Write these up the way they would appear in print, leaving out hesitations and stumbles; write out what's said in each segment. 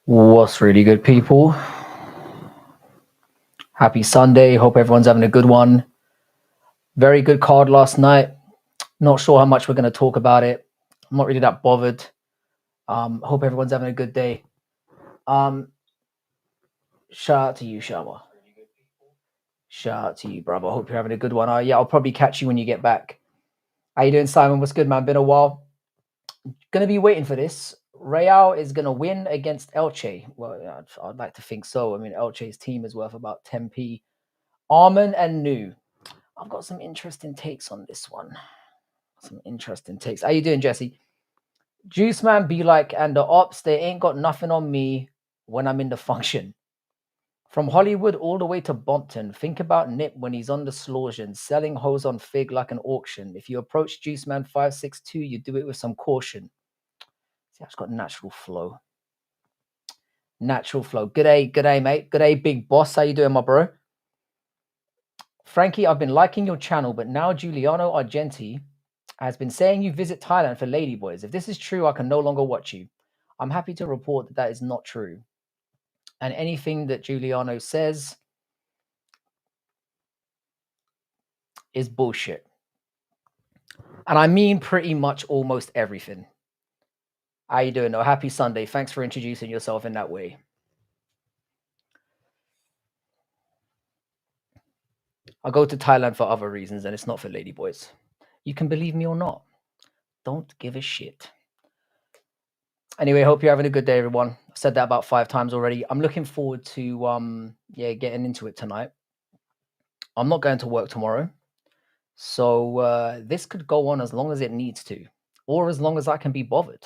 What's really good, people? Happy Sunday. Hope everyone's having a good one. Very good card last night. Not sure how much we're going to talk about it. I'm not really that bothered. Hope everyone's having a good day. Shout out to you, Shama. Shout out to you, brother. Hope you're having a good one. I'll probably catch you when you get back. How you doing, Simon? What's good, man? Been a while. Gonna be waiting for this. Real is gonna win against Elche. Well, yeah, I'd like to think so. I mean, Elche's team is worth about 10p. Armin and New. I've got some interesting takes on this one. Some interesting takes. How you doing, Jesse? Juice man be like, and the ops, they ain't got nothing on me when I'm in the function. From Hollywood all the way to Bompton, think about Nip when he's on the Slausion, selling hoes on Fig like an auction. If you approach Juice Man 562, you do it with some caution. See, I've just got natural flow. Natural flow. Good day, mate. Good day, big boss. How you doing, my bro? Frankie, I've been liking your channel, but now Giuliano Argenti has been saying you visit Thailand for ladyboys. If this is true, I can no longer watch you. I'm happy to report that is not true. And anything that Giuliano says is bullshit. And I mean pretty much almost everything. How you doing? Happy Sunday. Thanks for introducing yourself in that way. I go to Thailand for other reasons, and it's not for ladyboys. You can believe me or not. Don't give a shit. Anyway, hope you're having a good day, everyone. I've said that about 5 times already. I'm looking forward to getting into it tonight. I'm not going to work tomorrow, so this could go on as long as it needs to, or as long as I can be bothered.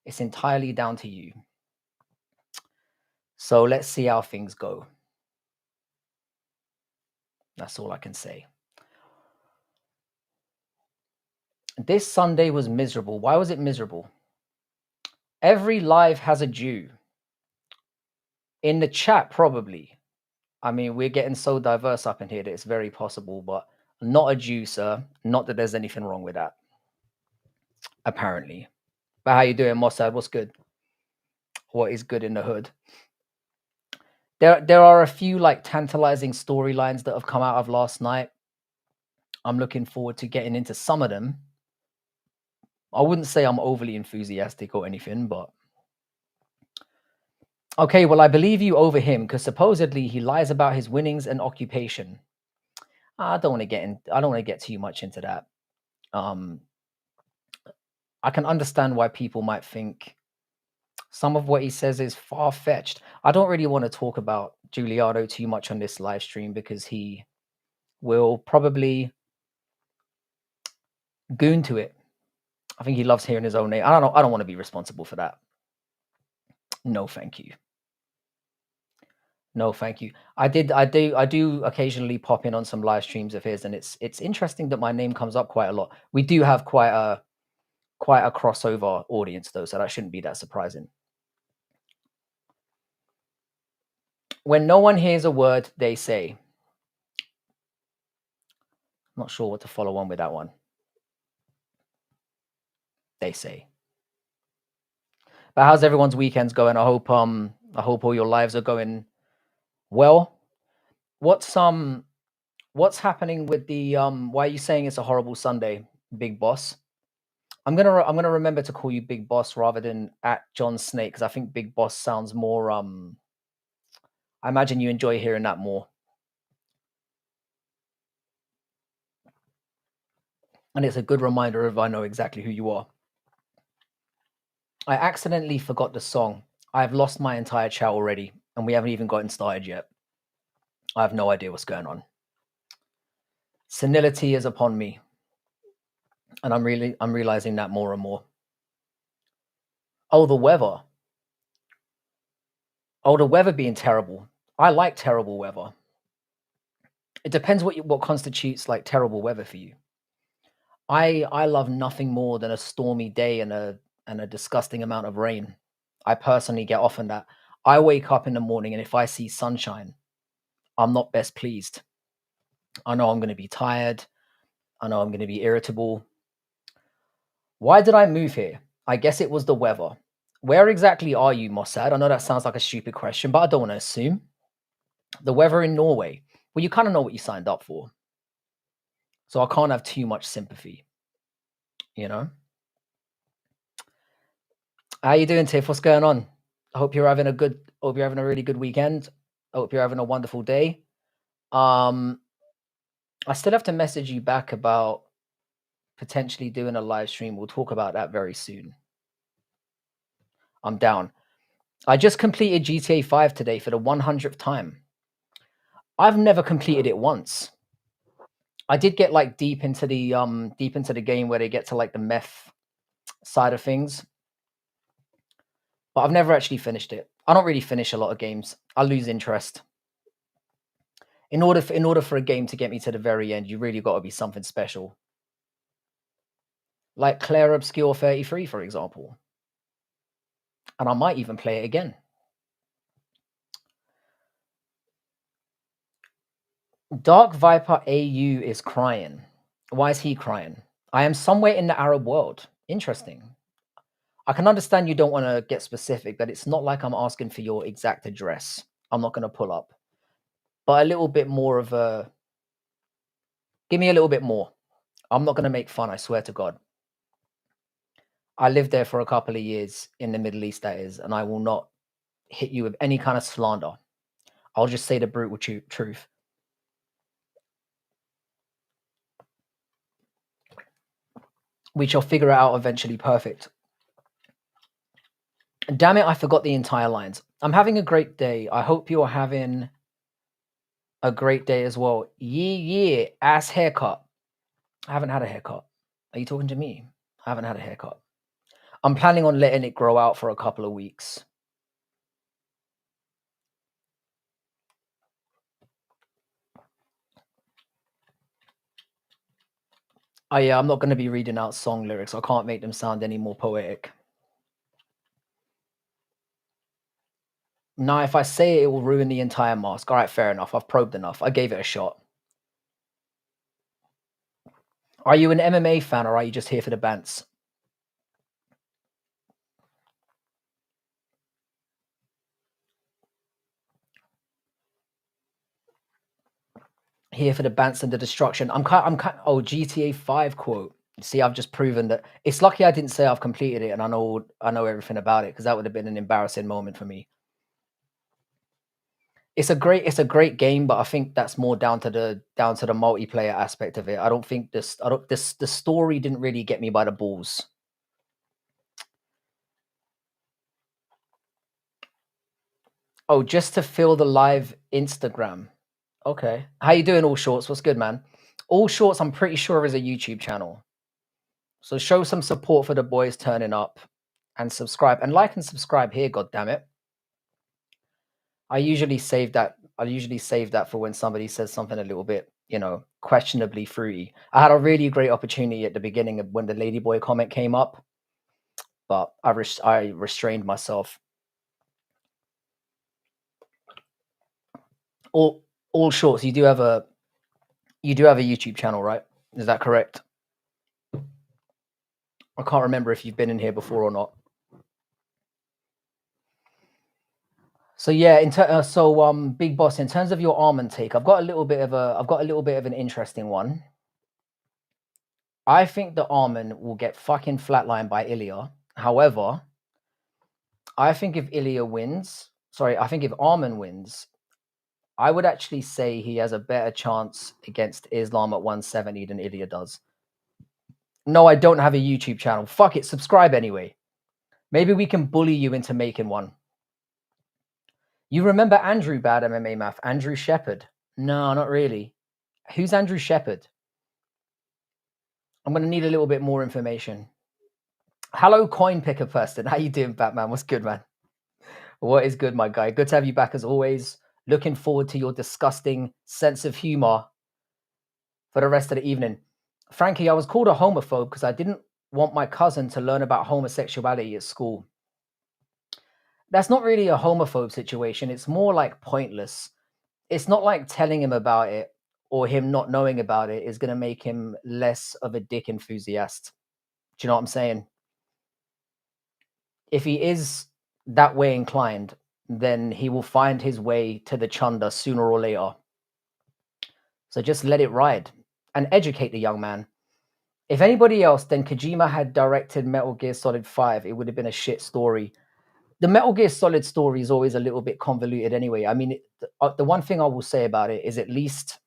It's entirely down to you. So let's see how things go. That's all I can say. This Sunday was miserable. Why was it miserable? Every live has a Jew. In the chat, probably. I mean, we're getting so diverse up in here that it's very possible, but not a Jew, sir. Not that there's anything wrong with that. Apparently. But how you doing, Mossad? What's good? What is good in the hood? There are a few like tantalizing storylines that have come out of last night. I'm looking forward to getting into some of them. I wouldn't say I'm overly enthusiastic or anything, but okay, well, I believe you over him because supposedly he lies about his winnings and occupation. I don't want to get too much into that. I can understand why people might think some of what he says is far-fetched. I don't really want to talk about Giuliano too much on this live stream because he will probably goon to it. I think he loves hearing his own name. I don't want to be responsible for that. No, thank you. No, thank you. I do occasionally pop in on some live streams of his, and it's interesting that my name comes up quite a lot. We do have quite a crossover audience though, so that shouldn't be that surprising. When no one hears a word, they say. Not sure what to follow on with that one. They say. But how's everyone's weekends going? I hope all your lives are going well. What's happening with the why are you saying it's a horrible Sunday, Big Boss? I'm gonna remember to call you Big Boss rather than at John Snake because I think Big Boss sounds more I imagine you enjoy hearing that more. And it's a good reminder of I know exactly who you are. I accidentally forgot the song. I've lost my entire chat already, and we haven't even gotten started yet. I have no idea what's going on. Senility is upon me. And I'm realizing that more and more. Oh, the weather. Oh, the weather being terrible. I like terrible weather. It depends what constitutes like terrible weather for you. I love nothing more than a stormy day and a disgusting amount of rain. I personally get off on that. I wake up in the morning and if I see sunshine, I'm not best pleased. I know I'm going to be tired. I know I'm going to be irritable. Why did I move here? I guess it was the weather. Where exactly are you, Mossad? I know that sounds like a stupid question, but I don't want to assume. The weather in Norway. Well, you kind of know what you signed up for. So I can't have too much sympathy, you know? How you doing, Tiff? What's going on? I hope you're having a really good weekend. I hope you're having a wonderful day. I still have to message you back about potentially doing a live stream. We'll talk about that very soon. I'm down. I just completed GTA 5 today for the 100th time. I've never completed it once. I did get like deep into the game where they get to like the meth side of things, but I've never actually finished it. I don't really finish a lot of games. I lose interest. In order for a game to get me to the very end, you really got to be something special. Like Claire Obscure 33, for example. And I might even play it again. Dark Viper AU is crying. Why is he crying? I am somewhere in the Arab world. Interesting. I can understand you don't want to get specific, but it's not like I'm asking for your exact address. I'm not going to pull up. But a little bit more of a... Give me a little bit more. I'm not going to make fun, I swear to God. I lived there for a couple of years in the Middle East, that is, and I will not hit you with any kind of slander. I'll just say the brutal truth. We shall figure it out eventually. Perfect. Damn it, I forgot the entire lines. I'm having a great day. I hope you're having a great day as well. Yeah, ass haircut. I haven't had a haircut. Are you talking to me? I haven't had a haircut. I'm planning on letting it grow out for a couple of weeks. Oh yeah, I'm not going to be reading out song lyrics. I can't make them sound any more poetic. Now, if I say it, it will ruin the entire mask. All right, fair enough. I've probed enough. I gave it a shot. Are you an MMA fan or are you just here for the bants? Here for the bants and the destruction. I'm kind. Oh, GTA 5 quote. See, I've just proven that. It's lucky I didn't say I've completed it and I know everything about it, because that would have been an embarrassing moment for me. It's a great game, but I think that's more down to the multiplayer aspect of it. I don't think the story didn't really get me by the balls. Oh, just to fill the live Instagram. Okay. How you doing, All Shorts? What's good, man? All Shorts, I'm pretty sure, is a YouTube channel. So show some support for the boys turning up and subscribe. And like and subscribe here, god damn it. I usually save that for when somebody says something a little bit, questionably fruity. I had a really great opportunity at the beginning of when the Ladyboy comment came up, but I restrained myself. All Shorts, you do have a YouTube channel, right? Is that correct? I can't remember if you've been in here before or not. So yeah, Big Boss, in terms of your almond take, I've got a little bit of an interesting one. I think the almond will get fucking flatlined by Ilya. However, I think if Arman wins, I would actually say he has a better chance against Islam at 170 than Ilya does. No, I don't have a YouTube channel. Fuck it, subscribe anyway. Maybe we can bully you into making one. You remember Andrew Bad MMA Math? Andrew Shepherd? No, not really. Who's Andrew Shepherd? I'm going to need a little bit more information. Hello, Coin Picker Person. How you doing, Batman? What's good, man? What is good, my guy? Good to have you back as always. Looking forward to your disgusting sense of humor for the rest of the evening. Frankie, I was called a homophobe because I didn't want my cousin to learn about homosexuality at school. That's not really a homophobe situation. It's more like pointless. It's not like telling him about it or him not knowing about it is going to make him less of a dick enthusiast. Do you know what I'm saying? if he is that way inclined, then he will find his way to the chunder sooner or later. So just let it ride and educate the young man. If anybody else, then Kojima had directed Metal Gear Solid 5, it would have been a shit story. The Metal Gear Solid story is always a little bit convoluted anyway. I mean, the one thing I will say about it is at least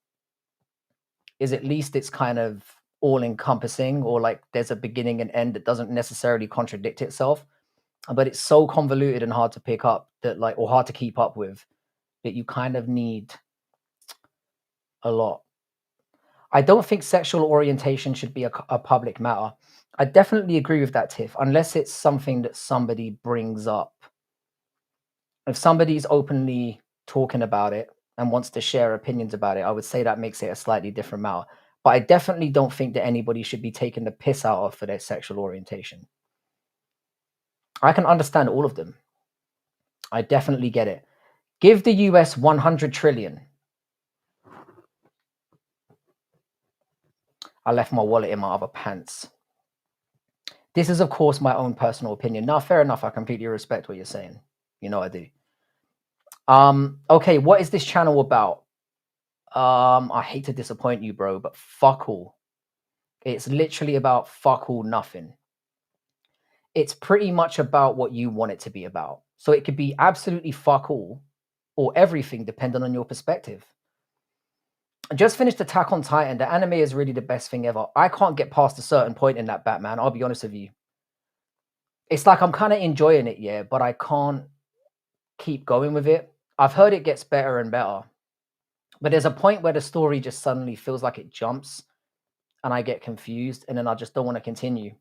it's kind of all encompassing, or like there's a beginning and end that doesn't necessarily contradict itself. But it's so convoluted and hard to pick up that like, or hard to keep up with, that you kind of need a lot. I don't think sexual orientation should be a public matter. I definitely agree with that, Tiff, unless it's something that somebody brings up. If somebody's openly talking about it and wants to share opinions about it, I would say that makes it a slightly different matter. But I definitely don't think that anybody should be taking the piss out of for their sexual orientation. I can understand all of them. I definitely get it. Give the US 100 trillion. I left my wallet in my other pants. This is, of course, my own personal opinion. Now, fair enough. I completely respect what you're saying. You know I do. Okay, what is this channel about? I hate to disappoint you, bro, but fuck all. It's literally about fuck all nothing. It's pretty much about what you want it to be about. So it could be absolutely fuck all or everything, depending on your perspective. I just finished Attack on Titan. The anime is really the best thing ever. I can't get past a certain point in that, Batman. I'll be honest with you. It's like I'm kind of enjoying it, yeah, but I can't keep going with it. I've heard it gets better and better. But there's a point where the story just suddenly feels like it jumps and I get confused and then I just don't want to continue.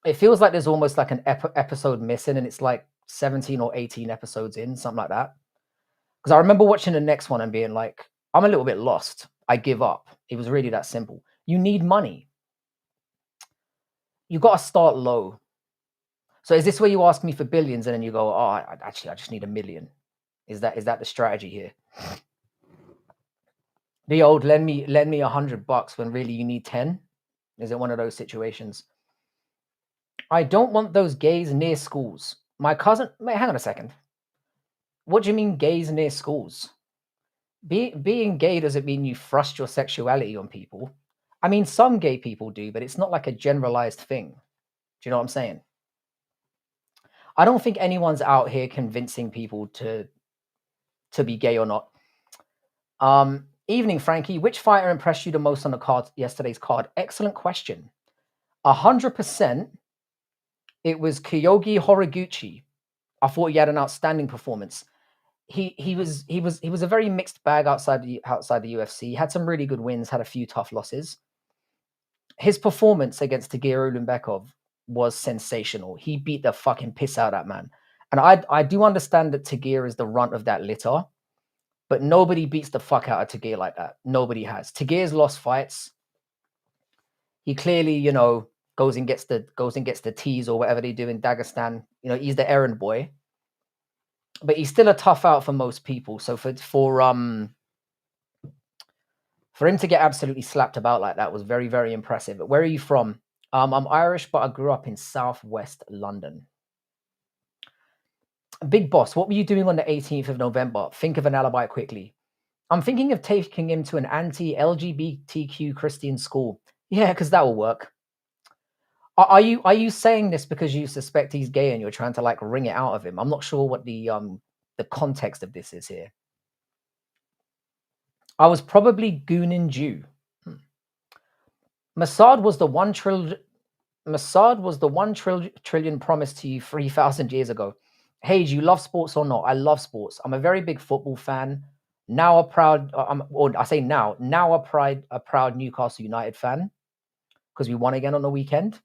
It feels like there's almost like an episode missing and it's like 17 or 18 episodes in, something like that. Because I remember watching the next one and being like, I'm a little bit lost. I give up. It was really that simple. You need money. You got to start low. So is this where you ask me for billions and then you go, oh, I just need $1 million? Is that the strategy here? The old lend me $100 when really you need 10? Is it one of those situations? I don't want those gays near schools. My cousin, wait, hang on a second. What do you mean gays near schools? Being gay doesn't mean you thrust your sexuality on people. I mean, some gay people do, but it's not like a generalized thing. Do you know what I'm saying? I don't think anyone's out here convincing people to be gay or not. Evening, Frankie. Which fighter impressed you the most on the card, yesterday's card? Excellent question. 100%. It was Kyogi Horiguchi. I thought he had an outstanding performance. He was a very mixed bag outside the UFC. He had some really good wins, had a few tough losses. His performance against Tagir Ulanbekov was sensational. He beat the fucking piss out of that man. And I do understand that Tagir is the runt of that litter, but nobody beats the fuck out of Tagir like that. Nobody has. Tagir's lost fights. He clearly, goes and gets the teas or whatever they do in Dagestan. He's the errand boy. But he's still a tough out for most people. So for him to get absolutely slapped about like that was very, very impressive. Where are you from? I'm Irish, but I grew up in Southwest London. Big Boss, what were you doing on the 18th of November? Think of an alibi quickly. I'm thinking of taking him to an anti-LGBTQ Christian school. Yeah, because that will work. Are you saying this because you suspect he's gay and you're trying to like wring it out of him? I'm not sure what the context of this is here. I was probably gooning Jew. Mossad was the 1 trillion promised to you 3,000 years ago. Hey, do you love sports or not? I love sports. I'm a very big football fan. Now a proud Newcastle United fan because we won again on the weekend.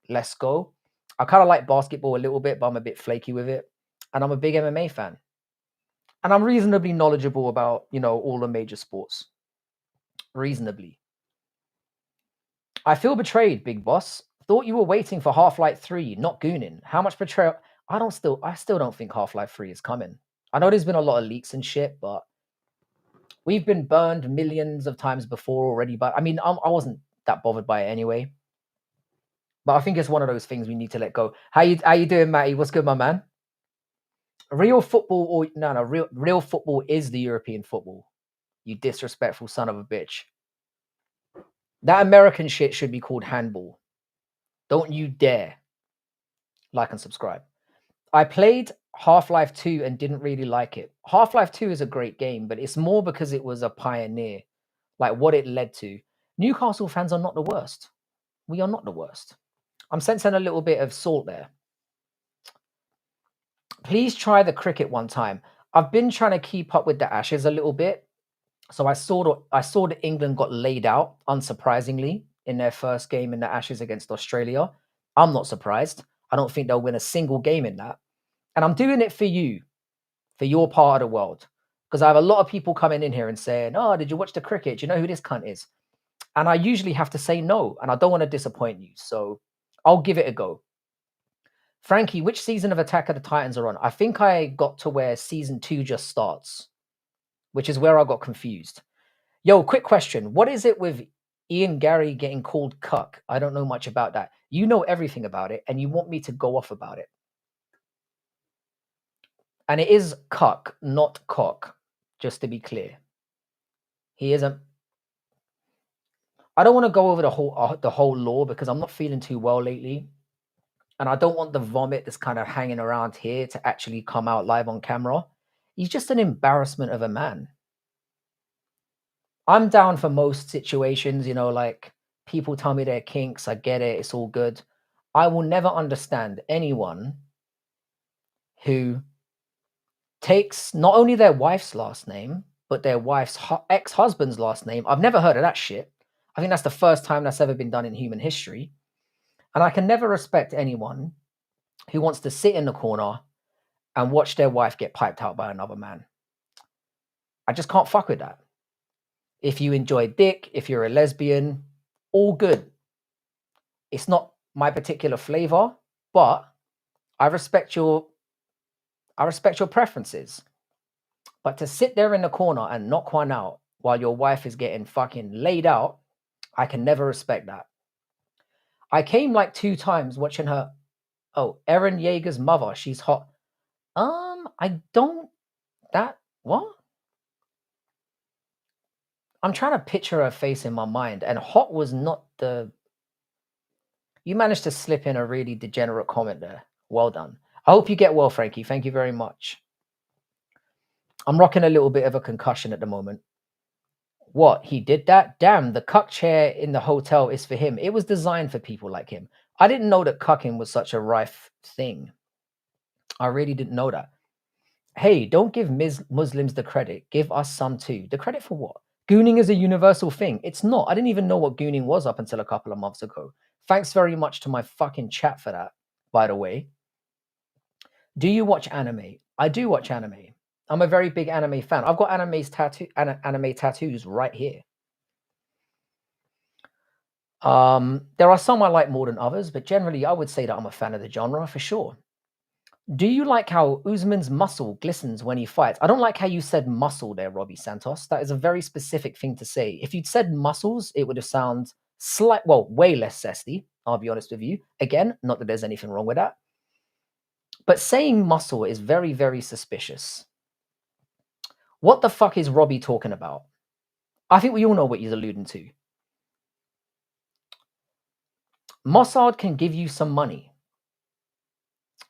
Let's go. I kind of like basketball a little bit, but I'm a bit flaky with it. And I'm a big MMA fan. And I'm reasonably knowledgeable about, all the major sports. Reasonably. I feel betrayed, Big Boss. Thought you were waiting for Half-Life 3, not gooning. How much betrayal? I still don't think Half-Life 3 is coming. I know there's been a lot of leaks and shit, but we've been burned millions of times before already. But I mean, I wasn't that bothered by it anyway. But I think it's one of those things we need to let go. How you doing, Matty? What's good, my man? Real football or no, real football is the European football. You disrespectful son of a bitch. That American shit should be called handball. Don't you dare like and subscribe. I played Half-Life 2 and didn't really like it. Half-Life 2 is a great game, but it's more because it was a pioneer, like what it led to. Newcastle fans are not the worst. We are not the worst. I'm sensing a little bit of salt there. Please try the cricket one time. I've been trying to keep up with the Ashes a little bit. So I saw that England got laid out, unsurprisingly, in their first game in the Ashes against Australia. I'm not surprised. I don't think they'll win a single game in that. And I'm doing it for you, for your part of the world. Because I have a lot of people coming in here and saying, oh, did you watch the cricket? Do you know who this cunt is? And I usually have to say no, and I don't want to disappoint you. So I'll give it a go. Frankie, which season of Attack of the Titans are on? I think I got to where season 2 just starts, which is where I got confused. Yo, quick question. What is it with Ian Gary getting called cuck? I don't know much about that. You know everything about it, and you want me to go off about it. And it is cuck, not cock, just to be clear. He isn't. I don't want to go over the whole law because I'm not feeling too well lately. And I don't want the vomit that's kind of hanging around here to actually come out live on camera. He's just an embarrassment of a man. I'm down for most situations, like people tell me they're kinks. I get it. It's all good. I will never understand anyone who takes not only their wife's last name, but their wife's ex-husband's last name. I've never heard of that shit. I think that's the first time that's ever been done in human history. And I can never respect anyone who wants to sit in the corner and watch their wife get piped out by another man. I just can't fuck with that. If you enjoy dick, if you're a lesbian, all good. It's not my particular flavor, but I respect your preferences. But to sit there in the corner and knock one out while your wife is getting fucking laid out, I can never respect that. I came like 2 times watching her. Oh, Eren Yeager's mother. She's hot. I don't. What? I'm trying to picture her face in my mind, and hot was not the. You managed to slip in a really degenerate comment there. Well done. I hope you get well, Frankie. Thank you very much. I'm rocking a little bit of a concussion at the moment. What? He did that? Damn, the cuck chair in the hotel is for him. It was designed for people like him. I didn't know that cucking was such a rife thing. I really didn't know that. Hey, don't give Muslims the credit. Give us some too. The credit for what? Gooning is a universal thing. It's not. I didn't even know what gooning was up until a couple of months ago. Thanks very much to my fucking chat for that, by the way. Do you watch anime? I do watch anime. I'm a very big anime fan. I've got anime tattoos right here. There are some I like more than others, but generally I would say that I'm a fan of the genre for sure. Do you like how Usman's muscle glistens when he fights? I don't like how you said muscle there, Robbie Santos. That is a very specific thing to say. If you'd said muscles, it would have sounded way less zesty. I'll be honest with you. Again, not that there's anything wrong with that. But saying muscle is very, very suspicious. What the fuck is Robbie talking about? I think we all know what he's alluding to. Mossad can give you some money.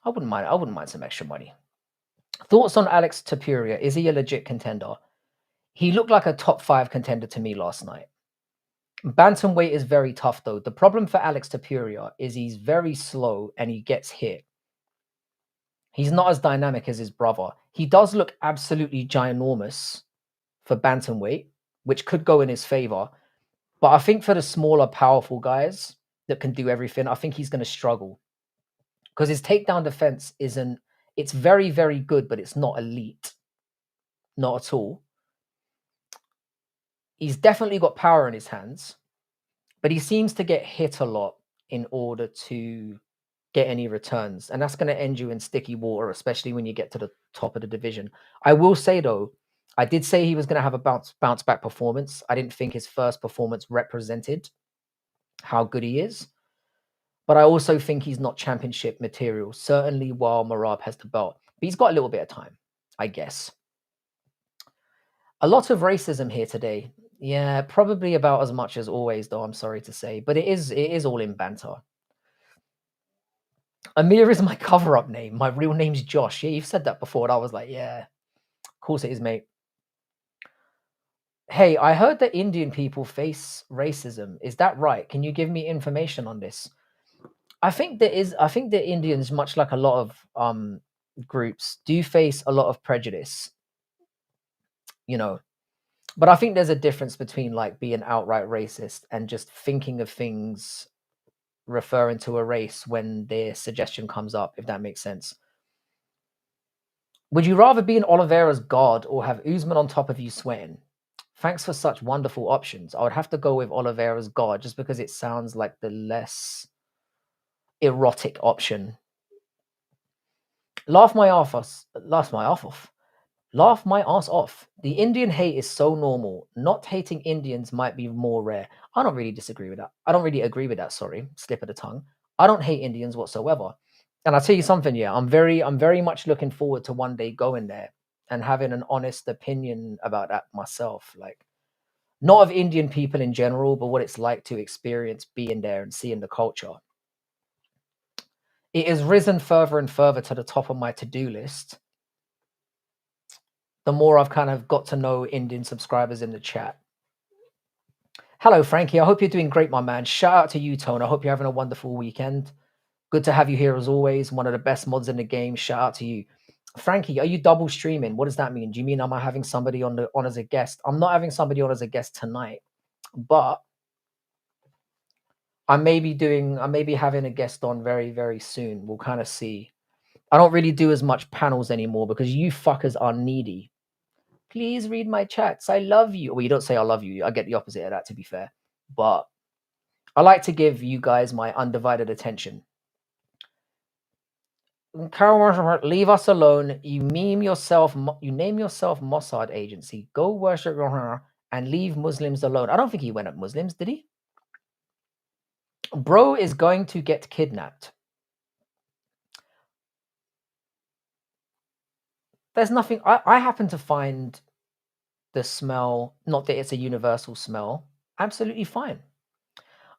I wouldn't mind some extra money. Thoughts on Alex Tapuria? Is he a legit contender? He looked like a top 5 contender to me last night. Bantamweight is very tough though. The problem for Alex Tapuria is he's very slow and he gets hit. He's not as dynamic as his brother. He does look absolutely ginormous for bantamweight, which could go in his favor. But I think for the smaller, powerful guys that can do everything, I think he's going to struggle. Because his takedown defense it's very, very good, but it's not elite. Not at all. He's definitely got power in his hands, but he seems to get hit a lot in order to get any returns. And that's going to end you in sticky water, especially when you get to the top of the division. I will say, though, I did say he was going to have a bounce back performance. I didn't think his first performance represented how good he is. But I also think he's not championship material, certainly while Marab has the belt. But he's got a little bit of time, I guess. A lot of racism here today. Yeah, probably about as much as always, though, I'm sorry to say. But it is all in banter. Amir is my cover-up name. My real name's Josh. Yeah, you've said that before, and I was like, yeah, of course it is, mate. Hey, I heard that Indian people face racism. Is that right? Can you give me information on this? I think there is. I think that Indians, much like a lot of groups, do face a lot of prejudice. You know, but I think there's a difference between like being outright racist and just thinking of things referring to a race when their suggestion comes up, if that makes sense. Would you rather be in Oliveira's guard or have Usman on top of you sweating? Thanks for such wonderful options. I would have to go with Oliveira's guard just because it sounds like the less erotic option. Laugh my ass off. Laugh my ass off. The Indian hate is so normal. Not hating Indians might be more rare. I don't really disagree with that. I don't really agree with that. Sorry, slip of the tongue. I don't hate Indians whatsoever. And I'll tell you something. Yeah, I'm very much looking forward to one day going there and having an honest opinion about that myself. Like, not of Indian people in general, but what it's like to experience being there and seeing the culture. It has risen further and further to the top of my to-do list the more I've kind of got to know Indian subscribers in the chat. Hello, Frankie. I hope you're doing great, my man. Shout out to you, Tone. I hope you're having a wonderful weekend. Good to have you here as always. One of the best mods in the game. Shout out to you. Frankie, are you double streaming? What does that mean? Do you mean am I having somebody on as a guest? I'm not having somebody on as a guest tonight, but I may be having a guest on very, very soon. We'll kind of see. I don't really do as much panels anymore because you fuckers are needy. Please read my chats. I love you. Well, you don't say I love you. I get the opposite of that, to be fair. But I like to give you guys my undivided attention. Leave us alone. You name yourself Mossad agency. Go worship and leave Muslims alone. I don't think he went at Muslims, did he? Bro is going to get kidnapped. There's nothing. I happen to find the smell, not that it's a universal smell, absolutely fine.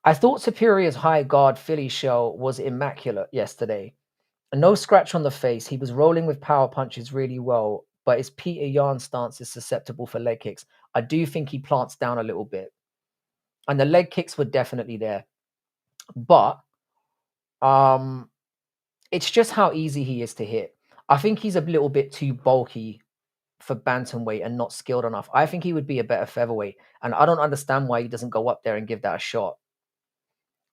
I thought Superior's high guard Philly shell was immaculate yesterday. No scratch on the face. He was rolling with power punches really well, but his Peter Yan stance is susceptible for leg kicks. I do think he plants down a little bit. And the leg kicks were definitely there. But it's just how easy he is to hit. I think he's a little bit too bulky for bantamweight and not skilled enough. I think he would be a better featherweight. And I don't understand why he doesn't go up there and give that a shot.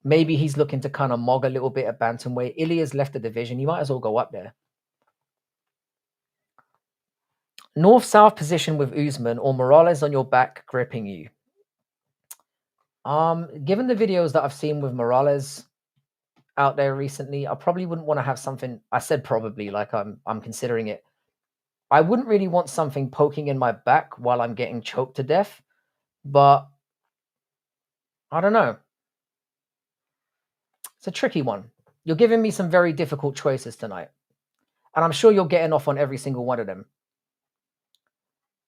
Maybe he's looking to kind of mog a little bit at bantamweight. Ilya's left the division. He might as well go up there. North-south position with Usman or Morales on your back gripping you. Given the videos that I've seen with Morales out there recently, I probably wouldn't want to have something. I said probably, like I'm considering it. I wouldn't really want something poking in my back while I'm getting choked to death, but I don't know. It's a tricky one. You're giving me some very difficult choices tonight, and I'm sure you're getting off on every single one of them.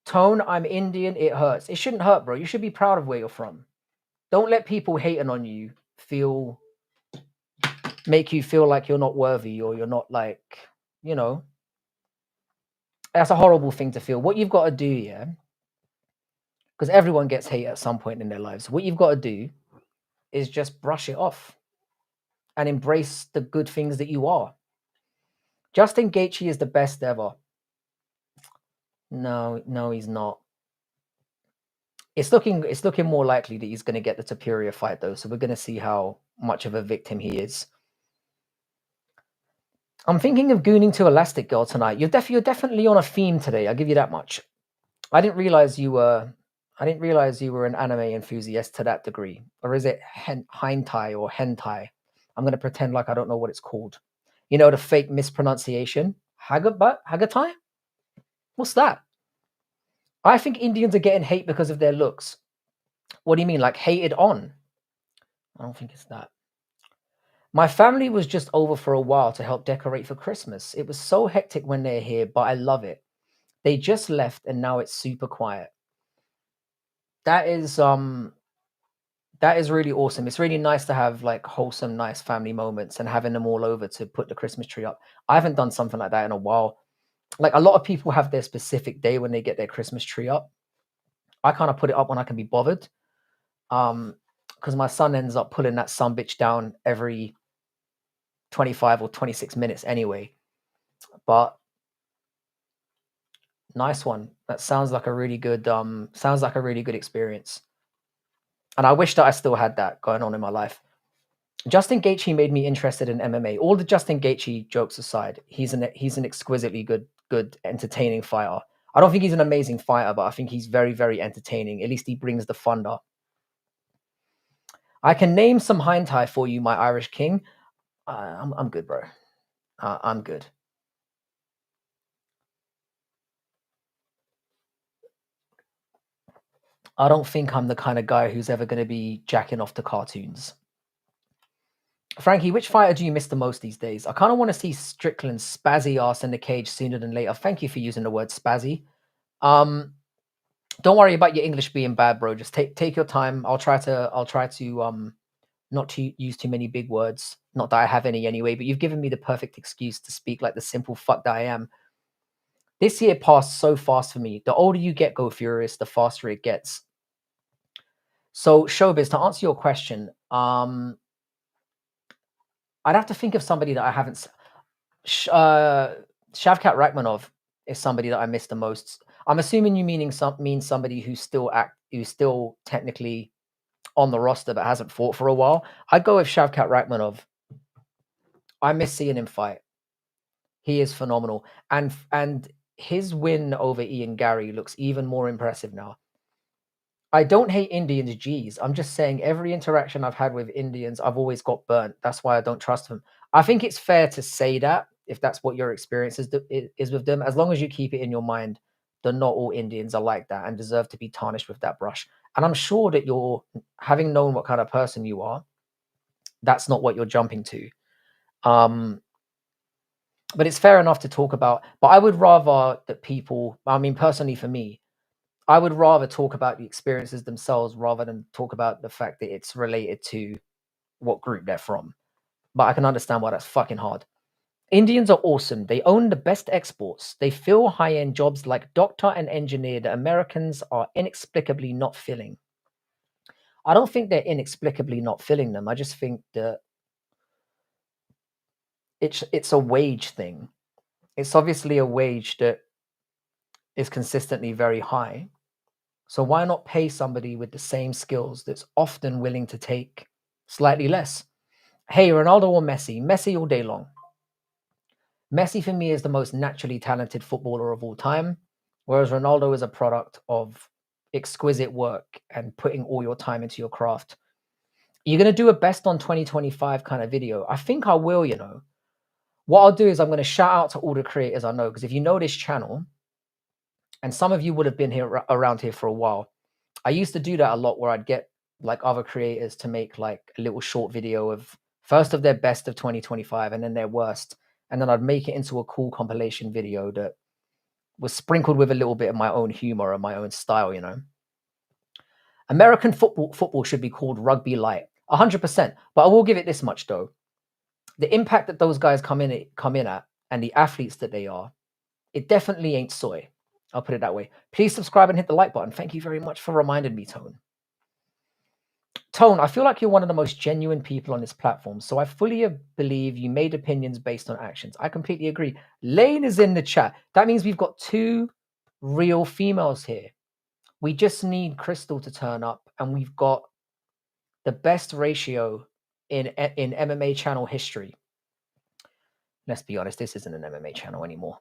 Tone, I'm Indian, it hurts. It shouldn't hurt, bro. You should be proud of where you're from. Don't let people hating on you make you feel like you're not worthy or you're not like, that's a horrible thing to feel. What you've got to do, yeah, because everyone gets hate at some point in their lives. What you've got to do is just brush it off and embrace the good things that you are. Justin Gaethje is the best ever. No, he's not. It's looking more likely that he's going to get the superior fight, though. So we're going to see how much of a victim he is. I'm thinking of gooning to Elastic Girl tonight. You're definitely on a theme today. I'll give you that much. I didn't realize you were an anime enthusiast to that degree. Or is it hentai or hentai? I'm going to pretend like I don't know what it's called. You know, the fake mispronunciation. Hagatai? What's that? I think Indians are getting hate because of their looks. What do you mean? Like hated on? I don't think it's that. My family was just over for a while to help decorate for Christmas. It was so hectic when they're here, but I love it. They just left and now it's super quiet. That is that is really awesome. It's really nice to have like wholesome, nice family moments and having them all over to put the Christmas tree up. I haven't done something like that in a while. Like a lot of people have their specific day when they get their Christmas tree up. I kind of put it up when I can be bothered. Because my son ends up pulling that son bitch down every 25 or 26 minutes anyway. But nice one. That sounds like a really good experience. And I wish that I still had that going on in my life. Justin Gaethje made me interested in MMA. All the Justin Gaethje jokes aside, he's an exquisitely good entertaining fighter. I don't think he's an amazing fighter, but I think he's very, very entertaining. At least he brings the thunder. I can name some hindtai for you, my Irish king. I'm good, bro. I'm good. I don't think I'm the kind of guy who's ever going to be jacking off to cartoons. Frankie, which fighter do you miss the most these days? I kind of want to see Strickland's spazzy ass in the cage sooner than later. Thank you for using the word spazzy. Don't worry about your English being bad, bro. Just take your time. I'll try to not to use too many big words. Not that I have any anyway, but you've given me the perfect excuse to speak like the simple fuck that I am. This year passed so fast for me. The older you get, Go Furious, the faster it gets. So, Showbiz, to answer your question, I'd have to think of somebody that I haven't. Shavkat Rakhmonov is somebody that I miss the most. I'm assuming you mean somebody who's still technically on the roster but hasn't fought for a while. I'd go with Shavkat Rakhmonov. I miss seeing him fight. He is phenomenal, and his win over Ian Gary looks even more impressive now. I don't hate Indians, geez. I'm just saying every interaction I've had with Indians, I've always got burnt. That's why I don't trust them. I think it's fair to say that if that's what your experience is with them, as long as you keep it in your mind that not all Indians are like that and deserve to be tarnished with that brush. And I'm sure that you're, having known what kind of person you are, that's not what you're jumping to. But it's fair enough to talk about. But I would rather that people, I mean, personally for me, I would rather talk about the experiences themselves rather than talk about the fact that it's related to what group they're from. But I can understand why that's fucking hard. Indians are awesome. They own the best exports. They fill high-end jobs like doctor and engineer that Americans are inexplicably not filling. I don't think they're inexplicably not filling them. I just think that it's a wage thing. It's obviously a wage that is consistently very high. So why not pay somebody with the same skills that's often willing to take slightly less? Hey, Ronaldo or Messi? Messi all day long. Messi for me is the most naturally talented footballer of all time, whereas Ronaldo is a product of exquisite work and putting all your time into your craft. You're going to do a best on 2025 kind of video. I think I will, you know. What I'll do is I'm going to shout out to all the creators I know, because if you know this channel, and some of you would have been here around here for a while, I used to do that a lot where I'd get like other creators to make like a little short video of first of their best of 2025 and then their worst. And then I'd make it into a cool compilation video that was sprinkled with a little bit of my own humor and my own style, you know. American football should be called rugby light, 100%. But I will give it this much though: the impact that those guys come in at, and the athletes that they are, it definitely ain't soy. I'll put it that way. Please subscribe and hit the like button. Thank you very much for reminding me, Tone. Tone, I feel like you're one of the most genuine people on this platform, so I fully believe you made opinions based on actions. I completely agree. Lane is in the chat. That means we've got two real females here. We just need Crystal to turn up, and we've got the best ratio in MMA channel history. Let's be honest, this isn't an MMA channel anymore.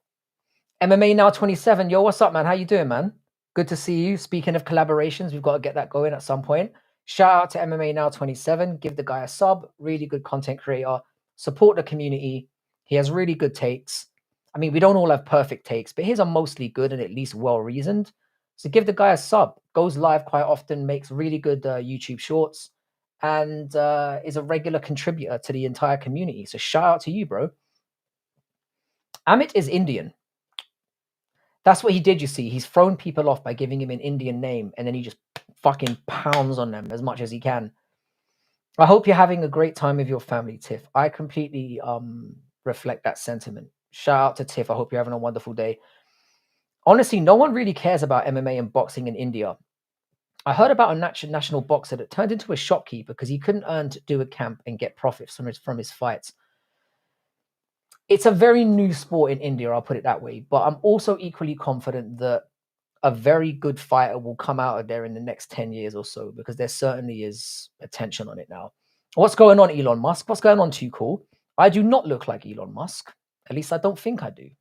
MMA Now 27. Yo, what's up, man? How you doing, man? Good to see you. Speaking of collaborations, we've got to get that going at some point. Shout out to MMA Now 27. Give the guy a sub. Really good content creator. Support the community. He has really good takes. I mean, we don't all have perfect takes, but his are mostly good and at least well-reasoned. So give the guy a sub. Goes live quite often, makes really good YouTube shorts. and is a regular contributor to the entire community. So shout out to you, bro. Amit is Indian. That's what he did, you see. He's thrown people off by giving him an Indian name, and then he just fucking pounds on them as much as he can. I hope you're having a great time with your family, Tiff. I completely reflect that sentiment. Shout out to Tiff. I hope you're having a wonderful day. Honestly, no one really cares about MMA and boxing in India. I heard about a national boxer that turned into a shopkeeper because he couldn't earn to do a camp and get profits from his fights. It's a very new sport in India, I'll put it that way. But I'm also equally confident that a very good fighter will come out of there in the next 10 years or so, because there certainly is attention on it now. What's going on, Elon Musk? What's going on, Too Cool? I do not look like Elon Musk. At least I don't think I do.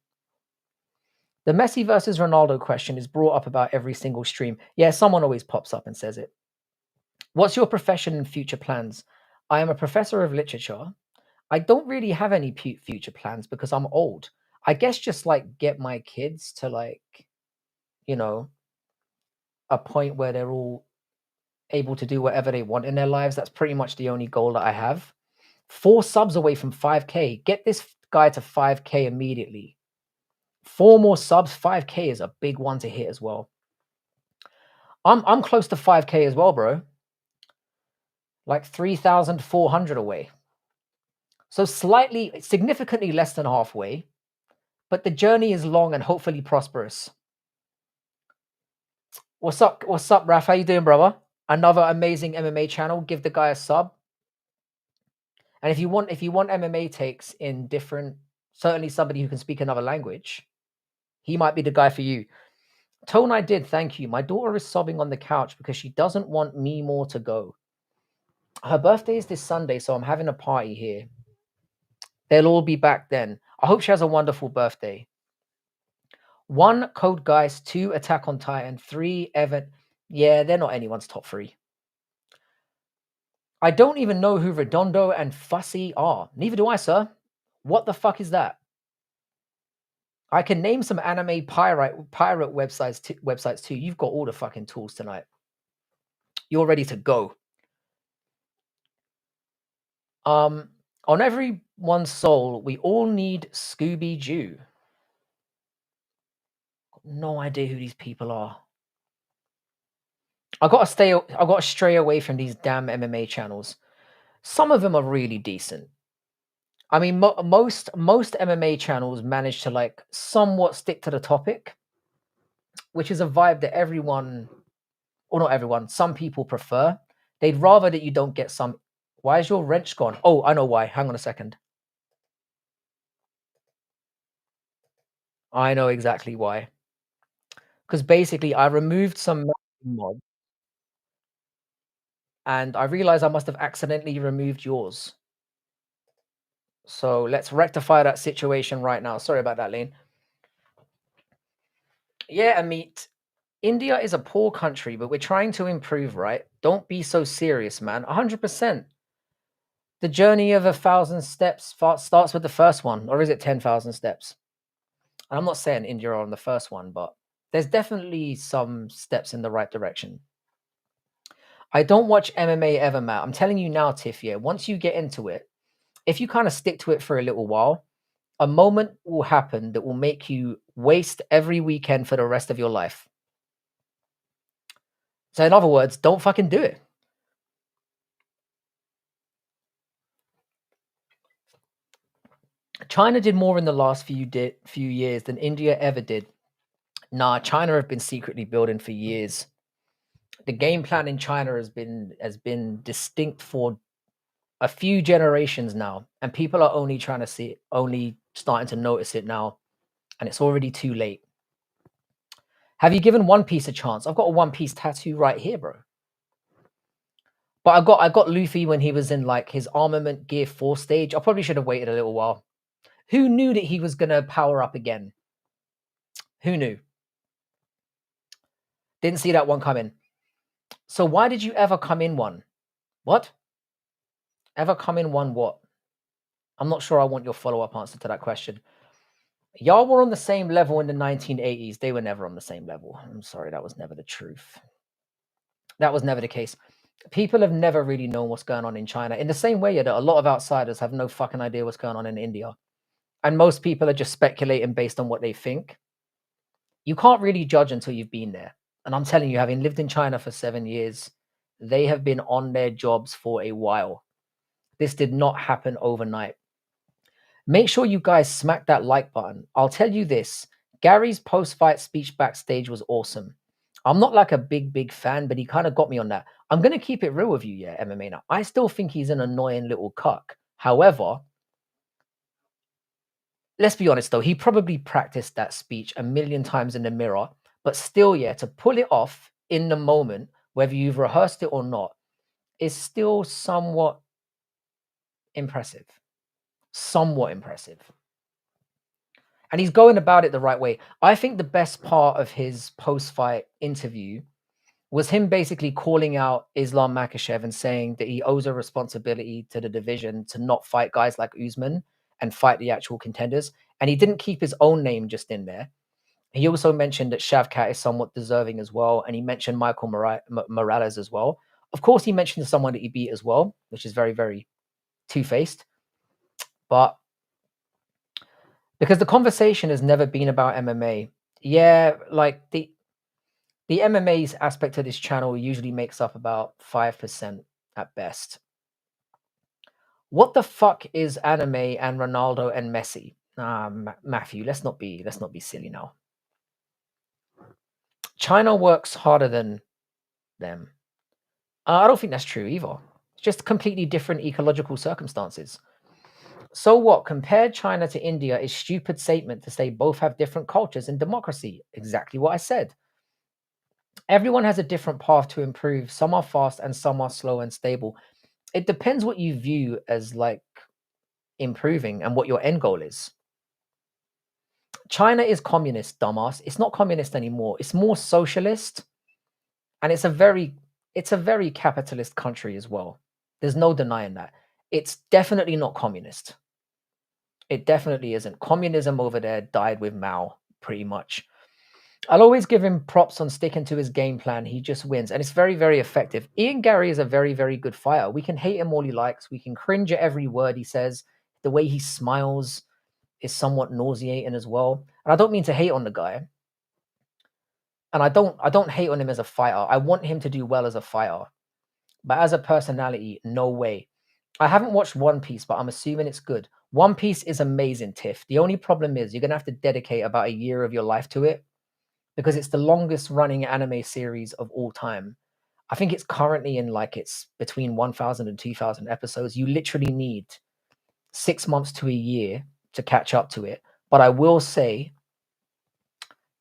The Messi versus Ronaldo question is brought up about every single stream. Yeah, someone always pops up and says it. What's your profession and future plans? I am a professor of literature. I don't really have any future plans because I'm old. I guess just like get my kids to like, you know, a point where they're all able to do whatever they want in their lives. That's pretty much the only goal that I have. 4 subs away from 5K. Get this guy to 5K immediately. 4 more subs, 5K is a big one to hit as well. I'm close to 5K as well, bro. Like 3,400 away. So significantly less than halfway, but the journey is long and hopefully prosperous. What's up, Raf? How you doing, brother? Another amazing MMA channel. Give the guy a sub. And if you want MMA takes in different, certainly somebody who can speak another language, he might be the guy for you. Tone, I did. Thank you. My daughter is sobbing on the couch because she doesn't want me more to go. Her birthday is this Sunday, so I'm having a party here. They'll all be back then. I hope she has a wonderful birthday. 1, Code Geass. 2, Attack on Titan. 3, Evan. Yeah, they're not anyone's top 3. I don't even know who Redondo and Fussy are. Neither do I, sir. What the fuck is that? I can name some anime pirate websites too. You've got all the fucking tools tonight. You're ready to go. On everyone's soul, we all need Scooby-Doo. No idea who these people are. I gotta stray away from these damn MMA channels. Some of them are really decent. I mean, most MMA channels manage to like somewhat stick to the topic, which is a vibe that everyone, or not everyone, some people prefer. They'd rather that you don't get some. Why is your wrench gone? Oh, I know why. Hang on a second. I know exactly why. Because basically, I removed some mods, and I realized I must have accidentally removed yours. So let's rectify that situation right now. Sorry about that, Lane. Yeah, Amit. India is a poor country, but we're trying to improve, right? Don't be so serious, man. 100%. The journey of 1,000 steps starts with the first one, or is it 10,000 steps? And I'm not saying India are on the first one, but there's definitely some steps in the right direction. I don't watch MMA ever, Matt. I'm telling you now, Tiff, yeah, once you get into it, if you kind of stick to it for a little while, a moment will happen that will make you waste every weekend for the rest of your life. So in other words, don't fucking do it. China did more in the last few years than India ever did. Nah, China have been secretly building for years. The game plan in China has been distinct for a few generations now, and people are only trying to see it, only starting to notice it now, and it's already too late. Have you given One Piece a chance? I've got a One Piece tattoo right here, bro. But I got Luffy when he was in like his Armament Gear 4 stage. I probably should have waited a little while. Who knew that he was gonna power up again? Who knew? Didn't see that one coming. So why did you ever come in one? What? Ever come in one what? I'm not sure I want your follow-up answer to that question. Y'all were on the same level in the 1980s. They were never on the same level. I'm sorry, that was never the truth. That was never the case. People have never really known what's going on in China. In the same way that a lot of outsiders have no fucking idea what's going on in India. And most people are just speculating based on what they think. You can't really judge until you've been there. And I'm telling you, having lived in China for 7 years, they have been on their jobs for a while. This did not happen overnight. Make sure you guys smack that like button. I'll tell you this, Gary's post-fight speech backstage was awesome. I'm not like a big fan, but he kind of got me on that. I'm going to keep it real with you, yeah, MMA now. I still think he's an annoying little cuck. However, let's be honest though, he probably practiced that speech a million times in the mirror, but still, yeah, to pull it off in the moment, whether you've rehearsed it or not, is still somewhat impressive. Somewhat impressive. And he's going about it the right way. I think the best part of his post-fight interview was him basically calling out Islam Makhachev and saying that he owes a responsibility to the division to not fight guys like Usman and fight the actual contenders. And he didn't keep his own name just in there. He also mentioned that Shavkat is somewhat deserving as well. And he mentioned Michael Morales as well. Of course, he mentioned someone that he beat as well, which is very, very two-faced. But because the conversation has never been about MMA. Yeah, like the MMA's aspect of this channel usually makes up about 5% at best. What the fuck is anime and Ronaldo and Messi? Matthew, let's not be silly now. China works harder than them. I don't think that's true either. It's just completely different ecological circumstances. So what? Compare China to India is stupid statement to say both have different cultures and democracy. Exactly what I said. Everyone has a different path to improve. Some are fast and some are slow and stable. It depends what you view as like improving and what your end goal is. China is communist, dumbass. It's not communist anymore. It's more socialist, and it's a very capitalist country as well. There's no denying that. It's definitely not communist. It definitely isn't. Communism over there died with Mao, pretty much. I'll always give him props on sticking to his game plan. He just wins, and it's very, very effective. Ian Gary is a very, very good fighter. We can hate him all he likes. We can cringe at every word he says. The way he smiles is somewhat nauseating as well. And I don't mean to hate on the guy. And I don't hate on him as a fighter. I want him to do well as a fighter. But as a personality, no way. I haven't watched One Piece, but I'm assuming it's good. One Piece is amazing, Tiff. The only problem is you're gonna have to dedicate about a year of your life to it, because it's the longest running anime series of all time. I think it's currently in like it's between 1,000 and 2,000 episodes. You literally need 6 months to a year to catch up to it. But I will say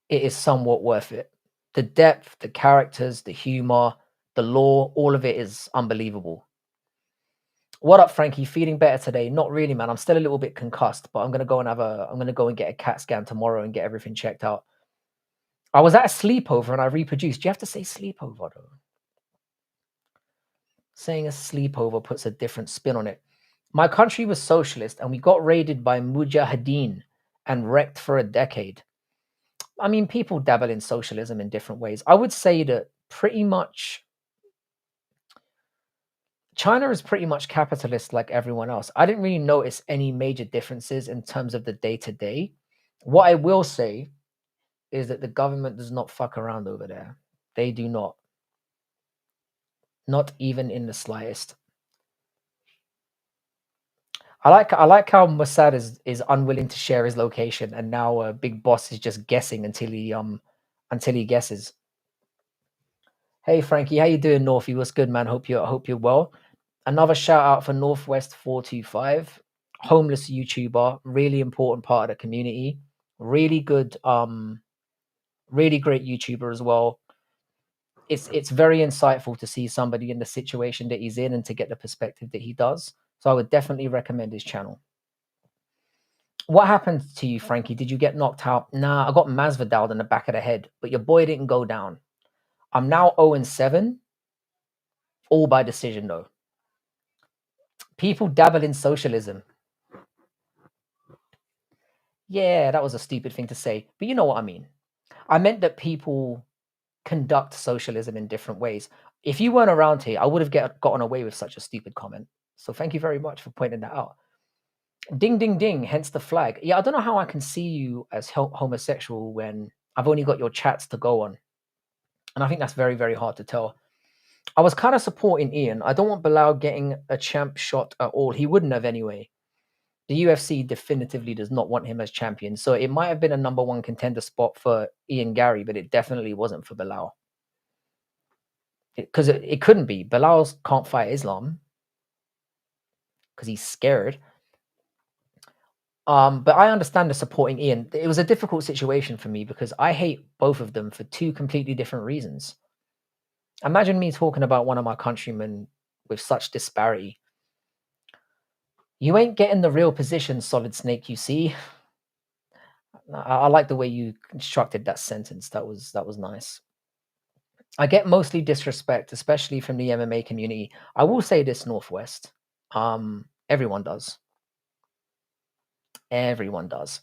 it is somewhat worth it. The depth, the characters, the humor, the lore, all of it is unbelievable. What up, Frankie? Feeling better today? Not really, man. I'm still a little bit concussed, but I'm gonna go and get a CAT scan tomorrow and get everything checked out. I was at a sleepover and I reproduced. Do you have to say sleepover though? Saying a sleepover puts a different spin on it. My country was socialist and we got raided by Mujahideen and wrecked for a decade. I mean, people dabble in socialism in different ways. I would say that pretty much China is pretty much capitalist like everyone else. I didn't really notice any major differences in terms of the day to day. What I will say is that the government does not fuck around over there. They do not. Not even in the slightest. I like how Mossad is unwilling to share his location, and now Big Boss is just guessing until he guesses. Hey Frankie, how you doing, Northie? What's good, man? Hope you're well. Another shout out for Northwest 425, homeless YouTuber, really important part of the community. Really good, really great YouTuber as well. It's very insightful to see somebody in the situation that he's in and to get the perspective that he does. So I would definitely recommend his channel. What happened to you, Frankie? Did you get knocked out? Nah, I got Masvidal in the back of the head, but your boy didn't go down. I'm now 0-7, all by decision though. People dabble in socialism. Yeah, that was a stupid thing to say, but you know what I mean. I meant that people conduct socialism in different ways. If you weren't around here, I would have gotten away with such a stupid comment. So thank you very much for pointing that out. Ding, ding, ding, hence the flag. Yeah, I don't know how I can see you as homosexual when I've only got your chats to go on. And I think that's very, very hard to tell. I was kind of supporting Ian. I don't want Bilal getting a champ shot at all. He wouldn't have anyway. The UFC definitively does not want him as champion. So it might have been a number one contender spot for Ian Gary, but it definitely wasn't for Bilal. Because it couldn't be. Bilal can't fight Islam because he's scared. But I understand the supporting Ian. It was a difficult situation for me because I hate both of them for two completely different reasons. Imagine me talking about one of my countrymen with such disparity. You ain't getting the real position, Solid Snake, you see. I like the way you constructed that sentence. That was nice. I get mostly disrespect, especially from the MMA community. I will say this, Northwest. Everyone does. Everyone does.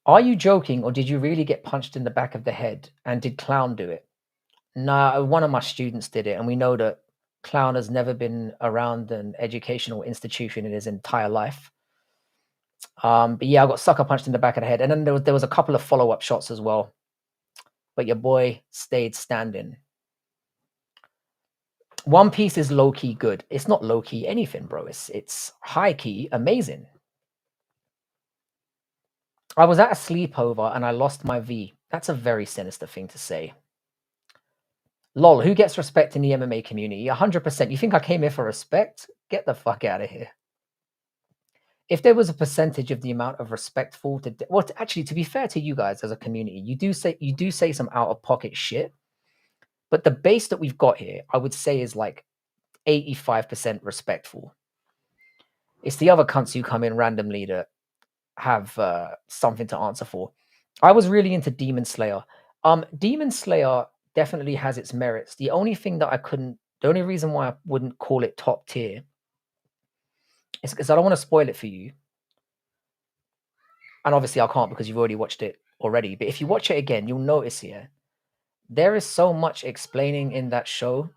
Are you joking, or did you really get punched in the back of the head? And did Clown do it? Nah, one of my students did it, and we know that Clown has never been around an educational institution in his entire life. But yeah, I got sucker punched in the back of the head, and then there was a couple of follow-up shots as well. But your boy stayed standing. One Piece is low-key good. It's not low-key anything, bro. It's high-key amazing. I was at a sleepover and I lost my V. That's a very sinister thing to say. Lol, who gets respect in the MMA community? 100%. You think I came here for respect? Get the fuck out of here. If there was a percentage of the amount of respectful to well, actually, to be fair to you guys as a community, you do say some out of pocket shit, but the base that we've got here, I would say, is like 85% respectful. It's the other cunts who come in randomly that have something to answer for. I was really into Demon Slayer. Demon Slayer definitely has its merits. The only reason why I wouldn't call it top tier is because I don't want to spoil it for you. And obviously I can't because you've already watched it already. But if you watch it again, you'll notice here, there is so much explaining in that show.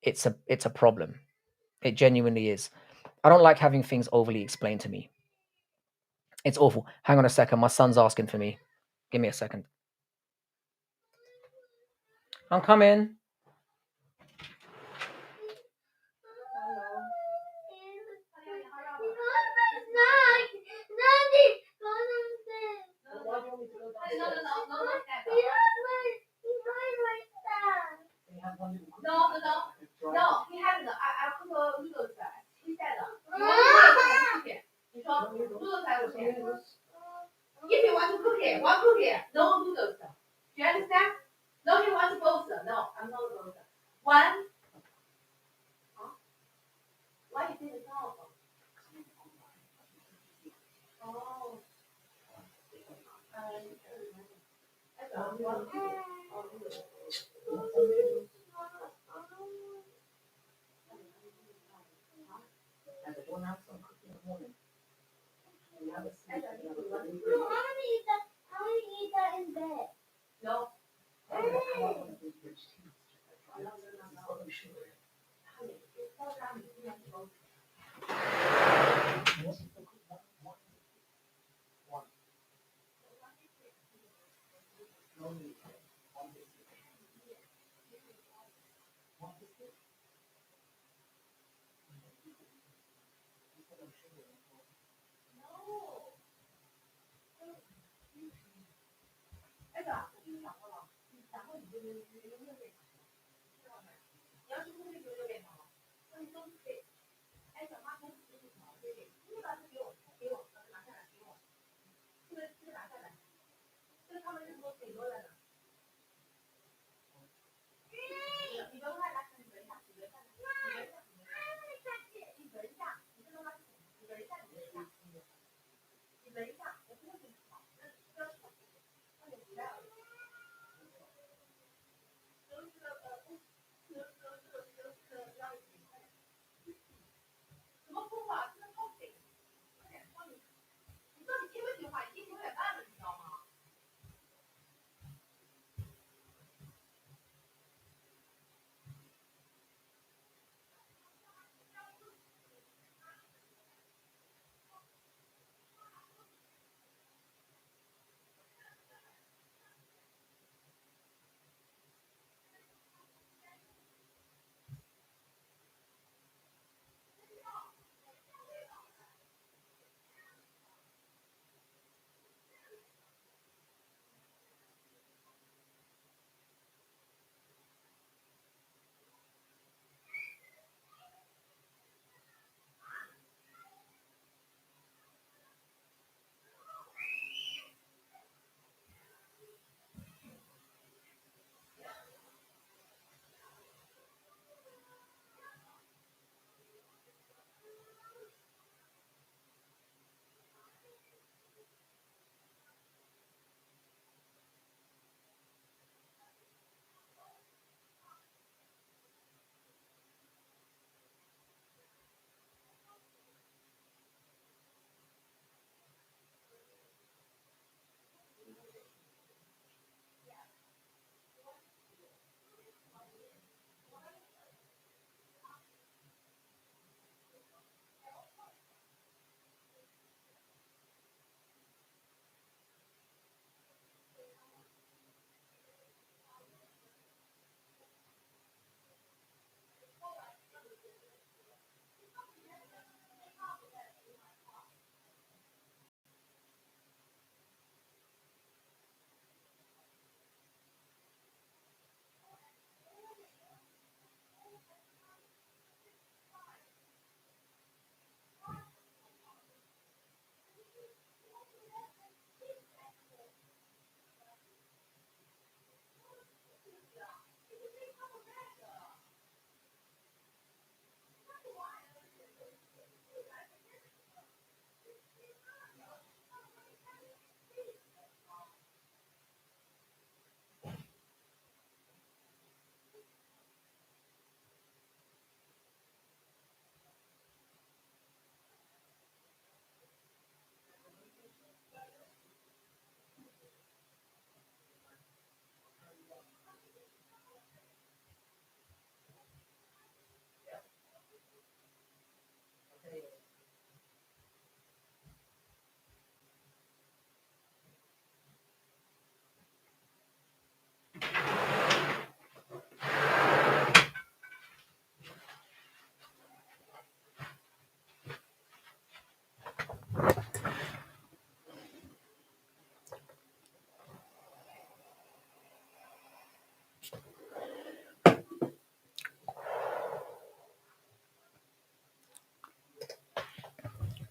It's a problem. It genuinely is. I don't like having things overly explained to me. It's awful. Hang on a second. My son's asking for me. Give me a second. I'm coming. No, he hasn't. I put a noodles there. He said, if you want to cook it, one cook it, no noodles. Do you understand? No, he wants both. No, I'm not both. One. Huh? Why you did it now? Oh. Eat that in bed. No.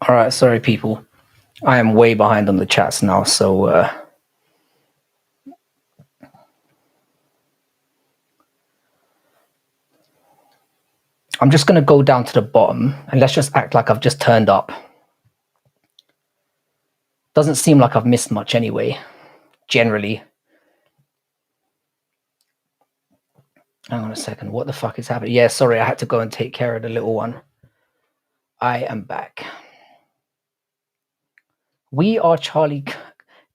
All right, sorry, people. I am way behind on the chats now, so I'm just going to go down to the bottom and let's just act like I've just turned up. Doesn't seem like I've missed much anyway, generally. Hang on a second. What the fuck is happening? Yeah, sorry, I had to go and take care of the little one. I am back. We are Charlie.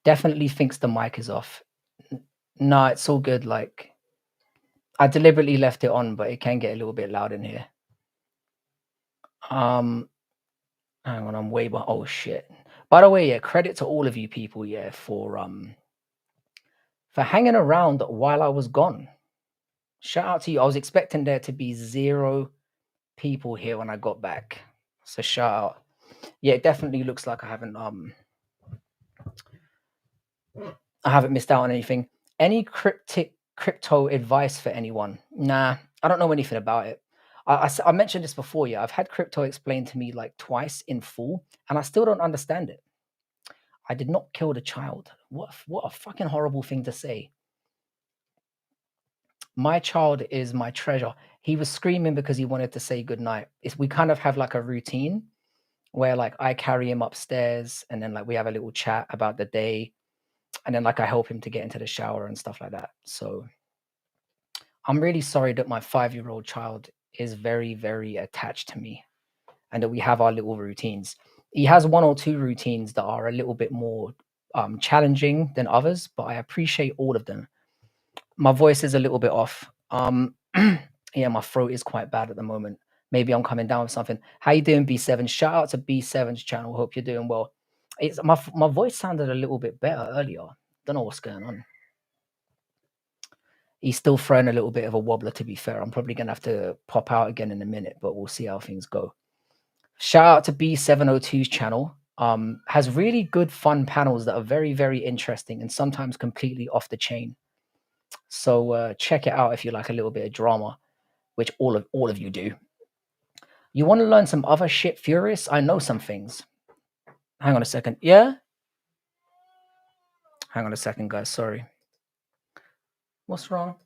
Definitely thinks the mic is off. Nah, it's all good. Like, I deliberately left it on, but it can get a little bit loud in here. Hang on, I'm way behind. Oh shit. By the way, yeah, credit to all of you people, yeah, for hanging around while I was gone. Shout out to you. I was expecting there to be 0 people here when I got back. So shout out. Yeah, it definitely looks like I haven't missed out on anything. Any crypto advice for anyone? Nah, I don't know anything about it. I mentioned this before. Yeah, I've had crypto explained to me like twice in full, and I still don't understand it. I did not kill the child. What a fucking horrible thing to say. My child is my treasure. He was screaming because he wanted to say goodnight. We kind of have like a routine where like I carry him upstairs and then like we have a little chat about the day and then like I help him to get into the shower and stuff like that. So I'm really sorry that my 5-year-old child is very, very attached to me and that we have our little routines. He has 1 or 2 routines that are a little bit more challenging than others, but I appreciate all of them. My voice is a little bit off. Yeah, my throat is quite bad at the moment. Maybe I'm coming down with something. How you doing, B7? Shout out to B7's channel. Hope you're doing well. It's my voice sounded a little bit better earlier. Don't know what's going on. He's still throwing a little bit of a wobbler, to be fair. I'm probably gonna have to pop out again in a minute, but we'll see how things go. Shout out to B702's channel. Has really good fun panels that are very, very interesting and sometimes completely off the chain. So check it out if you like a little bit of drama, which all of you do. You want to learn some other shit, Furious? I know some things. Hang on a second. Yeah? Hang on a second, guys. Sorry. What's wrong?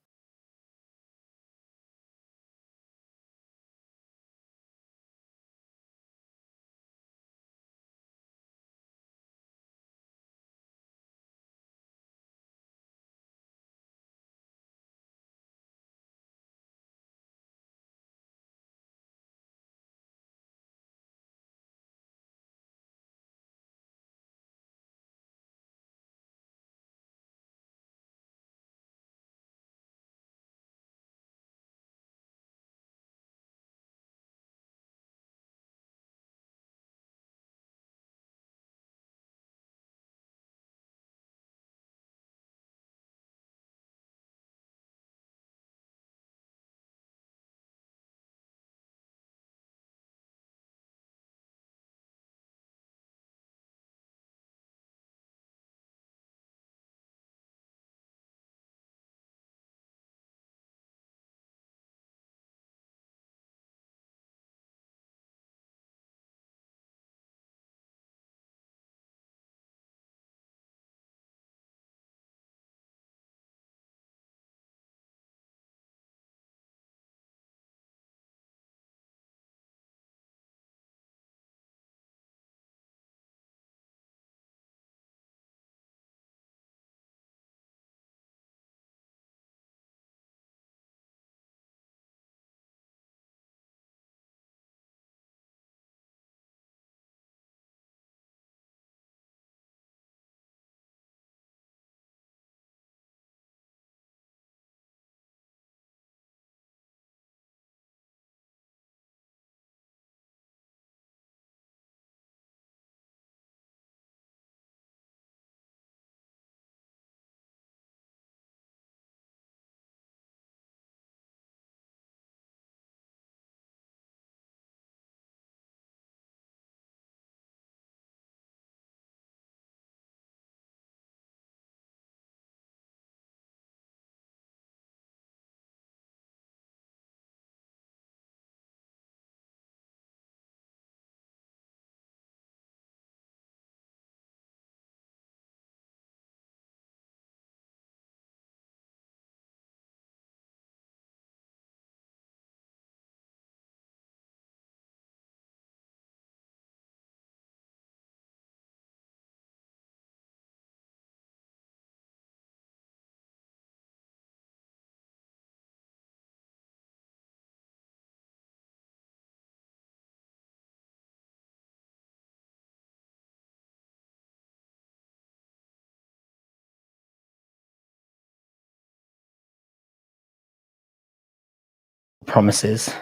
promises.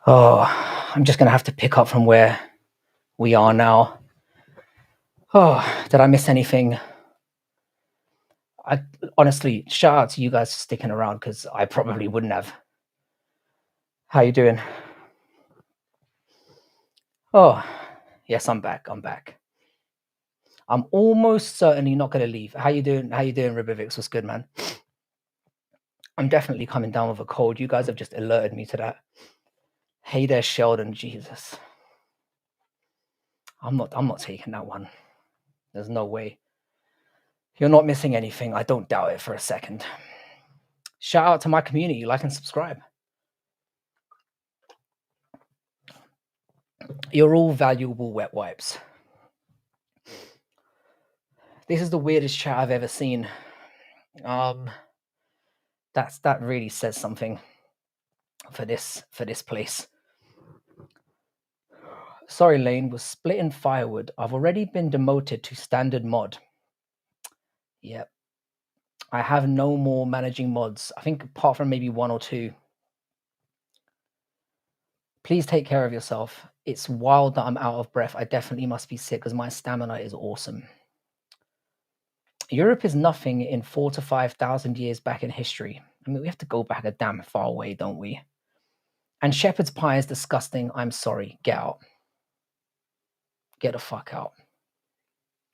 Oh, I'm just going to have to pick up from where we are now. Oh, did I miss anything? I honestly, shout out to you guys for sticking around because I probably wouldn't have. How you doing? Oh, yes, I'm back. I'm almost certainly not going to leave. How you doing? Ribovix? What's good, man? I'm definitely coming down with a cold. You guys have just alerted me to that. Hey there, Sheldon. Jesus. I'm not taking that one. There's no way. You're not missing anything. I don't doubt it for a second. Shout out to my community. Like and subscribe. You're all valuable wet wipes. This is the weirdest chat I've ever seen. That really says something for this place. Sorry, Lane, was splitting firewood. I've already been demoted to standard mod. Yep. I have no more managing mods. I think apart from maybe 1 or 2. Please take care of yourself. It's wild that I'm out of breath. I definitely must be sick because my stamina is awesome. Europe is nothing in 4,000 to 5,000 years back in history. I mean, we have to go back a damn far away, don't we? And shepherd's pie is disgusting. I'm sorry. Get out. Get the fuck out.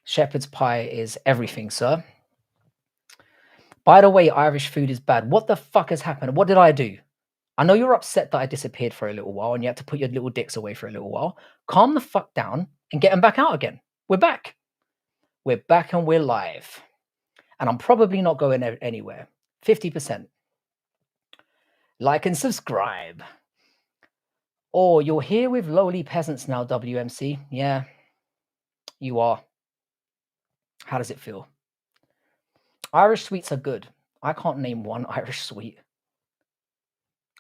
Shepherd's pie is everything, sir. By the way, Irish food is bad. What the fuck has happened? What did I do? I know you're upset that I disappeared for a little while and you had to put your little dicks away for a little while. Calm the fuck down and get them back out again. We're back. We're back and we're live. And I'm probably not going anywhere. 50%. Like and subscribe. Oh, you're here with lowly peasants now, WMC. Yeah, you are. How does it feel? Irish sweets are good. I can't name one Irish sweet.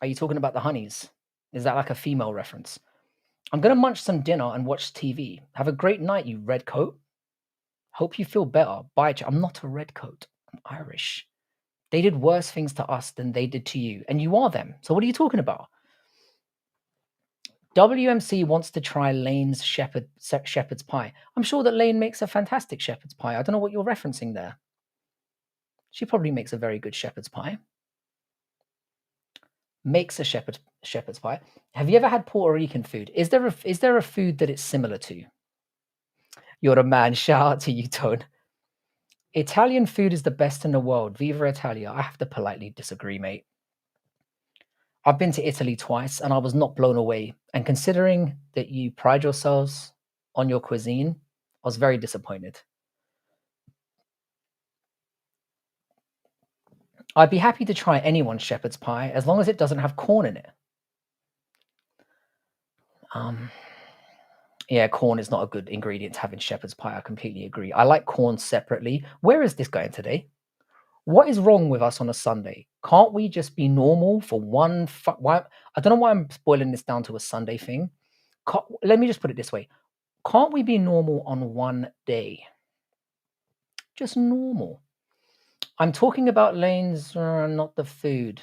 Are you talking about the honeys? Is that like a female reference? I'm going to munch some dinner and watch TV. Have a great night, you redcoat. Hope you feel better. Bye. I'm not a redcoat. I'm Irish. They did worse things to us than they did to you. And you are them. So what are you talking about? WMC wants to try Lane's shepherd's pie. I'm sure that Lane makes a fantastic shepherd's pie. I don't know what you're referencing there. She probably makes a very good shepherd's pie. Makes a shepherd's pie. Have you ever had Puerto Rican food? Is there a food that it's similar to? You're a man. Shout out to you, Tone. Italian food is the best in the world. Viva Italia. I have to politely disagree, mate. I've been to Italy twice and I was not blown away. And considering that you pride yourselves on your cuisine, I was very disappointed. I'd be happy to try anyone's shepherd's pie as long as it doesn't have corn in it. Yeah, corn is not a good ingredient to have in shepherd's pie. I completely agree. I like corn separately. Where is this going today? What is wrong with us on a Sunday? Can't we just be normal for one? Why? I don't know why I'm boiling this down to a Sunday thing. Let me just put it this way. Can't we be normal on one day? Just normal. I'm talking about lanes, not the food.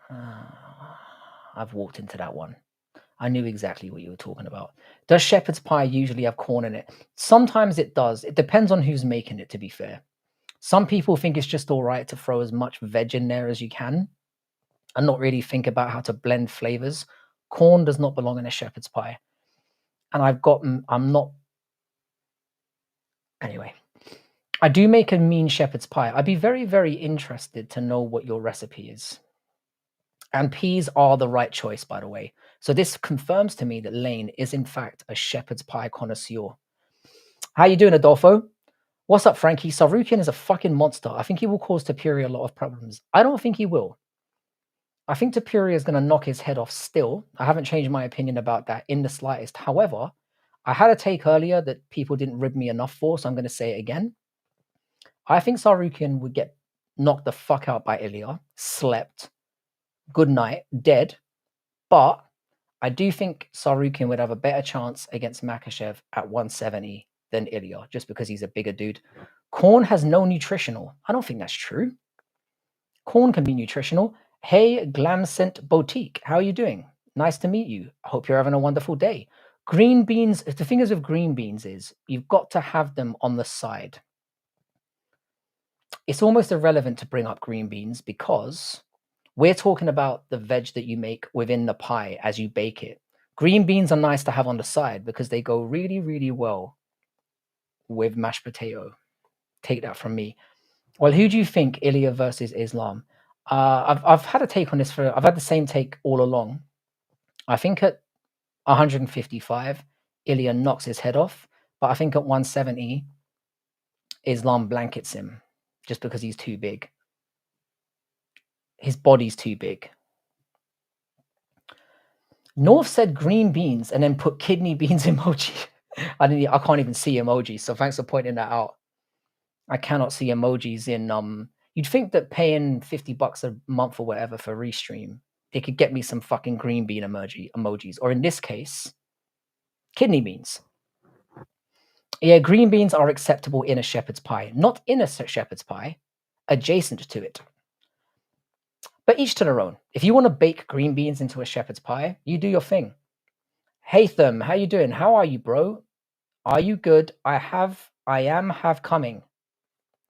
I've walked into that one. I knew exactly what you were talking about. Does shepherd's pie usually have corn in it? Sometimes it does. It depends on who's making it, to be fair. Some people think it's just all right to throw as much veg in there as you can and not really think about how to blend flavors. Corn does not belong in a shepherd's pie. And I'm not. Anyway, I do make a mean shepherd's pie. I'd be very, very interested to know what your recipe is. And peas are the right choice, by the way. So this confirms to me that Lane is, in fact, a shepherd's pie connoisseur. How you doing, Adolfo? What's up, Frankie? Sarukian is a fucking monster. I think he will cause Tapiri a lot of problems. I don't think he will. I think Tapiri is going to knock his head off still. I haven't changed my opinion about that in the slightest. However, I had a take earlier that people didn't rib me enough for, so I'm going to say it again. I think Sarukian would get knocked the fuck out by Ilya, slept, good night, dead. But I do think Sarukian would have a better chance against Makhachev at 170 than Ilya, just because he's a bigger dude. Corn has no nutritional. I don't think that's true. Corn can be nutritional. Hey, Glam Scent Boutique, how are you doing? Nice to meet you. I hope you're having a wonderful day. Green beans, the thing is with green beans is you've got to have them on the side. It's almost irrelevant to bring up green beans because we're talking about the veg that you make within the pie as you bake it. Green beans are nice to have on the side because they go really, really well with mashed potato. Take that from me. Well, who do you think Ilya versus Islam? I've had a take on this I've had the same take all along. I think at 155, Ilya knocks his head off, but I think at 170, Islam blankets him just because he's too big. His body's too big. North said green beans and then put kidney beans emoji. I can't even see emojis, so thanks for pointing that out. I cannot see emojis in you'd think that paying $50 a month or whatever for Restream, they could get me some fucking green bean emojis, or in this case, kidney beans. Yeah, green beans are acceptable in a shepherd's pie, not in a shepherd's pie, adjacent to it. But each to their own. If you want to bake green beans into a shepherd's pie, you do your thing. Hey Thum, how you doing? How are you, bro? Are you good? I have coming.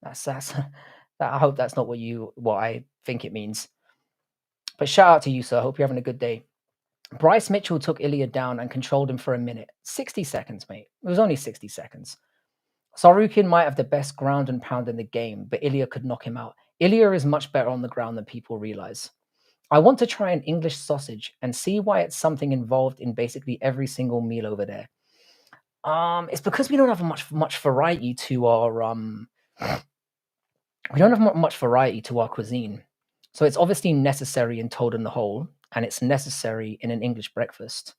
That's I hope that's not what I think it means. But shout out to you, sir. Hope you're having a good day. Bryce Mitchell took Ilya down and controlled him for a minute. 60 seconds, mate. It was only 60 seconds. Sarukin might have the best ground and pound in the game, but Ilya could knock him out. Ilya is much better on the ground than people realize. I want to try an English sausage and see why it's something involved in basically every single meal over there. It's because we don't have much variety to our cuisine. So it's obviously necessary in Toad in the Hole, and it's necessary in an English breakfast.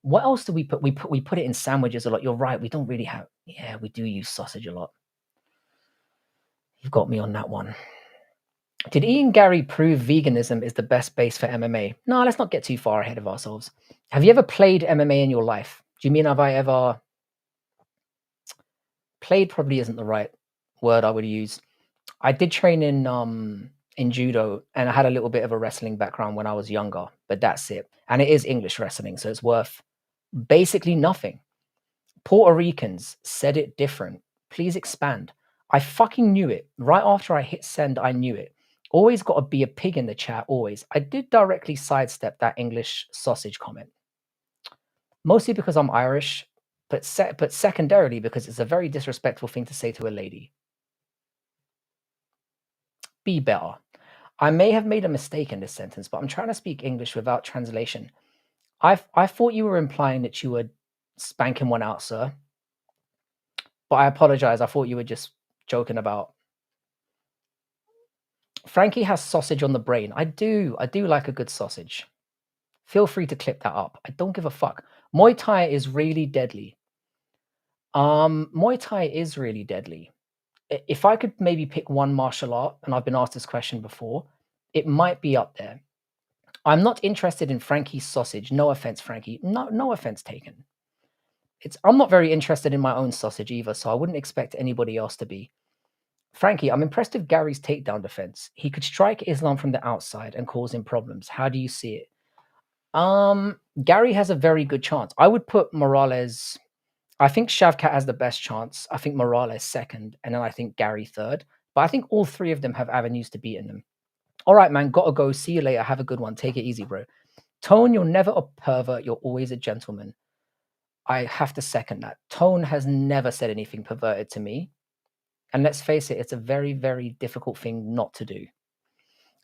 What else do we put? We put it in sandwiches a lot. You're right. We don't really have. Yeah, we do use sausage a lot. You've got me on that one. Did Ian Gary prove veganism is the best base for MMA? No, let's not get too far ahead of ourselves. Have you ever played MMA in your life? Do you mean have I ever played? Probably isn't the right word I would use. I did train in judo, and I had a little bit of a wrestling background when I was younger, but that's it. And it is English wrestling, so it's worth basically nothing. Puerto Ricans said it different. Please expand. I fucking knew it. Right after I hit send, I knew it. Always got to be a pig in the chat, always. I did directly sidestep that English sausage comment. Mostly because I'm Irish, but secondarily because it's a very disrespectful thing to say to a lady. Be better. I may have made a mistake in this sentence, but I'm trying to speak English without translation. I thought you were implying that you were spanking one out, sir. But I apologize. I thought you were just joking about. Frankie has sausage on the brain. I do like a good sausage. Feel free to clip that up. I don't give a fuck. Muay Thai is really deadly. Muay Thai is really deadly. If I could maybe pick one martial art, and I've been asked this question before, it might be up there. I'm not interested in Frankie's sausage. No offense, Frankie. No offense taken. I'm not very interested in my own sausage either, so I wouldn't expect anybody else to be. Frankie, I'm impressed with Gary's takedown defense. He could strike Islam from the outside and cause him problems. How do you see it? Gary has a very good chance. I would put Morales. I think Shavkat has the best chance. I think Morales second, and then I think Gary third. But I think all three of them have avenues to beat in them. All right, man. Gotta go. See you later. Have a good one. Take it easy, bro. Tone, you're never a pervert. You're always a gentleman. I have to second that. Tone has never said anything perverted to me. And let's face it, it's a very, very difficult thing not to do.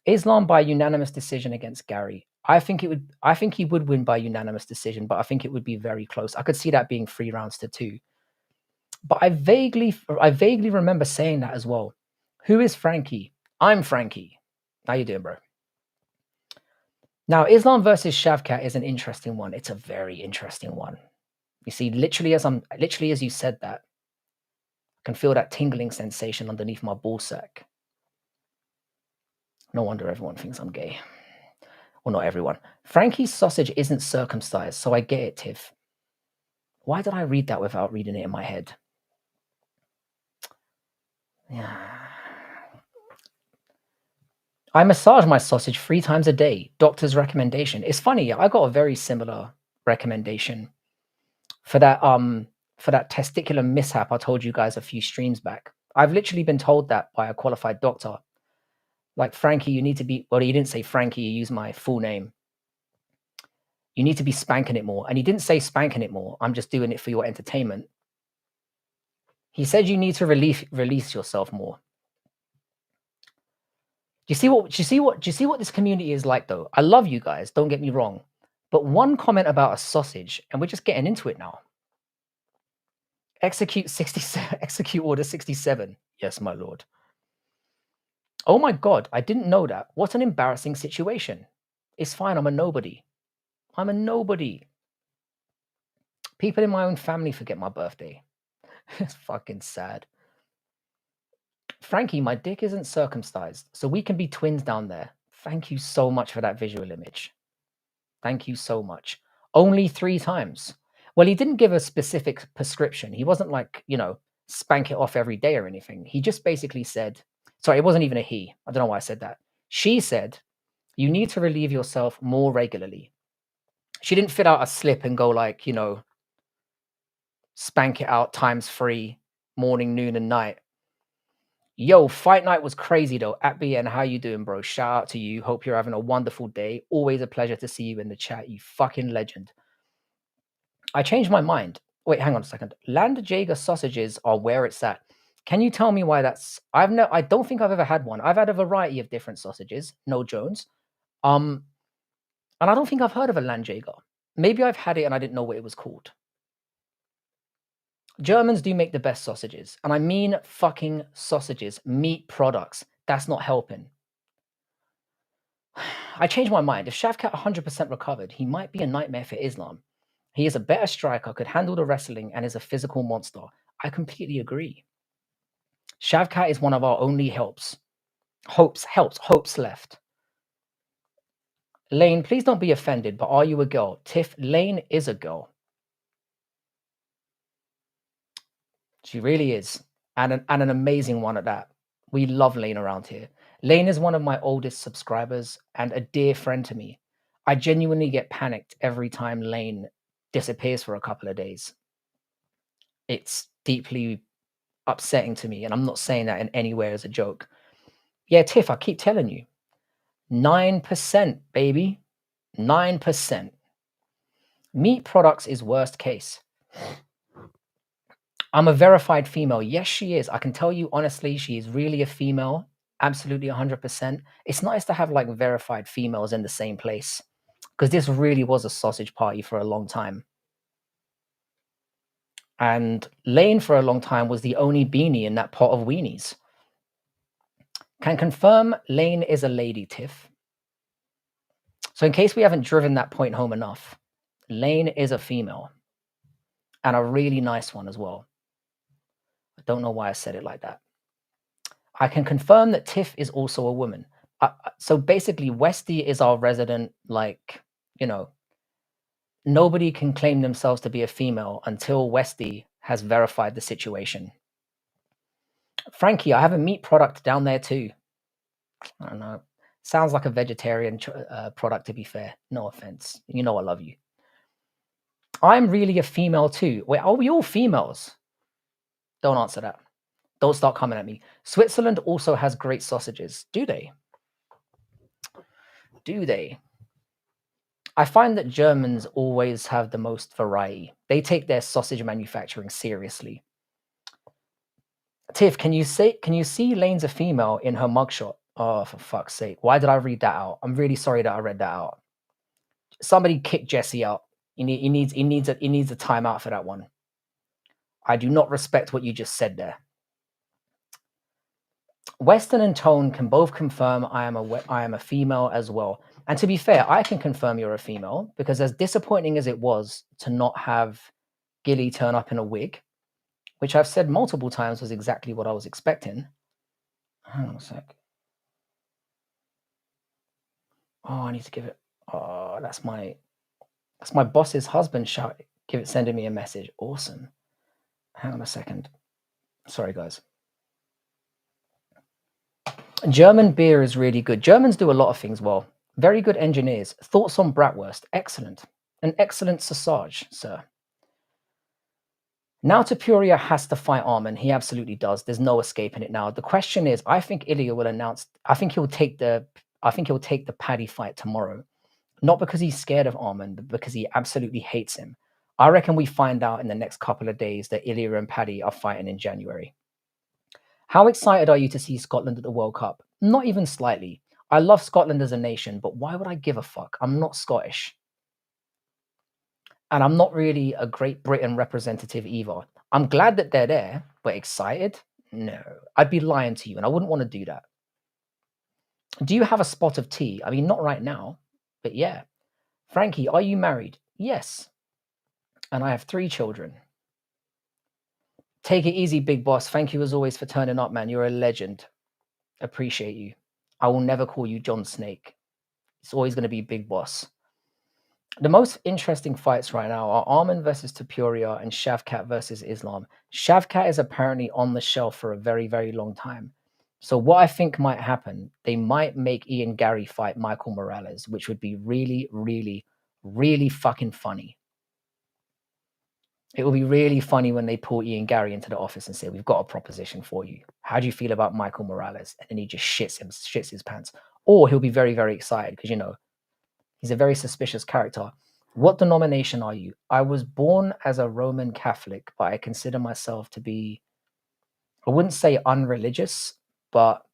Islam by unanimous decision against Gary. I think he would win by unanimous decision, but I think it would be very close. I could see that being 3 rounds to 2. But I vaguely remember saying that as well. Who is Frankie? I'm Frankie. How you doing, bro? Now, Islam versus Shavkat is an interesting one. It's a very interesting one. You see, literally as you said that, I can feel that tingling sensation underneath my ballsack. No wonder everyone thinks I'm gay. Well, not everyone. Frankie's sausage isn't circumcised, so I get it, Tiff. Why did I read that without reading it in my head? Yeah. I massage my sausage 3 times a day. Doctor's recommendation. It's funny, I got a very similar recommendation for that testicular mishap I told you guys a few streams back. I've literally been told that by a qualified doctor. Like, Frankie, you need to be, well, he didn't say Frankie, he used my full name. You need to be spanking it more. And he didn't say spanking it more. I'm just doing it for your entertainment. He said you need to release yourself more. Do you see what this community is like though? I love you guys, don't get me wrong. But one comment about a sausage, and we're just getting into it now. Execute 67, execute order 67. Yes, my lord. Oh my god, I didn't know that. What an embarrassing situation. It's fine, I'm a nobody. I'm a nobody. People in my own family forget my birthday. It's fucking sad. Frankie, my dick isn't circumcised, so we can be twins down there. Thank you so much for that visual image. Thank you so much. Only 3 times. Well, he didn't give a specific prescription. He wasn't like, spank it off every day or anything. He just basically said, sorry, it wasn't even a he. I don't know why I said that. She said, you need to relieve yourself more regularly. She didn't fit out a slip and go like, spank it out ×3, morning, noon, and night. Yo, fight night was crazy though. At BN, how you doing, bro? Shout out to you. Hope you're having a wonderful day. Always a pleasure to see you in the chat. You fucking legend. I changed my mind. Wait, hang on a second. Landjager sausages are where it's at. Can you tell me why that's? I don't think I've ever had one. I've had a variety of different sausages. No Jones. And I don't think I've heard of a Landjager. Maybe I've had it and I didn't know what it was called. Germans do make the best sausages, and I mean fucking sausages, meat products. That's not helping. I changed my mind. If Shavkat 100% recovered, he might be a nightmare for Islam. He is a better striker, could handle the wrestling, and is a physical monster. I completely agree. Shavkat is one of our only hopes left. Lane, please don't be offended, but are you a girl? Tiff, Lane is a girl. She really is. And an amazing one at that. We love Lane around here. Lane is one of my oldest subscribers and a dear friend to me. I genuinely get panicked every time Lane disappears for a couple of days. It's deeply upsetting to me, and I'm not saying that in any way as a joke. Yeah, Tiff, I keep telling you. 9%, baby. 9%. Meat products is worst case. I'm a verified female. Yes, she is. I can tell you honestly, she is really a female. Absolutely 100%. It's nice to have like verified females in the same place, because this really was a sausage party for a long time. And Lane for a long time was the only beanie in that pot of weenies. Can confirm Lane is a lady, Tiff. So in case we haven't driven that point home enough, Lane is a female. And a really nice one as well. I don't know why I said it like that. I can confirm that Tiff is also a woman. So basically, Westy is our resident, nobody can claim themselves to be a female until Westy has verified the situation. Frankie, I have a meat product down there too. I don't know. Sounds like a vegetarian product, to be fair. No offense. You know I love you. I'm really a female too. Wait, are we all females? Don't answer that. Don't start coming at me. Switzerland also has great sausages. Do they? Do they? I find that Germans always have the most variety. They take their sausage manufacturing seriously. Tiff, can you see Lane's a female in her mugshot? Oh, for fuck's sake. Why did I read that out? I'm really sorry that I read that out. Somebody kick Jesse out. He needs a timeout for that one. I do not respect what you just said there. Weston and Tone can both confirm I am a female as well. And to be fair, I can confirm you're a female, because as disappointing as it was to not have Gilly turn up in a wig, which I've said multiple times was exactly what I was expecting. Hang on a sec. Oh, I need to give it. Oh, that's my boss's husband sending me a message. Awesome. Hang on a second. Sorry, guys. German beer is really good. Germans do a lot of things well. Very good engineers. Thoughts on bratwurst? Excellent. An excellent sausage, sir. Now Tapuria has to fight Arman. He absolutely does. There's no escaping it now. The question is, I think Ilya will announce. I think he'll take the Paddy fight tomorrow. Not because he's scared of Arman, but because he absolutely hates him. I reckon we find out in the next couple of days that Ilya and Paddy are fighting in January. How excited are you to see Scotland at the World Cup? Not even slightly. I love Scotland as a nation, but why would I give a fuck? I'm not Scottish. And I'm not really a Great Britain representative either. I'm glad that they're there, but excited? No. I'd be lying to you, and I wouldn't want to do that. Do you have a spot of tea? I mean, not right now, but yeah. Frankie, are you married? Yes. And I have 3 children. Take it easy, big boss. Thank you as always for turning up, man. You're a legend. Appreciate you. I will never call you John Snake. It's always going to be big boss. The most interesting fights right now are Arman versus Tapuria and Shavkat versus Islam. Shavkat is apparently on the shelf for a very, very long time. So what I think might happen, they might make Ian Gary fight Michael Morales, which would be really, really, really fucking funny. It will be really funny when they pull Ian Gary into the office and say, "We've got a proposition for you. How do you feel about Michael Morales?" And then he just shits his pants. Or he'll be very, very excited because, he's a very suspicious character. What denomination are you? I was born as a Roman Catholic, but I consider myself to be, I wouldn't say unreligious, but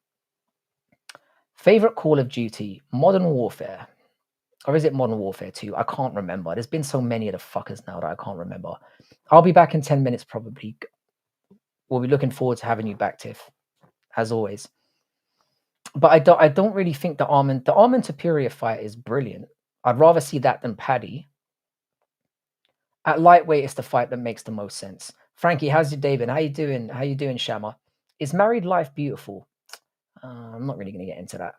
favorite Call of Duty, Modern Warfare. Or is it Modern Warfare 2? I can't remember. There's been so many of the fuckers now that I can't remember. I'll be back in 10 minutes probably. We'll be looking forward to having you back, Tiff, as always. But I don't really think the Arman Tapuria fight is brilliant. I'd rather see that than Paddy. At lightweight, it's the fight that makes the most sense. Frankie, how's your day been? How you doing? How you doing, Shama? Is married life beautiful? I'm not really going to get into that.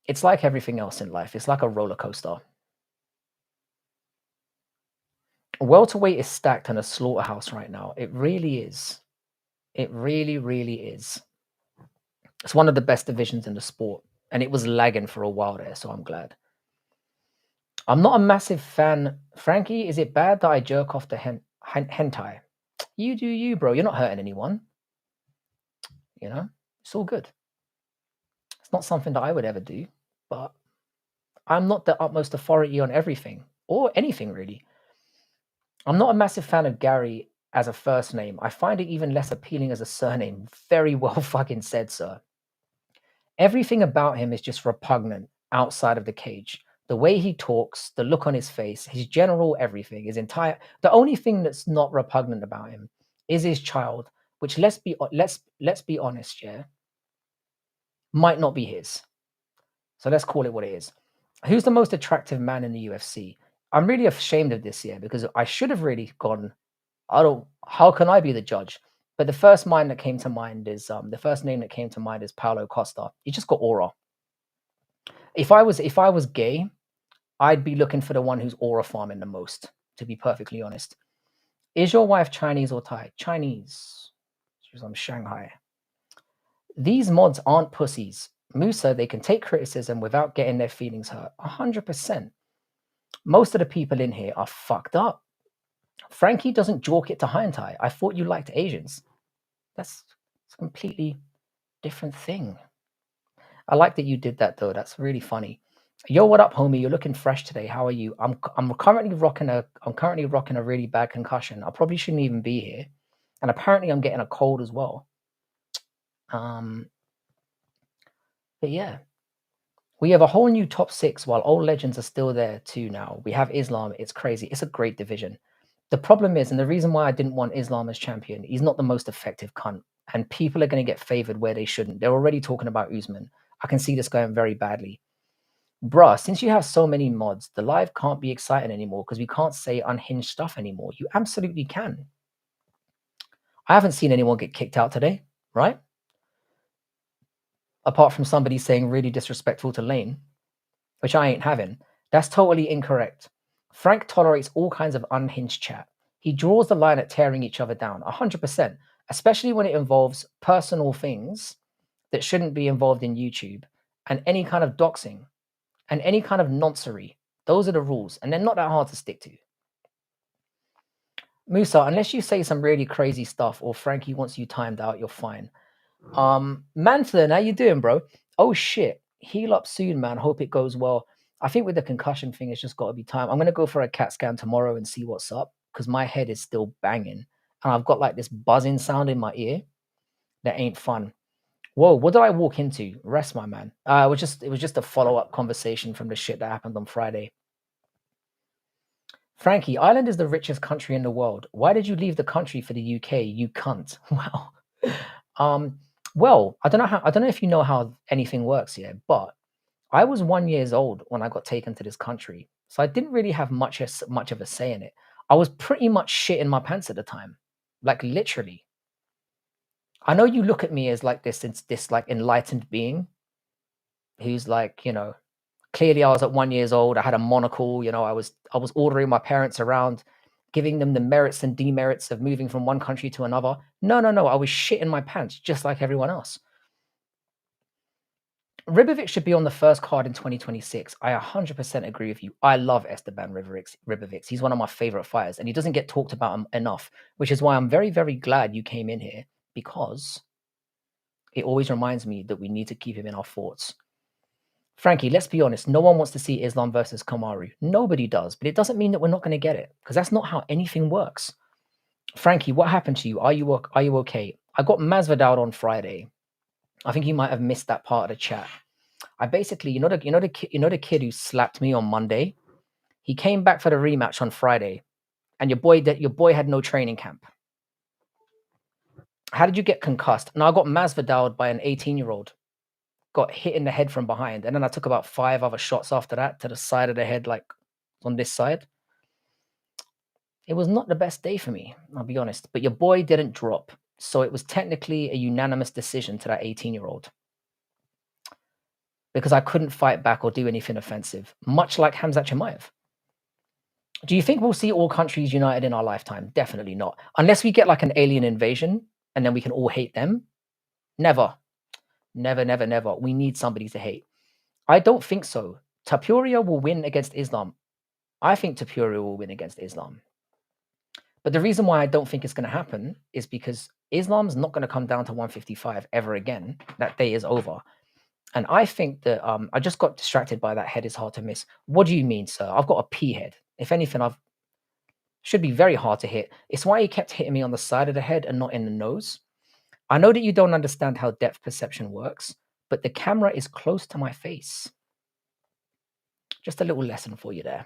It's like everything else in life. It's like a roller coaster. Welterweight is stacked in a slaughterhouse right now. It really is. It really, really is. It's one of the best divisions in the sport, and it was lagging for a while there, so I'm glad. I'm not a massive fan. Frankie, is it bad that I jerk off to hentai? You do you, bro. You're not hurting anyone. It's all good. It's not something that I would ever do, but I'm not the utmost authority on everything or anything really. I'm not a massive fan of Gary as a first name. I find it even less appealing as a surname. Very well fucking said, sir. Everything about him is just repugnant outside of the cage. The way he talks, the look on his face, his general everything, his entire. The only thing that's not repugnant about him is his child, which let's be honest, yeah, might not be his. So let's call it what it is. Who's the most attractive man in the UFC? I'm really ashamed of this year because I should have really gone. How can I be the judge? But the first name that came to mind is Paulo Costa. He just got aura. If I was gay, I'd be looking for the one who's aura farming the most, to be perfectly honest. Is your wife Chinese or Thai? Chinese. She's from Shanghai. These mods aren't pussies. Musa, they can take criticism without getting their feelings hurt. 100%. Most of the people in here are fucked up. Frankie doesn't jork it to hentai. I thought you liked Asians. That's a completely different thing. I like that you did that though. That's really funny. Yo, what up, homie? You're looking fresh today. How are you? I'm currently rocking a really bad concussion. I probably shouldn't even be here. And apparently I'm getting a cold as well. But yeah. We have a whole new top 6 while old legends are still there too now. We have Islam. It's crazy. It's a great division. The problem is, and the reason why I didn't want Islam as champion, he's not the most effective cunt. And people are going to get favored where they shouldn't. They're already talking about Usman. I can see this going very badly. Bruh, since you have so many mods, the live can't be exciting anymore because we can't say unhinged stuff anymore. You absolutely can. I haven't seen anyone get kicked out today, right? Apart from somebody saying really disrespectful to Lane, which I ain't having. That's totally incorrect. Frank tolerates all kinds of unhinged chat. He draws the line at tearing each other down, 100%, especially when it involves personal things that shouldn't be involved in YouTube, and any kind of doxing, and any kind of noncery. Those are the rules, and they're not that hard to stick to. Musa, unless you say some really crazy stuff or Frankie wants you timed out, you're fine. Manflin, how you doing, bro? Oh shit. Heal up soon, man. Hope it goes well. I think with the concussion thing, it's just got to be time. I'm gonna go for a CAT scan tomorrow and see what's up because my head is still banging and I've got like this buzzing sound in my ear that ain't fun. Whoa, what did I walk into? Rest, my man. It was just a follow-up conversation from the shit that happened on Friday. Frankie, Ireland is the richest country in the world. Why did you leave the country for the UK? You cunt. Wow. Um, well, I don't know if you know how anything works here, but I was 1 years old when I got taken to this country. So I didn't really have much of a say in it. I was pretty much shit in my pants at the time. Like literally. I know you look at me as like this like enlightened being who's like, clearly I was at 1 years old. I had a monocle, I was ordering my parents around, giving them the merits and demerits of moving from one country to another. No, no, no. I was shit in my pants, just like everyone else. Ribovic should be on the first card in 2026. I 100% agree with you. I love Esteban Ribovic. He's one of my favorite fighters, and he doesn't get talked about enough, which is why I'm very, very glad you came in here because it always reminds me that we need to keep him in our thoughts. Frankie, let's be honest. No one wants to see Islam versus Kamaru. Nobody does, but it doesn't mean that we're not going to get it because that's not how anything works. Frankie, what happened to you? Are you okay? I got Masvidal on Friday. I think you might have missed that part of the chat. I basically, the kid who slapped me on Monday. He came back for the rematch on Friday, and your boy had no training camp. How did you get concussed? No, I got Masvidal by an 18-year-old. Got hit in the head from behind, and then I took about 5 other shots after that to the side of the head, like on this side. It was not the best day for me, I'll be honest. But your boy didn't drop, so it was technically a unanimous decision to that 18-year-old. Because I couldn't fight back or do anything offensive, much like Khamzat Chimaev. Do you think we'll see all countries united in our lifetime? Definitely not. Unless we get like an alien invasion and then we can all hate them. Never. Never, never, never. We need somebody to hate. I don't think so. Tapuria will win against Islam. I think Tapuria will win against Islam. But the reason why I don't think it's going to happen is because Islam's not going to come down to 155 ever again. That day is over. And I think that I just got distracted by that head is hard to miss. What do you mean, sir? I've got a P head. If anything, I've should be very hard to hit. It's why he kept hitting me on the side of the head and not in the nose. I know that you don't understand how depth perception works, but the camera is close to my face. Just a little lesson for you there.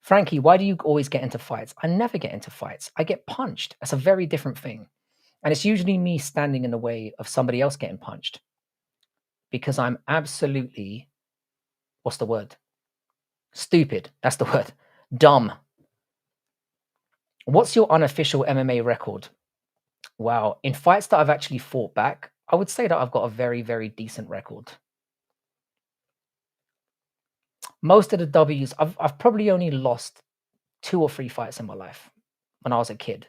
Frankie, why do you always get into fights? I never get into fights. I get punched. That's a very different thing. And it's usually me standing in the way of somebody else getting punched. Because I'm absolutely, what's the word? Stupid. That's the word. Dumb. What's your unofficial MMA record? Wow. In fights that I've actually fought back, I would say that I've got a very, very decent record. Most of the W's, I've probably only lost 2 or 3 fights in my life when I was a kid.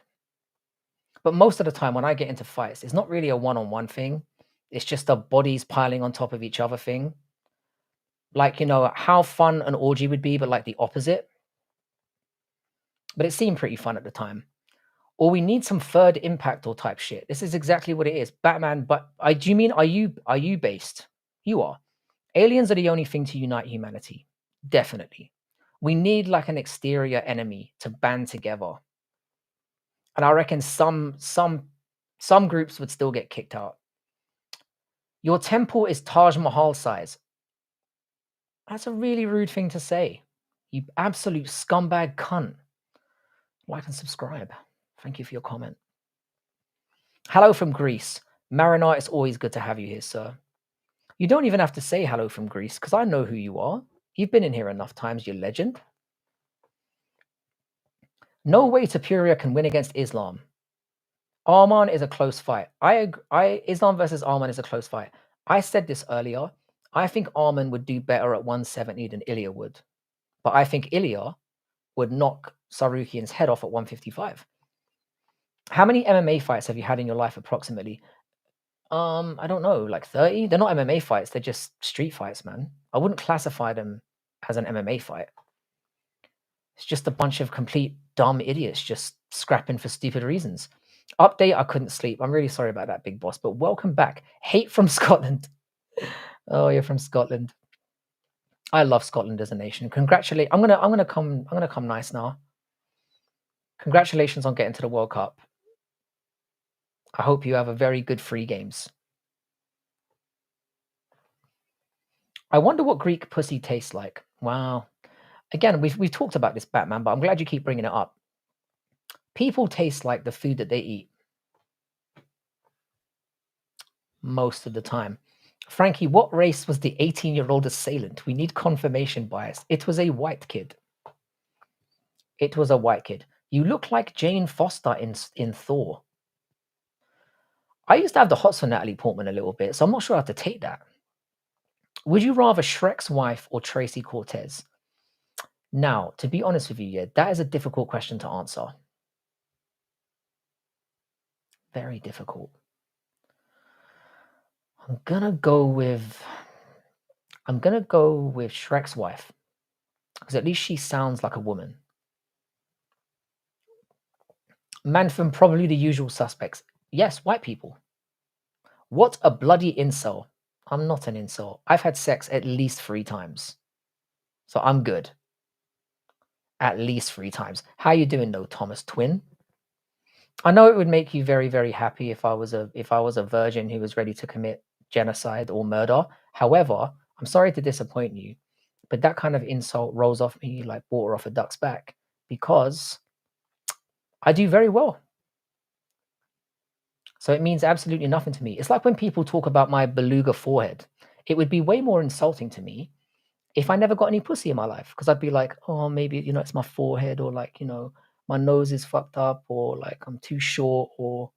But most of the time when I get into fights, it's not really a one-on-one thing. It's just a bodies piling on top of each other thing. Like, how fun an orgy would be, but like the opposite. But it seemed pretty fun at the time. Or we need some third impact or type shit. This is exactly what it is. Batman, but do you mean are you based? You are. Aliens are the only thing to unite humanity. Definitely. We need like an exterior enemy to band together. And I reckon some groups would still get kicked out. Your temple is Taj Mahal size. That's a really rude thing to say. You absolute scumbag cunt. Like and subscribe. Thank you for your comment. Hello from Greece. Marinar, it's always good to have you here, sir. You don't even have to say hello from Greece because I know who you are. You've been in here enough times, you legend. No way Tapuria can win against Islam. Arman is a close fight. Islam versus Arman is a close fight. I said this earlier. I think Arman would do better at 170 than Ilya would. But I think Ilya would knock Sarukian's head off at 155. How many MMA fights have you had in your life approximately? I don't know, like 30? They're not MMA fights, they're just street fights, man. I wouldn't classify them as an MMA fight. It's just a bunch of complete dumb idiots just scrapping for stupid reasons. Update, I couldn't sleep. I'm really sorry about that, big boss, but welcome back. Hate from Scotland. Oh, you're from Scotland. I love Scotland as a nation. Congratulate. I'm gonna come nice now. Congratulations on getting to the World Cup. I hope you have a very good free games. I wonder what Greek pussy tastes like. Wow. Again, we've talked about this, Batman, but I'm glad you keep bringing it up. People taste like the food that they eat most of the time. Frankie, what race was the 18-year-old assailant? We need confirmation bias. It was a white kid. It was a white kid. You look like Jane Foster in Thor. I used to have the hots for Natalie Portman a little bit, so I'm not sure how to take that. Would you rather Shrek's wife or Tracy Cortez? Now, to be honest with you, yeah, that is a difficult question to answer. Very difficult. I'm gonna go with Shrek's wife because at least she sounds like a woman. Manfin, probably the usual suspects. Yes, white people. What a bloody incel. I'm not an incel. I've had sex at least 3 times. So I'm good. At least 3 times. How you doing though, Thomas Twin? I know it would make you very, very happy if I was a virgin who was ready to commit genocide or murder. However, I'm sorry to disappoint you, but that kind of insult rolls off me like water off a duck's back because I do very well. So it means absolutely nothing to me. It's like when people talk about my beluga forehead. It would be way more insulting to me if I never got any pussy in my life because I'd be like, oh, maybe, it's my forehead or like, my nose is fucked up or like I'm too short or,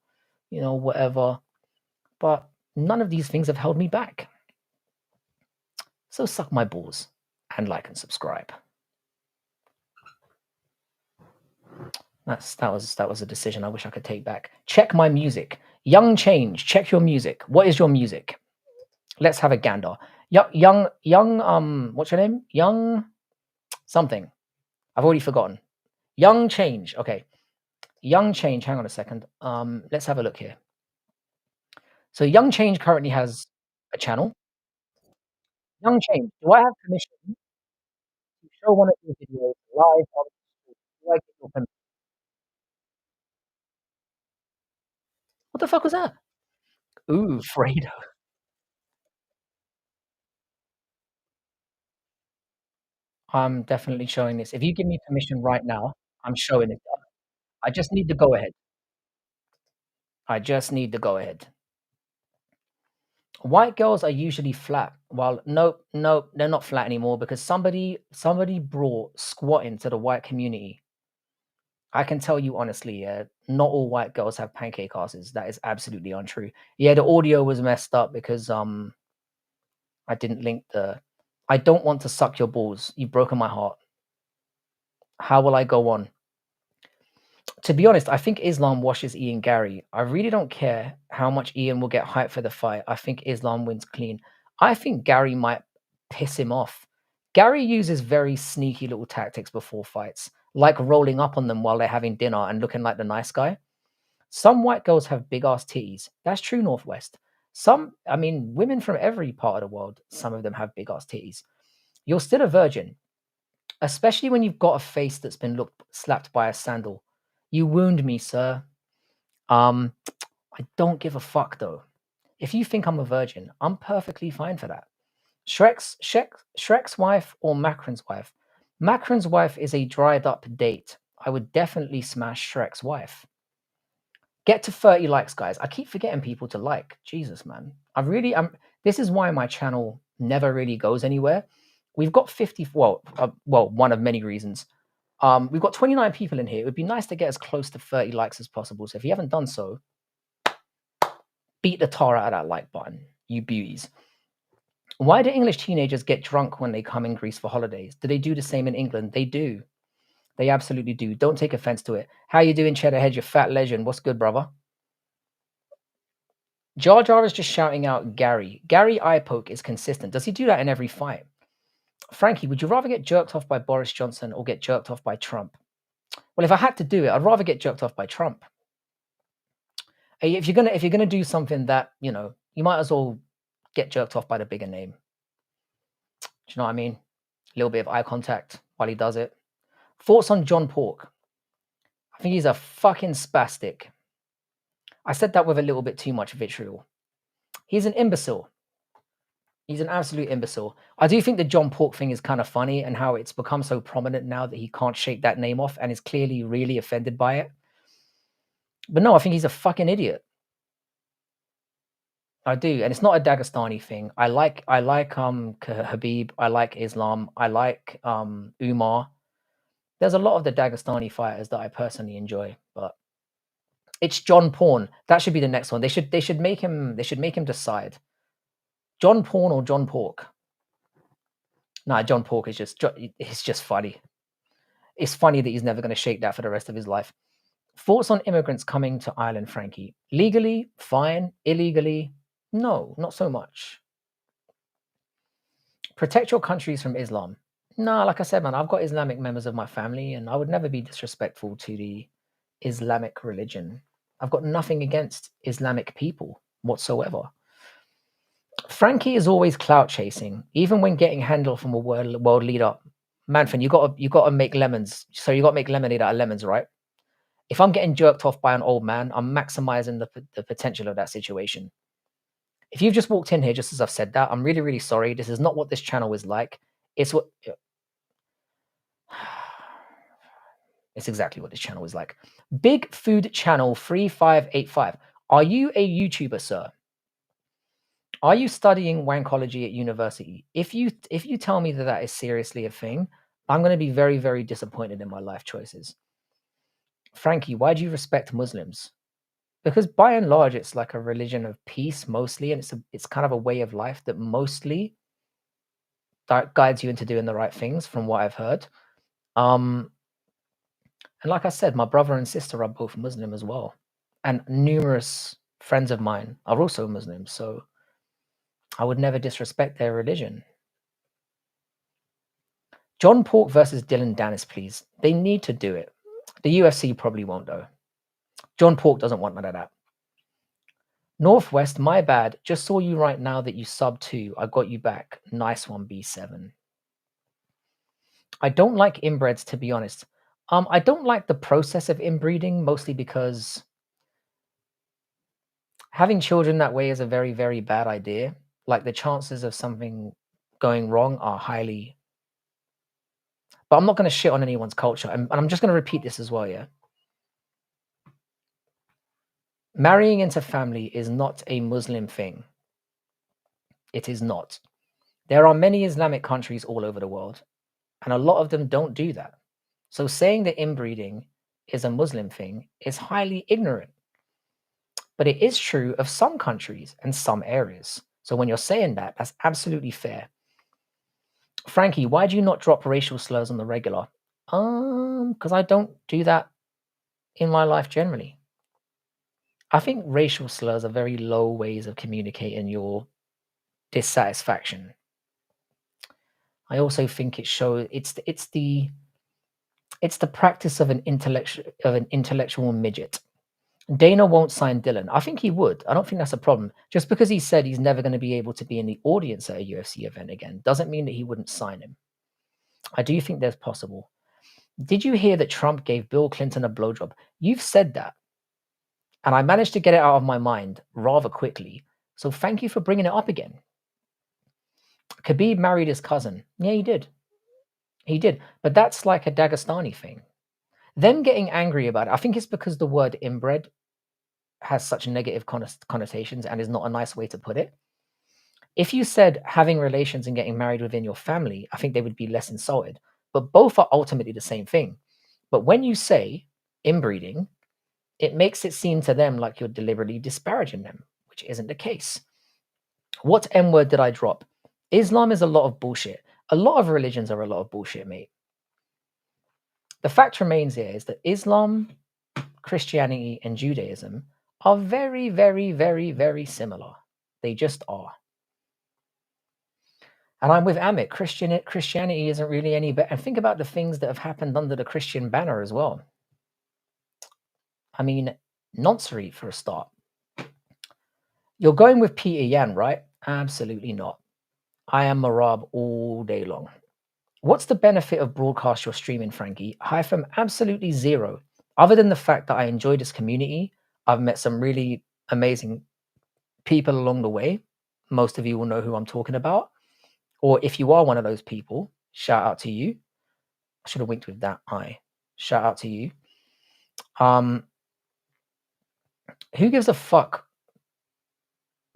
whatever. But none of these things have held me back. So suck my balls and like and subscribe. That was a decision I wish I could take back. Check my music. Young Change, check your music. What is your music? Let's have a gander. Young, what's your name? Young something. I've already forgotten. Young Change. Okay. Young Change. Hang on a second. Let's have a look here. So Young Change currently has a channel. Young Change. Do I have permission to show one of your videos live on the stream? Do I get your permission? What the fuck was that? Ooh, Fredo. I'm definitely showing this. If you give me permission right now, I'm showing it. I just need the go ahead. I just need the go ahead. White girls are usually flat. Well, nope, they're not flat anymore because somebody brought squatting to the white community. I can tell you honestly, yeah, not all white girls have pancake asses. That is absolutely untrue. Yeah, the audio was messed up because I didn't link the. I don't want to suck your balls. You've broken my heart. How will I go on? To be honest, I think Islam washes Ian Gary. I really don't care how much Ian will get hyped for the fight. I think Islam wins clean. I think Gary might piss him off. Gary uses very sneaky little tactics before fights, like rolling up on them while they're having dinner and looking like the nice guy. Some white girls have big ass titties. That's true, Northwest. I mean, women from every part of the world, some of them have big ass titties. You're still a virgin, especially when you've got a face that's been slapped by a sandal. You wound me, sir. Um, I don't give a fuck though. If you think I'm a virgin, I'm perfectly fine for that. Shrek's wife or Macron's wife? Macron's wife is a dried up date. I would definitely smash Shrek's wife. Get to 30 likes, guys. I keep forgetting people to like. Jesus, man. This is why my channel never really goes anywhere. We've got 50, well, one of many reasons. We've got 29 people in here. It would be nice to get as close to 30 likes as possible. So if you haven't done so, beat the tar out of that like button, you beauties. Why do English teenagers get drunk when they come in Greece for holidays? Do they do the same in England? They do. They absolutely do. Don't take offense to it. How you doing, Cheddarhead, you fat legend? What's good, brother? Jar Jar is just shouting out Gary. Gary eye poke is consistent. Does he do that in every fight? Frankie, would you rather get jerked off by Boris Johnson or get jerked off by Trump? Well, if I had to do it, I'd rather get jerked off by Trump. If you're gonna do something that, you know, you might as well get jerked off by the bigger name. Do you know what I mean? A little bit of eye contact while he does it. Thoughts on John Pork? I think he's a fucking spastic. I said that with a little bit too much vitriol. He's an imbecile. He's an absolute imbecile. I do think the John Pork thing is kind of funny and how it's become so prominent now that he can't shake that name off and is clearly really offended by it. But no, I think he's a fucking idiot. I do, and it's not a Dagestani thing. I like Habib. I like Islam. I like Umar. There's a lot of the Dagestani fighters that I personally enjoy, but it's John Porn. That should be the next one. They should make him decide. John Porn or John Pork? Nah, John Pork is just funny. It's funny that he's never going to shake that for the rest of his life. Thoughts on immigrants coming to Ireland, Frankie? Legally, fine. Illegally, no, not so much. Protect your countries from Islam. No, like I said, man, I've got Islamic members of my family, and I would never be disrespectful to the Islamic religion. I've got nothing against Islamic people whatsoever. Frankie is always clout chasing, even when getting handle from a world leader. Manfin, you gotta make lemons. So you gotta make lemonade out of lemons, right? If I'm getting jerked off by an old man, I'm maximizing the potential of that situation. If you've just walked in here, just as I've said that, I'm really, really sorry. This is not what this channel is like. It's exactly what this channel is like. Big Food Channel 3585. Are you a YouTuber, sir? Are you studying wankology at university? If you tell me that that is seriously a thing, I'm going to be very, very disappointed in my life choices. Frankie, why do you respect Muslims? Because by and large, it's like a religion of peace mostly, and it's kind of a way of life that mostly guides you into doing the right things, from what I've heard. And like I said, my brother and sister are both Muslim as well, and numerous friends of mine are also Muslim. So I would never disrespect their religion. John Pork versus Dylan Dennis, please. They need to do it. The UFC probably won't, though. John Pork doesn't want none of that. Northwest, my bad. Just saw you right now that you subbed too. I got you back. Nice one, B7. I don't like inbreds, to be honest. I don't like the process of inbreeding, mostly because having children that way is a very, very bad idea. Like, the chances of something going wrong are highly. But I'm not going to shit on anyone's culture. And I'm just going to repeat this as well, yeah? Marrying into family is not a Muslim thing. It is not. There are many Islamic countries all over the world, and a lot of them don't do that. So saying that inbreeding is a Muslim thing is highly ignorant. But it is true of some countries and some areas. So when you're saying that, that's absolutely fair. Frankie, why do you not drop racial slurs on the regular? Because I don't do that in my life generally. I think racial slurs are very low ways of communicating your dissatisfaction. I also think it shows it's the practice of an intellectual midget. Dana won't sign Dylan. I think he would. I don't think that's a problem. Just because he said he's never going to be able to be in the audience at a UFC event again doesn't mean that he wouldn't sign him. I do think that's possible. Did you hear that Trump gave Bill Clinton a blowjob? You've said that. And I managed to get it out of my mind rather quickly. So thank you for bringing it up again. Khabib married his cousin. Yeah, he did. He did. But that's like a Dagestani thing. Them getting angry about it, I think it's because the word inbred has such negative connotations and is not a nice way to put it. If you said having relations and getting married within your family, I think they would be less insulted. But both are ultimately the same thing. But when you say inbreeding, it makes it seem to them like you're deliberately disparaging them, which isn't the case. What M word did I drop? Islam is a lot of bullshit. A lot of religions are a lot of bullshit, mate. The fact remains here is that Islam, Christianity, and Judaism are very, very, very, very similar. They just are. And I'm with Amit. Christianity isn't really any better. And think about the things that have happened under the Christian banner as well. I mean, noncery for a start. You're going with Peter Yan, right? Absolutely not. I am Marab all day long. What's the benefit of broadcast your streaming, Frankie? Hi from absolutely zero. Other than the fact that I enjoy this community, I've met some really amazing people along the way. Most of you will know who I'm talking about. Or if you are one of those people, shout out to you. I should have winked with that eye. Shout out to you. Who gives a fuck?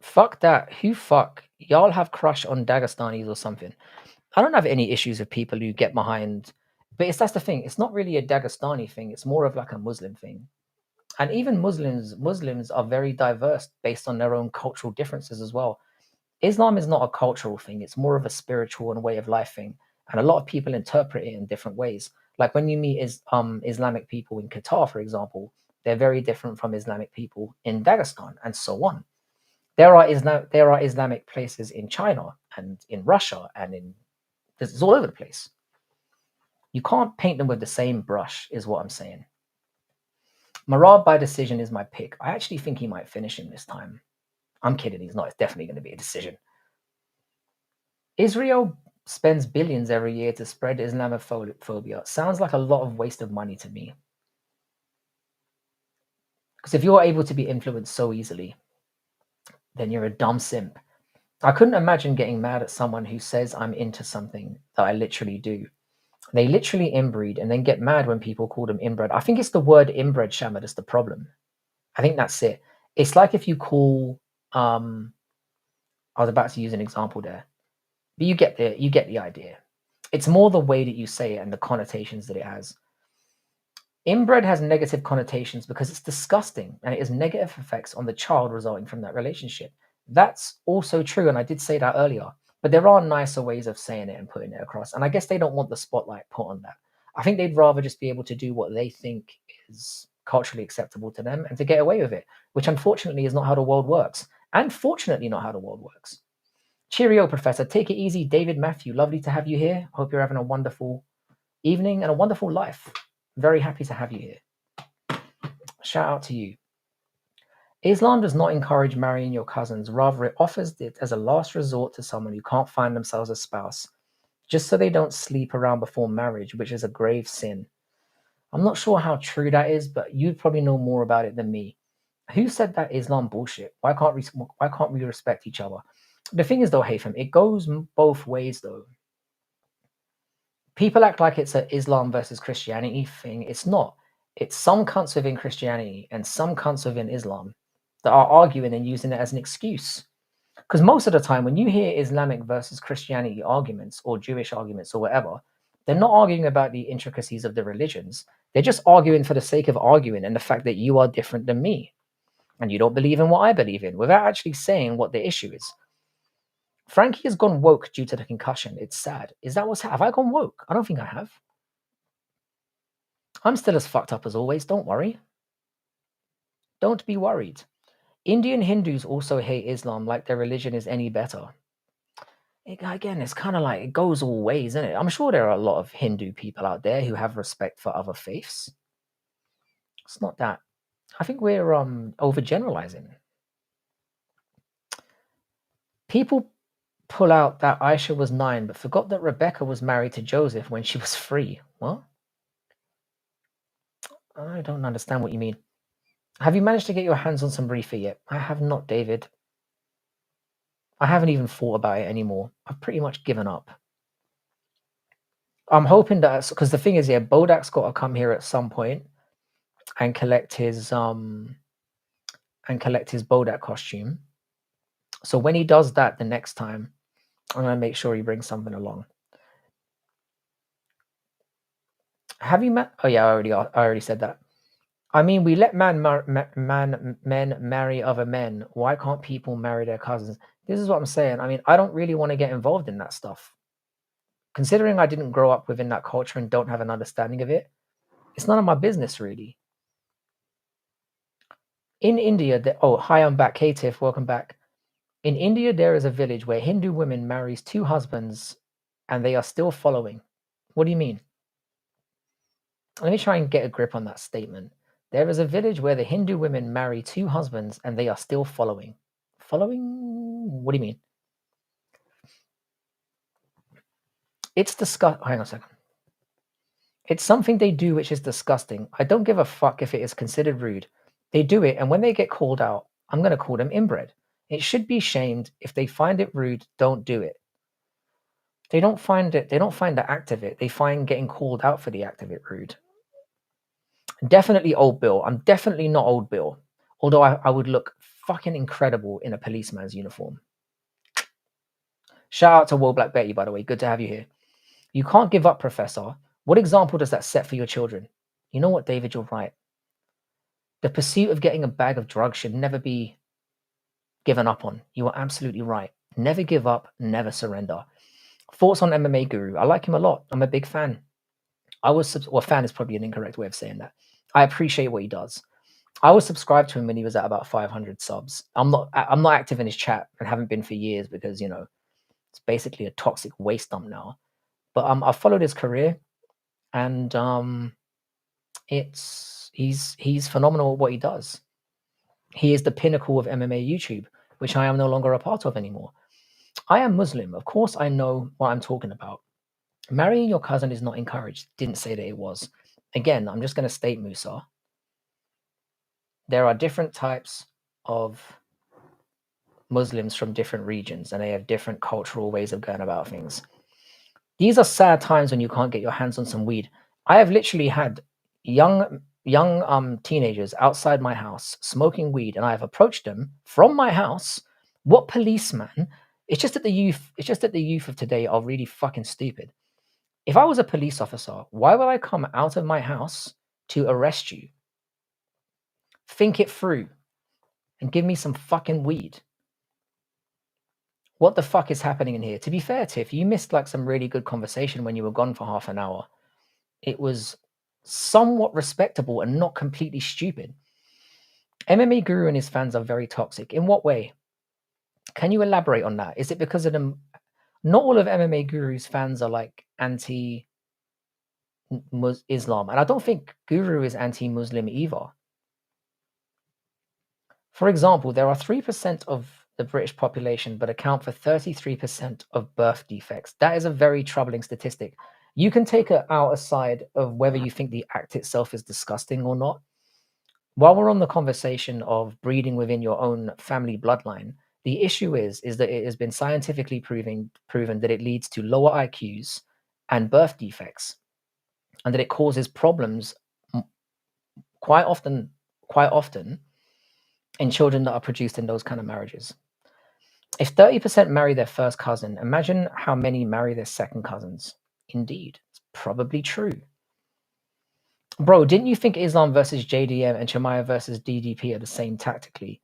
Fuck that. Who fuck? Y'all have crush on Dagestanis or something. I don't have any issues with people who get behind, but that's the thing. It's not really a Dagestani thing. It's more of like a Muslim thing. And even Muslims are very diverse based on their own cultural differences as well. Islam is not a cultural thing. It's more of a spiritual and way of life thing. And a lot of people interpret it in different ways. Like when you meet Islamic people in Qatar, for example, they're very different from Islamic people in Dagestan and so on. There are Islamic places in China and in Russia and it's all over the place. You can't paint them with the same brush, is what I'm saying. Marab by decision is my pick. I actually think he might finish him this time. I'm kidding, he's not. It's definitely going to be a decision. Israel spends billions every year to spread Islamophobia. Sounds like a lot of waste of money to me. Because if you're able to be influenced so easily, then you're a dumb simp. I couldn't imagine getting mad at someone who says I'm into something that I literally do. They literally inbreed and then get mad when people call them inbred. I think it's the word inbred, Shama, that's the problem. I think that's it. It's like if you call, I was about to use an example there, but you get the idea. It's more the way that you say it and the connotations that it has. Inbred has negative connotations because it's disgusting and it has negative effects on the child resulting from that relationship. That's also true, and I did say that earlier. But there are nicer ways of saying it and putting it across. And I guess they don't want the spotlight put on that. I think they'd rather just be able to do what they think is culturally acceptable to them and to get away with it, which unfortunately is not how the world works. And fortunately, not how the world works. Cheerio, Professor. Take it easy. David Matthew, lovely to have you here. Hope you're having a wonderful evening and a wonderful life. Very happy to have you here. Shout out to you. Islam does not encourage marrying your cousins. Rather, it offers it as a last resort to someone who can't find themselves a spouse, just so they don't sleep around before marriage, which is a grave sin. I'm not sure how true that is, but you probably know more about it than me. Who said that Islam bullshit? Why can't we respect each other? The thing is, though, Haytham, it goes both ways, though. People act like it's an Islam versus Christianity thing. It's not. It's some cunts within Christianity and some cunts within Islam that are arguing and using it as an excuse. Because most of the time, when you hear Islamic versus Christianity arguments or Jewish arguments or whatever, they're not arguing about the intricacies of the religions. They're just arguing for the sake of arguing and the fact that you are different than me and you don't believe in what I believe in without actually saying what the issue is. Frankie has gone woke due to the concussion. It's sad. Is that what's have I gone woke? I don't think I have. I'm still as fucked up as always. Don't worry. Don't be worried. Indian Hindus also hate Islam like their religion is any better. Again, it's kind of like it goes all ways, isn't it? I'm sure there are a lot of Hindu people out there who have respect for other faiths. It's not that. I think we're overgeneralizing. People pull out that Aisha was 9, but forgot that Rebecca was married to Joseph when she was 3. What? I don't understand what you mean. Have you managed to get your hands on some reefer yet? I have not, David. I haven't even thought about it anymore. I've pretty much given up. I'm hoping that, because the thing is, yeah, Bodak's got to come here at some point and collect his Bodak costume. So when he does that the next time, I'm gonna make sure he brings something along. Have you met? Oh yeah, I already said that. I mean, we let men marry other men. Why can't people marry their cousins? This is what I'm saying. I mean, I don't really want to get involved in that stuff. Considering I didn't grow up within that culture and don't have an understanding of it, it's none of my business really. In India, oh, hi, I'm back. Hey, Tiff, welcome back. In India, there is a village where Hindu women marries 2 husbands and they are still following. What do you mean? Let me try and get a grip on that statement. There is a village where the Hindu women marry 2 husbands and they are still following. Following? What do you mean? It's disgusting. Hang on a second. It's something they do which is disgusting. I don't give a fuck if it is considered rude. They do it, and when they get called out, I'm going to call them inbred. It should be shamed. If they find it rude, don't do it. They don't find the act of it. They find getting called out for the act of it rude. Definitely old Bill. I'm definitely not old Bill. Although I would look fucking incredible in a policeman's uniform. Shout out to Will Black Betty, by the way. Good to have you here. You can't give up, Professor. What example does that set for your children? You know what, David, you're right. The pursuit of getting a bag of drugs should never be given up on. You are absolutely right. Never give up, never surrender. Thoughts on MMA Guru? I like him a lot. I'm a big fan. Fan is probably an incorrect way of saying that. I appreciate what he does. I was subscribed to him when he was at about 500 subs. I'm not active in his chat and haven't been for years because it's basically a toxic waste dump now. But I've followed his career, and he's phenomenal at what he does. He is the pinnacle of MMA YouTube, which I am no longer a part of anymore. I am Muslim. Of course, I know what I'm talking about. Marrying your cousin is not encouraged. Didn't say that it was. Again, I'm just going to state, Musa, there are different types of Muslims from different regions, and they have different cultural ways of going about things. These are sad times when you can't get your hands on some weed. I have literally had young teenagers outside my house smoking weed, and I have approached them from my house. What policeman? It's just that the youth of today are really fucking stupid. If I was a police officer, why would I come out of my house to arrest you? Think it through and give me some fucking weed. What the fuck is happening in here? To be fair, Tiff, you missed like some really good conversation when you were gone for half an hour. It was somewhat respectable and not completely stupid. MMA Guru and his fans are very toxic. In what way? Can you elaborate on that? Is it because of them? Not all of MMA Guru's fans are like anti Islam, and I don't think Guru is anti-Muslim either. For example, there are 3% of the British population, but account for 33% of birth defects. That is a very troubling statistic. You can take it out aside of whether you think the act itself is disgusting or not. While we're on the conversation of breeding within your own family bloodline, the issue is that it has been scientifically proven that it leads to lower IQs and birth defects, and that it causes problems quite often in children that are produced in those kind of marriages. If 30% marry their first cousin, imagine how many marry their second cousins. Indeed, it's probably true. Bro, didn't you think Islam versus JDM and Chimaev versus DDP are the same tactically?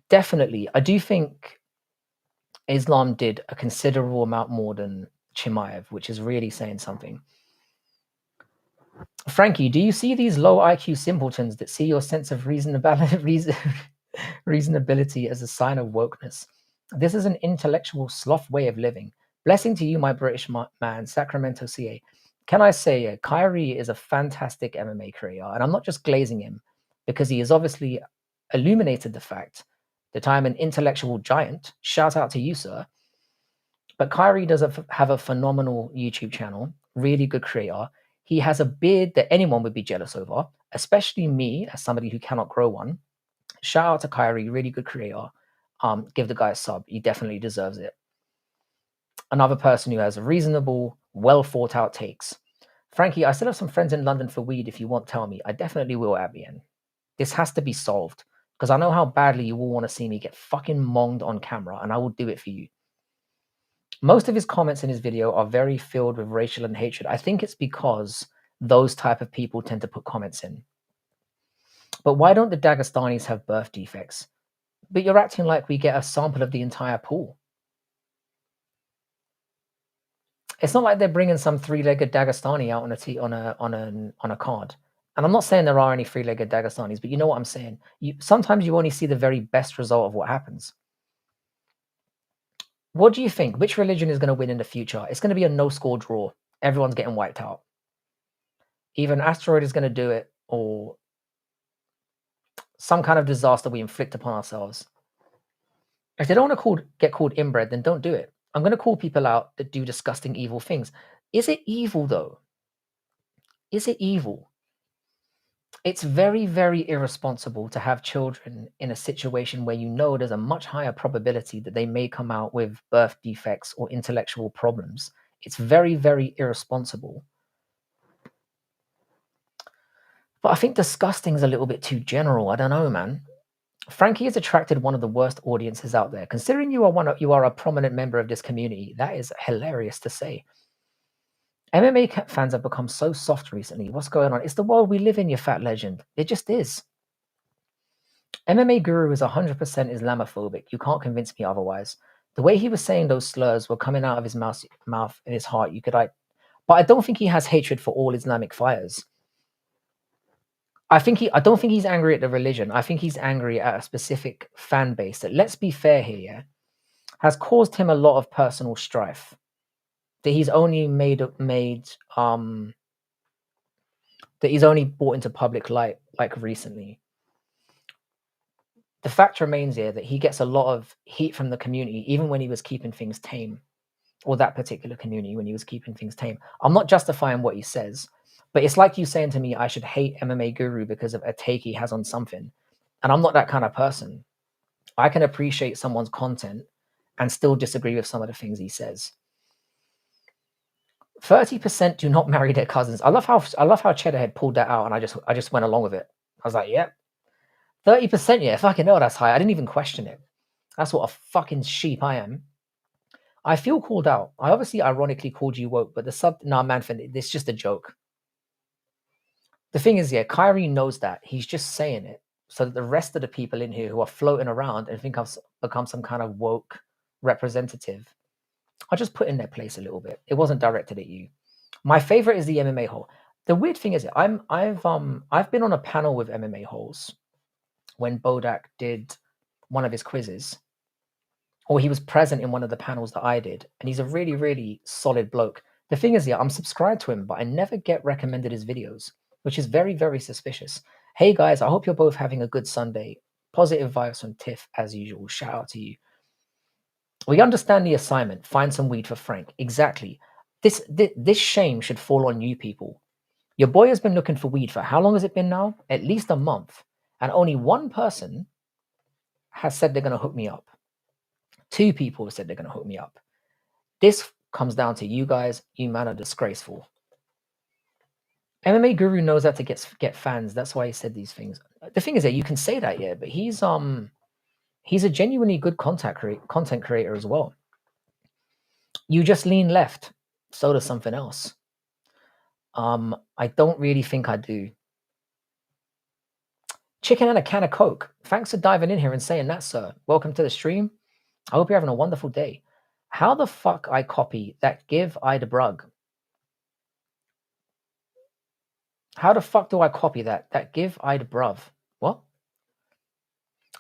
Definitely. I do think Islam did a considerable amount more than Chimaev, which is really saying something. Frankie, do you see these low IQ simpletons that see your sense of reasonability as a sign of wokeness? This is an intellectual sloth way of living. Blessing to you, my British man, Sacramento, CA. Can I say, Kyrie is a fantastic MMA creator, and I'm not just glazing him because he has obviously illuminated the fact that I'm an intellectual giant. Shout out to you, sir. But Kyrie does have a phenomenal YouTube channel, really good creator. He has a beard that anyone would be jealous over, especially me as somebody who cannot grow one. Shout out to Kyrie, really good creator. Give the guy a sub. He definitely deserves it. Another person who has reasonable, well thought out takes. Frankie, I still have some friends in London for weed. If you want, tell me. I definitely will, Abian. This has to be solved because I know how badly you will want to see me get fucking monged on camera, and I will do it for you. Most of his comments in his video are very filled with racial and hatred. I think it's because those type of people tend to put comments in. But why don't the Dagestanis have birth defects? But you're acting like we get a sample of the entire pool. It's not like they're bringing some 3-legged Dagestani out on a card. And I'm not saying there are any three-legged Dagestanis, but you know what I'm saying. Sometimes you only see the very best result of what happens. What do you think? Which religion is going to win in the future? It's going to be a no-score draw. Everyone's getting wiped out. Either an asteroid is going to do it, or some kind of disaster we inflict upon ourselves. If they don't want to get called inbred, then don't do it. I'm going to call people out that do disgusting, evil things. Is it evil, though? Is it evil? It's very, very irresponsible to have children in a situation where you know there's a much higher probability that they may come out with birth defects or intellectual problems. It's very, very irresponsible. But I think disgusting is a little bit too general. I don't know, man. Frankie has attracted one of the worst audiences out there. Considering you are a prominent member of this community, that is hilarious to say. MMA fans have become so soft recently. What's going on? It's the world we live in, you fat legend. It just is. MMA Guru is 100% Islamophobic. You can't convince me otherwise. The way he was saying those slurs were coming out of his mouth and his heart. But I don't think he has hatred for all Islamic fighters. I don't think he's angry at the religion. I think he's angry at a specific fan base that, let's be fair here, yeah, has caused him a lot of personal strife. That he's only brought into public light like recently. The fact remains here that he gets a lot of heat from the community, even when he was keeping things tame, or that particular community when he was keeping things tame. I'm not justifying what he says, but it's like you saying to me, I should hate MMA Guru because of a take he has on something. And I'm not that kind of person. I can appreciate someone's content and still disagree with some of the things he says. 30% do not marry their cousins. I love how Cheddarhead pulled that out, and I just went along with it. I was like, yeah. 30%, yeah, fucking hell, that's high. I didn't even question it. That's what a fucking sheep I am. I feel called out. I obviously ironically called you woke, but man, it's just a joke. The thing is, yeah, Kyrie knows that. He's just saying it so that the rest of the people in here who are floating around and think I've become some kind of woke representative, I'll just put in their place a little bit. It wasn't directed at you. My favorite is the MMA hole. The weird thing is, I've been on a panel with MMA holes when Bodak did one of his quizzes, or he was present in one of the panels that I did, and he's a really, really solid bloke. The thing is, yeah, I'm subscribed to him, but I never get recommended his videos, which is very, very suspicious. Hey guys, I hope you're both having a good Sunday. Positive vibes from Tiff as usual. Shout out to you. We understand the assignment. Find some weed for Frank. Exactly. This shame should fall on you people. Your boy has been looking for weed for how long has it been now? At least a month. And only one person has said they're going to hook me up. 2 people have said they're going to hook me up. This comes down to you guys. You man are disgraceful. MMA Guru knows how to get fans. That's why he said these things. The thing is that you can say that, yeah, but he's a genuinely good content creator as well. You just lean left. So does something else. I don't really think I do. Chicken and a can of Coke. Thanks for diving in here and saying that, sir. Welcome to the stream. I hope you're having a wonderful day. How the fuck I copy that give I the brug? How the fuck do I copy that give I the bruv? What?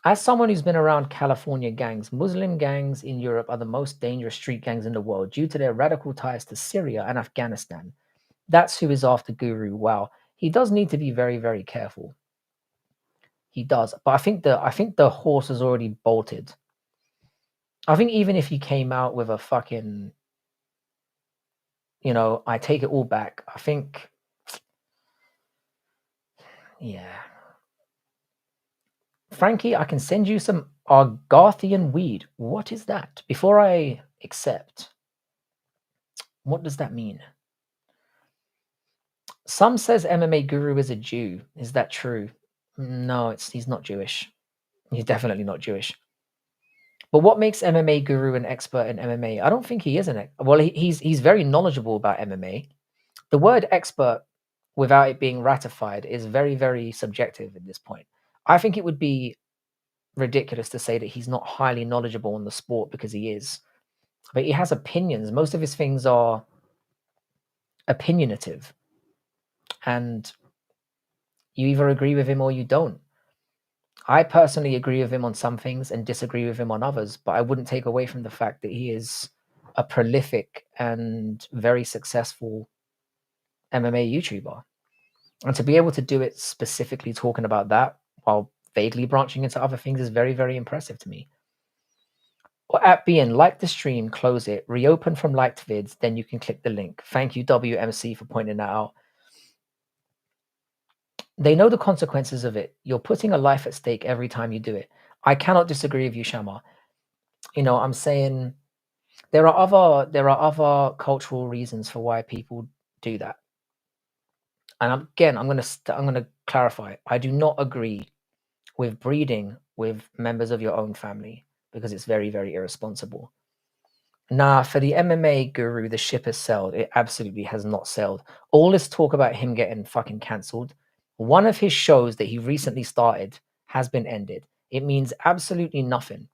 As someone who's been around California gangs, Muslim gangs in Europe are the most dangerous street gangs in the world due to their radical ties to Syria and Afghanistan. That's who is after Guru. Wow. He does need to be very, very careful. He does. But I think the horse has already bolted. I think even if he came out with a fucking, I take it all back. I think, yeah. Frankie, I can send you some Argarthian weed. What is that? Before I accept, what does that mean? Some says MMA Guru is a Jew. Is that true? No, he's not Jewish. He's definitely not Jewish. But what makes MMA Guru an expert in MMA? I don't think he is he's very knowledgeable about MMA. The word expert, without it being ratified, is very, very subjective at this point. I think it would be ridiculous to say that he's not highly knowledgeable on the sport, because he is. But he has opinions. Most of his things are opinionative. And You either agree with him or you don't. I personally agree with him on some things and disagree with him on others, but I wouldn't take away from the fact that he is a prolific and very successful MMA YouTuber. And to be able to do it specifically talking about that while vaguely branching into other things is very, very impressive to me. Or at BN, like the stream, close it, reopen from liked vids, then you can click the link. Thank you, WMC, for pointing that out. They know the consequences of it. You're putting a life at stake every time you do it. I cannot disagree with you, Shama. I'm saying there are other cultural reasons for why people do that. And again, I'm gonna clarify. I do not agree with breeding with members of your own family because it's very, very irresponsible. Nah, for the MMA guru, the ship has sailed. It absolutely has not sailed. All this talk about him getting fucking cancelled. One of his shows that he recently started has been ended. It means absolutely nothing.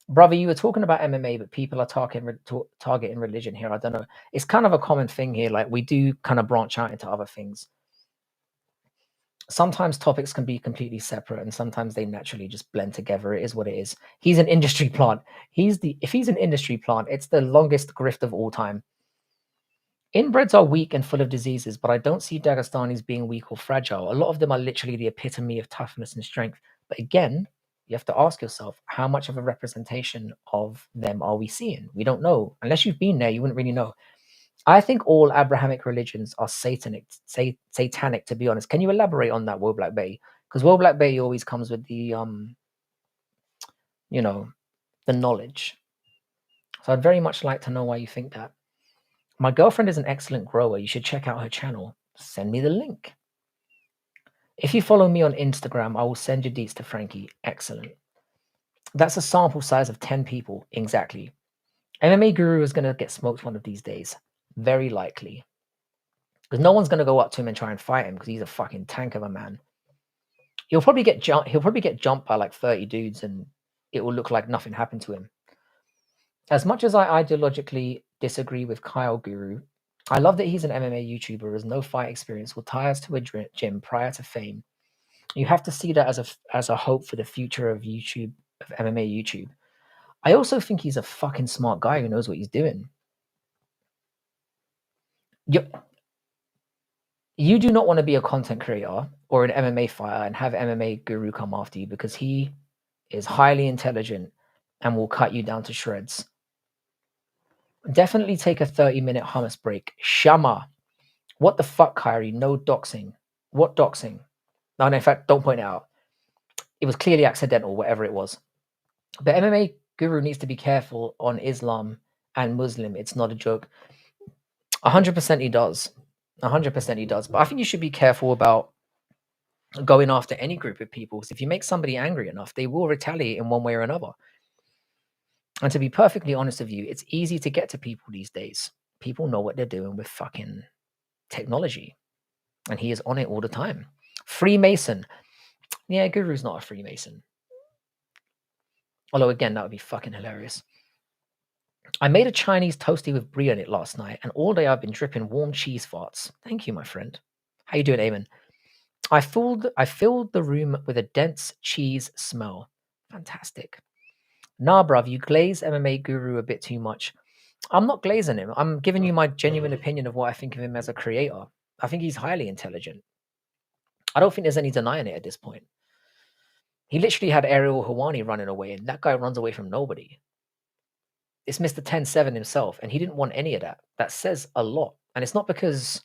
Brother, you were talking about MMA, but people are targeting religion here. I don't know. It's kind of a common thing here. Like, we do kind of branch out into other things. Sometimes topics can be completely separate and sometimes they naturally just blend together. It is what it is. He's an industry plant. If he's an industry plant, it's the longest grift of all time. Inbreds are weak and full of diseases, but I don't see Dagestanis being weak or fragile. A lot of them are literally the epitome of toughness and strength. But again, you have to ask yourself, how much of a representation of them are we seeing? We don't know. Unless you've been there, you wouldn't really know. I think all Abrahamic religions are satanic, to be honest. Can you elaborate on that, Will Black Bay? Because Will Black Bay always comes with the the knowledge. So I'd very much like to know why you think that. My girlfriend is an excellent grower. You should check out her channel. Send me the link. If you follow me on Instagram, I will send your deets to Frankie. Excellent. That's a sample size of 10 people. Exactly. MMA Guru is going to get smoked one of these days. Very likely. Because no one's going to go up to him and try and fight him because he's a fucking tank of a man. He'll probably get jumped by like 30 dudes and it will look like nothing happened to him. As much as I ideologically disagree with Kyle Guru, I love that he's an MMA YouTuber as no fight experience will tie us to a gym prior to fame. You have to see that as a hope for the future of YouTube, of MMA YouTube. I also think he's a fucking smart guy who knows what he's doing. You do not want to be a content creator or an MMA fighter and have MMA Guru come after you because he is highly intelligent and will cut you down to shreds. Definitely take a 30-minute hummus break. Shama. What the fuck, Kyrie? No doxing. What doxing? No, in fact, don't point it out. It was clearly accidental, whatever it was. But MMA Guru needs to be careful on Islam and Muslim. It's not a joke. 100% he does. 100% he does. But I think you should be careful about going after any group of people. So if you make somebody angry enough, they will retaliate in one way or another. And to be perfectly honest with you, it's easy to get to people these days. People know what they're doing with fucking technology. And he is on it all the time. Freemason. Yeah, Guru's not a Freemason. Although, again, that would be fucking hilarious. I made a Chinese toasty with brie on it last night, and all day I've been dripping warm cheese farts. Thank you, my friend. How you doing, Eamon? I filled the room with a dense cheese smell. Fantastic. Nah, bruv, you glaze MMA Guru a bit too much. I'm not glazing him. I'm giving you my genuine opinion of what I think of him as a creator. I think he's highly intelligent. I don't think there's any denying it at this point. He literally had Ariel Hawani running away, and that guy runs away from nobody. It's Mr. 10-7 himself, and he didn't want any of that. That says a lot. And it's not because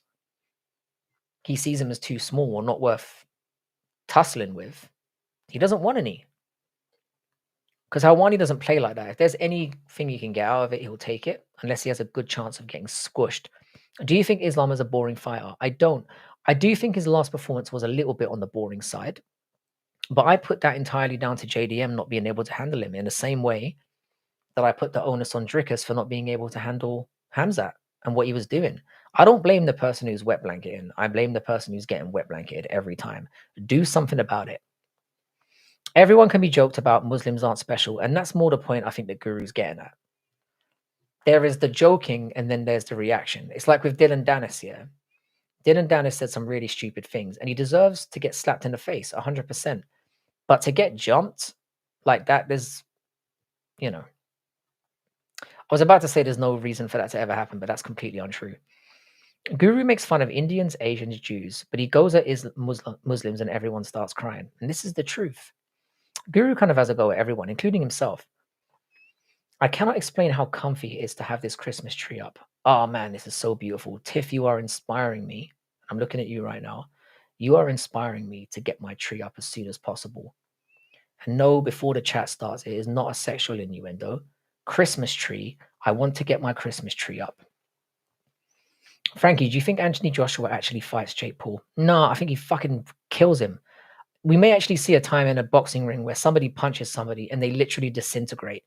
he sees him as too small or not worth tussling with. He doesn't want any. Because Hawani doesn't play like that. If there's anything he can get out of it, he'll take it, unless he has a good chance of getting squished. Do you think Islam is a boring fighter? I don't. I do think his last performance was a little bit on the boring side. But I put that entirely down to JDM not being able to handle him in the same way that I put the onus on Drickus for not being able to handle Hamzat and what he was doing. I don't blame the person who's wet blanketing. I blame the person who's getting wet blanketed every time. Do something about it. Everyone can be joked about. Muslims aren't special. And that's more the point I think the Guru's getting at. There is the joking and then there's the reaction. It's like with Dylan Dennis here. Dylan Down has said some really stupid things, and he deserves to get slapped in the face 100%. But to get jumped like that, you know, I was about to say there's no reason for that to ever happen, but that's completely untrue. Guru makes fun of Indians, Asians, Jews, but he goes at Muslims and everyone starts crying. And this is the truth. Guru kind of has a go at everyone, including himself. I cannot explain how comfy it is to have this Christmas tree up. Oh man, this is so beautiful. Tiff, you are inspiring me. I'm looking at you right now. You are inspiring me to get my tree up as soon as possible. And no, before the chat starts, it is not a sexual innuendo. Christmas tree. I want to get my Christmas tree up. Frankie, do you think Anthony Joshua actually fights Jake Paul? No, I think he fucking kills him. We may actually see a time in a boxing ring where somebody punches somebody and they literally disintegrate.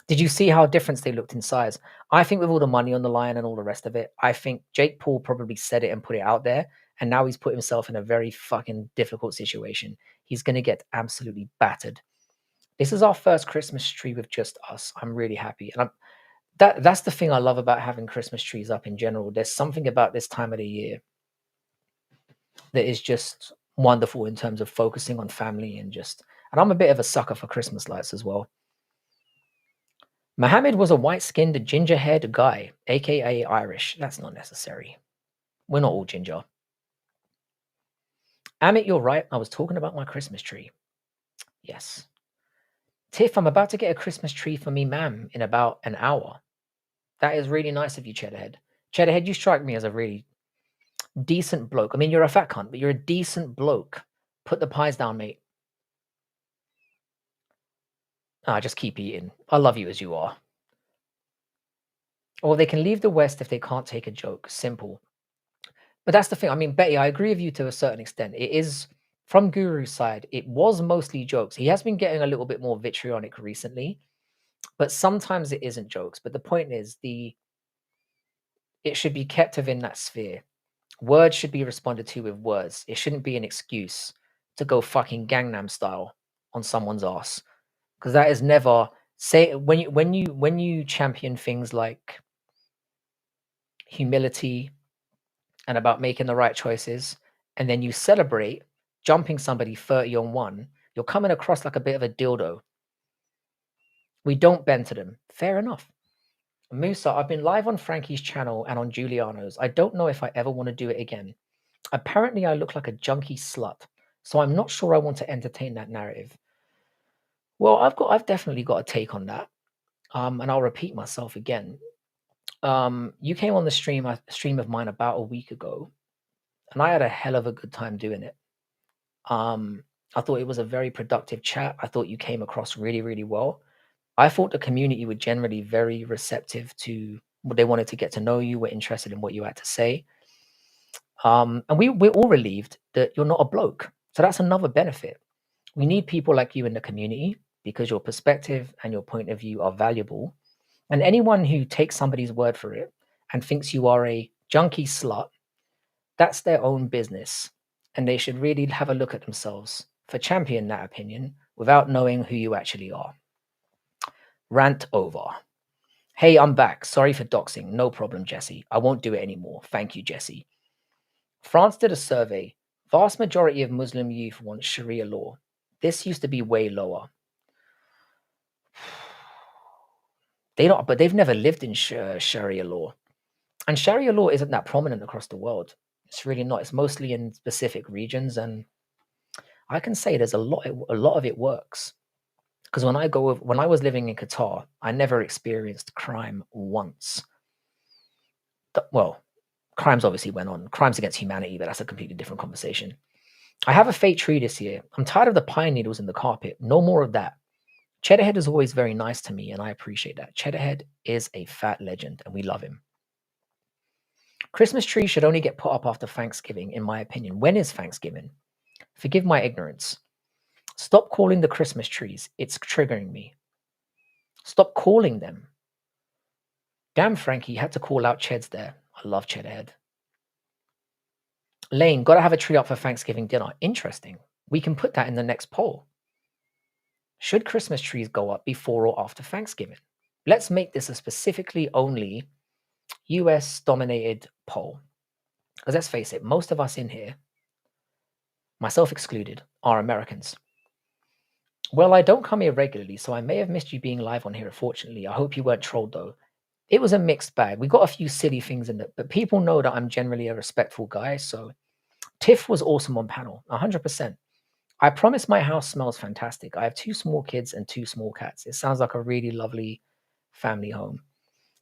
Did you see how different they looked in size? I think with all the money on the line and all the rest of it, I think Jake Paul probably said it and put it out there. And now he's put himself in a very fucking difficult situation. He's going to get absolutely battered. This is our first Christmas tree with just us. I'm really happy. And that's the thing I love about having Christmas trees up in general. There's something about this time of the year that is just wonderful in terms of focusing on family and I'm a bit of a sucker for Christmas lights as well. Mohammed was a white-skinned, ginger-haired guy, aka Irish. That's not necessary. We're not all ginger. Amit, you're right. I was talking about my Christmas tree. Yes. Tiff, I'm about to get a Christmas tree for me, ma'am, in about an hour. That is really nice of you, Cheddarhead. Cheddarhead, you strike me as a really decent bloke. I mean, you're a fat cunt, but you're a decent bloke. Put the pies down, mate. Just keep eating. I love you as you are. Or they can leave the West if they can't take a joke. Simple. But that's the thing. I mean, Betty, I agree with you to a certain extent. It is, from Guru's side, it was mostly jokes. He has been getting a little bit more vitriolic recently, but sometimes it isn't jokes. But the point is, it should be kept within that sphere. Words should be responded to with words. It shouldn't be an excuse to go fucking Gangnam style on someone's ass, because that is never when you champion things like humility and about making the right choices, and then you celebrate jumping somebody 30 on 1, you're coming across like a bit of a dildo. We don't bend to them. Fair enough. Musa, I've been live on Frankie's channel and on Giuliano's. I don't know if I ever want to do it again. Apparently, I look like a junkie slut, so I'm not sure I want to entertain that narrative. Well, I've definitely got a take on that, and I'll repeat myself again. You came on the stream of mine about a week ago, and I had a hell of a good time doing it. I thought it was a very productive chat. I thought you came across really, really well. I thought the community were generally very receptive to what they wanted to get to know you, were interested in what you had to say. And we're all relieved that you're not a bloke. So that's another benefit. We need people like you in the community because your perspective and your point of view are valuable. And anyone who takes somebody's word for it and thinks you are a junkie slut, that's their own business. And they should really have a look at themselves for championing that opinion without knowing who you actually are. Rant over. Hey, I'm back. Sorry for doxing. No problem, Jesse. I won't do it anymore. Thank you, Jesse. France did a survey. Vast majority of Muslim youth want Sharia law. This used to be way lower. But they've never lived in Sharia law. And Sharia law isn't that prominent across the world. It's really not. It's mostly in specific regions, and I can say there's a lot of it works. Because when I was living in Qatar, I never experienced crime once. Well, crimes obviously went on. Crimes against humanity, but that's a completely different conversation. I have a fake tree this year. I'm tired of the pine needles in the carpet. No more of that. Cheddarhead is always very nice to me, and I appreciate that. Cheddarhead is a fat legend, and we love him. Christmas trees should only get put up after Thanksgiving, in my opinion. When is Thanksgiving? Forgive my ignorance. Stop calling the Christmas trees. It's triggering me. Stop calling them. Damn, Frankie, you had to call out Cheds there. I love Cheddarhead. Lane, got to have a tree up for Thanksgiving dinner. Interesting. We can put that in the next poll. Should Christmas trees go up before or after Thanksgiving? Let's make this a specifically only US-dominated poll. Because let's face it, most of us in here, myself excluded, are Americans. Well, I don't come here regularly, so I may have missed you being live on here, unfortunately. I hope you weren't trolled, though. It was a mixed bag. We got a few silly things in it, but people know that I'm generally a respectful guy, so Tiff was awesome on panel, 100%. I promise my house smells fantastic. I have 2 small kids and 2 small cats. It sounds like a really lovely family home.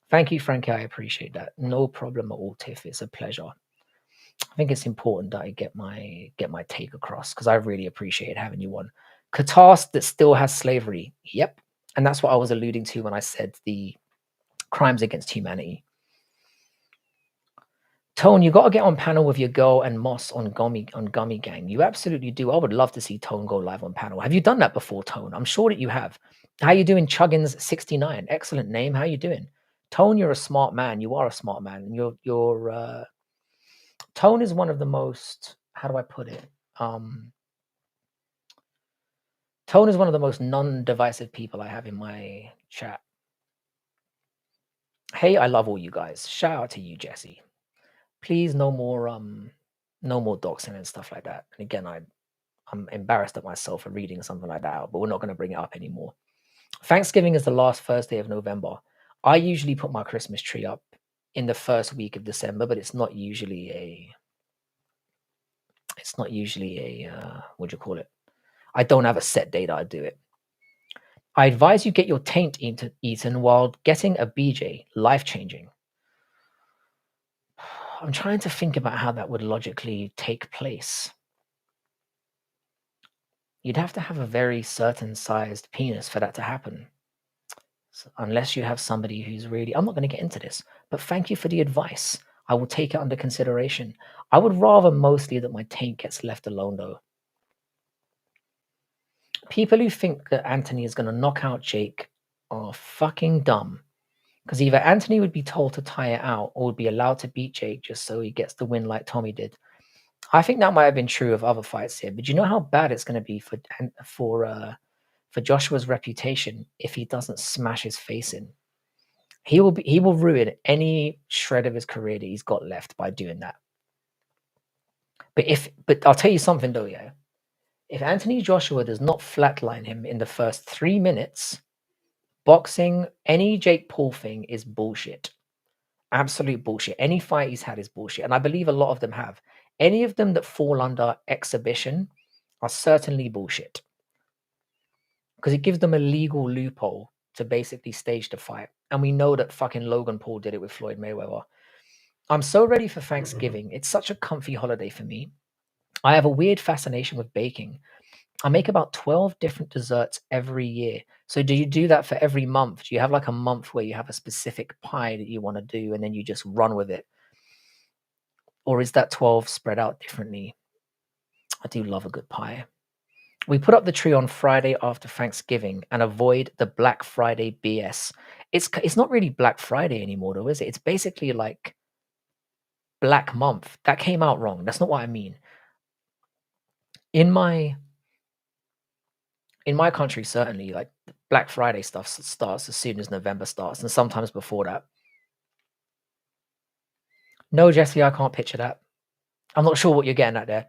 Thank you, Frankie. I appreciate that. No problem at all, Tiff. It's a pleasure. I think it's important that I get my take across because I really appreciate having you on. Qatar that still has slavery. Yep. And that's what I was alluding to when I said the crimes against humanity. Tone, you got to get on panel with your girl and Moss on Gummy Gang. You absolutely do. I would love to see Tone go live on panel. Have you done that before, Tone? I'm sure that you have. How you doing, Chuggins69? Excellent name. How you doing? Tone, you're a smart man. You are a smart man. And your Tone is one of the most, how do I put it? Tone is one of the most non-divisive people I have in my chat. Hey, I love all you guys. Shout out to you, Jesse. Please, no more doxing and stuff like that. And again, I'm embarrassed at myself for reading something like that out, but we're not going to bring it up anymore. Thanksgiving is the last Thursday of November. I usually put my Christmas tree up in the first week of December, but it's not usually a what do you call it? I don't have a set date I do it. I advise you get your taint eaten while getting a BJ. Life-changing. I'm trying to think about how that would logically take place. You'd have to have a very certain sized penis for that to happen. So unless you have somebody who's really, I'm not going to get into this, but thank you for the advice. I will take it under consideration. I would rather mostly that my taint gets left alone, though. People who think that Anthony is going to knock out Jake are fucking dumb. Because either Anthony would be told to tie it out or would be allowed to beat Jake just so he gets the win like Tommy did. I think that might have been true of other fights here, but you know how bad it's going to be for Joshua's reputation if he doesn't smash his face in. He will ruin any shred of his career that he's got left by doing that. But I'll tell you something though, yeah. If Anthony Joshua does not flatline him in the first 3 minutes, boxing, any Jake Paul thing is bullshit. Absolute bullshit. Any fight he's had is bullshit. And I believe a lot of them have. Any of them that fall under exhibition are certainly bullshit. Because it gives them a legal loophole to basically stage the fight. And we know that fucking Logan Paul did it with Floyd Mayweather. I'm so ready for Thanksgiving. It's such a comfy holiday for me. I have a weird fascination with baking. I make about 12 different desserts every year. So do you do that for every month? Do you have like a month where you have a specific pie that you want to do and then you just run with it? Or is that 12 spread out differently? I do love a good pie. We put up the tree on Friday after Thanksgiving and avoid the Black Friday BS. It's not really Black Friday anymore, though, is it? It's basically like Black Month. That came out wrong. That's not what I mean. In my country, certainly, like Black Friday stuff starts as soon as November starts, and sometimes before that. No, Jesse, I can't picture that. I'm not sure what you're getting at there.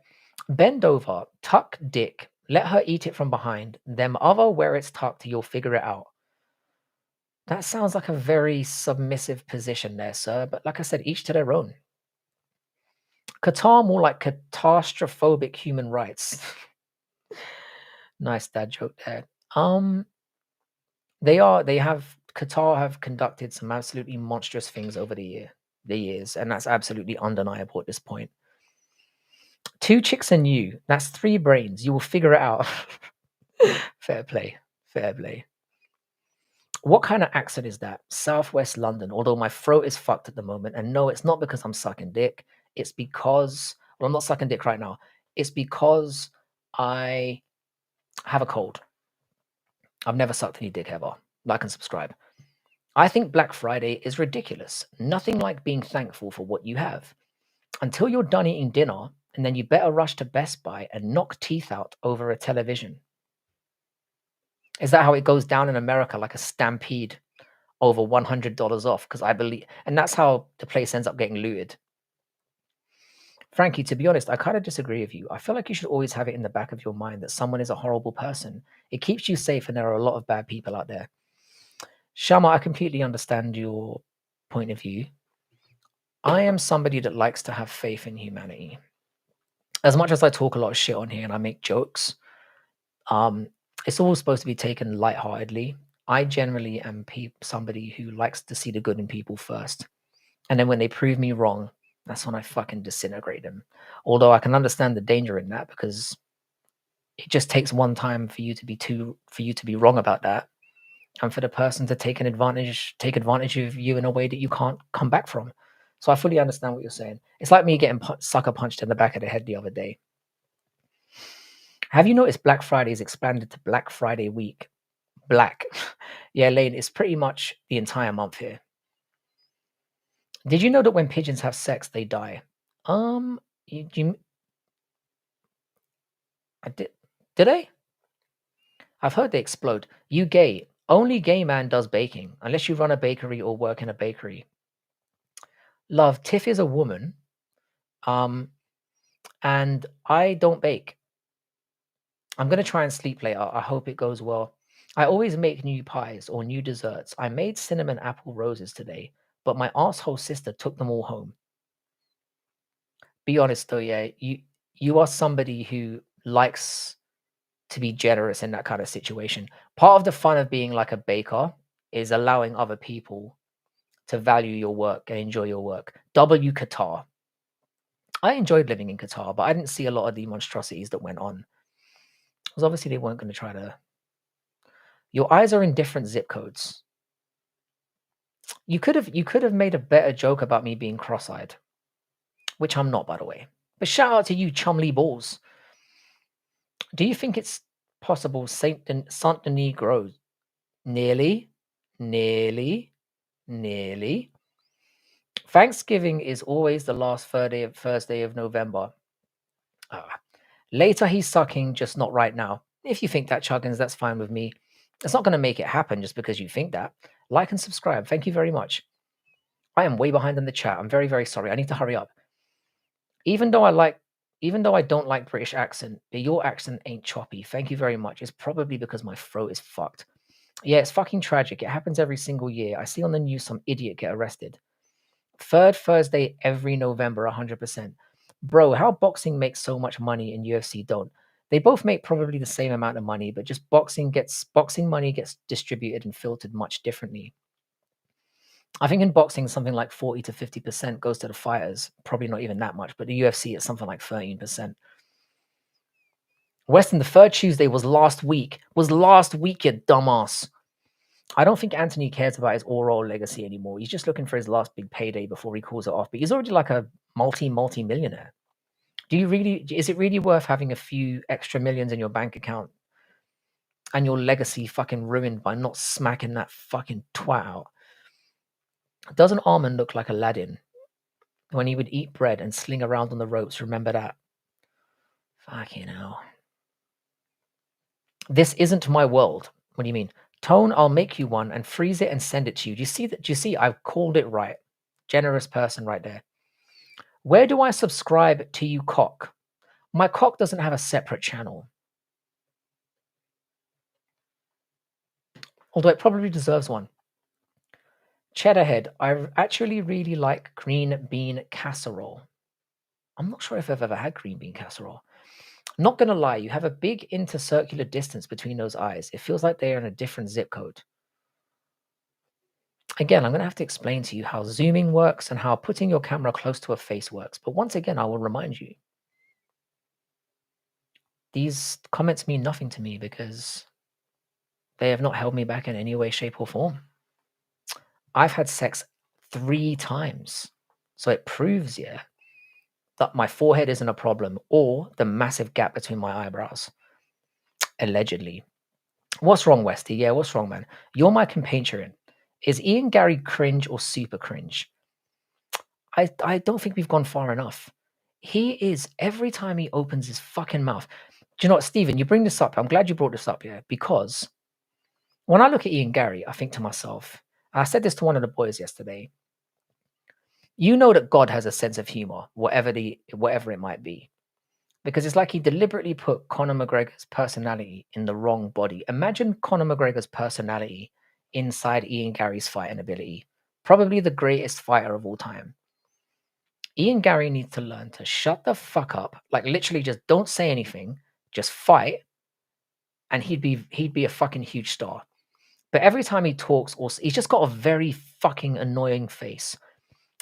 Bend over, tuck dick, let her eat it from behind, them other where it's tucked, you'll figure it out. That sounds like a very submissive position there, sir. But like I said, each to their own. Qatar, more like catastrophic human rights. Nice dad joke there. Qatar have conducted some absolutely monstrous things over the years, and that's absolutely undeniable at this point. 2 chicks and you, that's 3 brains. You will figure it out. Fair play. Fair play. What kind of accent is that? Southwest London. Although my throat is fucked at the moment. And no, it's not because I'm sucking dick. It's because, well, I'm not sucking dick right now. It's because I have a cold. I've never sucked any dick ever. Like and subscribe. I think Black Friday is ridiculous. Nothing like being thankful for what you have. Until you're done eating dinner, and then you better rush to Best Buy and knock teeth out over a television. Is that how it goes down in America, like a stampede over $100 off? Because I believe, and that's how the place ends up getting looted. Frankie, to be honest, I kind of disagree with you. I feel like you should always have it in the back of your mind that someone is a horrible person. It keeps you safe, and there are a lot of bad people out there. Shama, I completely understand your point of view. I am somebody that likes to have faith in humanity. As much as I talk a lot of shit on here and I make jokes, um, it's all supposed to be taken lightheartedly. I generally am somebody who likes to see the good in people first. And then when they prove me wrong, that's when I fucking disintegrate them. Although I can understand the danger in that because it just takes one time for you to be wrong about that, and for the person to take advantage of you in a way that you can't come back from. So I fully understand what you're saying. It's like me getting sucker punched in the back of the head the other day. Have you noticed Black Friday is expanded to Black Friday week? Black. Yeah, Lane, it's pretty much the entire month here. Did you know that when pigeons have sex, they die? Um, I did I? I've heard they explode. You gay. Only gay man does baking, unless you run a bakery or work in a bakery. Love, Tiff is a woman. Um, and I don't bake. I'm gonna try and sleep later. I hope it goes well. I always make new pies or new desserts. I made cinnamon apple roses today, but my asshole sister took them all home. Be honest though, yeah, you are somebody who likes to be generous in that kind of situation. Part of the fun of being like a baker is allowing other people to value your work and enjoy your work. W Qatar. I enjoyed living in Qatar, but I didn't see a lot of the monstrosities that went on. Because obviously they weren't going to try to. Your eyes are in different zip codes. You could have made a better joke about me being cross-eyed, which I'm not, by the way. But shout out to you, Chumley Balls. Do you think it's possible Saint Denis grows? Nearly, nearly, nearly. Thanksgiving is always the last Thursday of November. Ah, later he's sucking, just not right now. If you think that, Chuggins, that's fine with me. It's not going to make it happen just because you think that. Like and subscribe. Thank you very much. I am way behind in the chat. I'm very, very sorry. I need to hurry up. Even though I don't like British accent, your accent ain't choppy. Thank you very much. It's probably because my throat is fucked. Yeah, it's fucking tragic. It happens every single year. I see on the news some idiot get arrested. Third Thursday every November, 100%. Bro, how boxing makes so much money and UFC don't? They both make probably the same amount of money, but just boxing money gets distributed and filtered much differently. I think in boxing, something like 40 to 50% goes to the fighters. Probably not even that much, but the UFC is something like 13%. Weston, the third Tuesday was last week. Was last week, you dumbass. I don't think Anthony cares about his oral legacy anymore. He's just looking for his last big payday before he calls it off. But he's already like a multi-millionaire. Is it really worth having a few extra millions in your bank account and your legacy fucking ruined by not smacking that fucking twat out? Doesn't Armand look like Aladdin when he would eat bread and sling around on the ropes? Remember that? Fucking hell. This isn't my world. What do you mean? Tone, I'll make you one and freeze it and send it to you. Do you see that? Do you see? I've called it right. Generous person right there. Where do I subscribe to you, cock? My cock doesn't have a separate channel. Although it probably deserves one. Cheddarhead, I actually really like green bean casserole. I'm not sure if I've ever had green bean casserole. Not gonna lie, you have a big intercircular distance between those eyes. It feels like they are in a different zip code. Again, I'm gonna have to explain to you how zooming works and how putting your camera close to a face works. But once again, I will remind you. These comments mean nothing to me because they have not held me back in any way, shape, or form. I've had sex 3 times. So it proves, yeah, that my forehead isn't a problem or the massive gap between my eyebrows. Allegedly. What's wrong, Westy? Yeah, what's wrong, man? You're my compatriot. Is Ian Gary cringe or super cringe? I don't think we've gone far enough. He is, every time he opens his fucking mouth. Do you know what, Stephen? You bring this up. I'm glad you brought this up, yeah, because when I look at Ian Gary, I think to myself, and I said this to one of the boys yesterday, You know that God has a sense of humor, whatever it might be. Because it's like he deliberately put Conor McGregor's personality in the wrong body. Imagine Conor McGregor's personality inside Ian Gary's fighting ability. Probably the greatest fighter of all time. Ian Gary needs to learn to shut the fuck up, like literally just don't say anything, just fight, and he'd be a fucking huge star. But every time he talks, or he's just got a very fucking annoying face.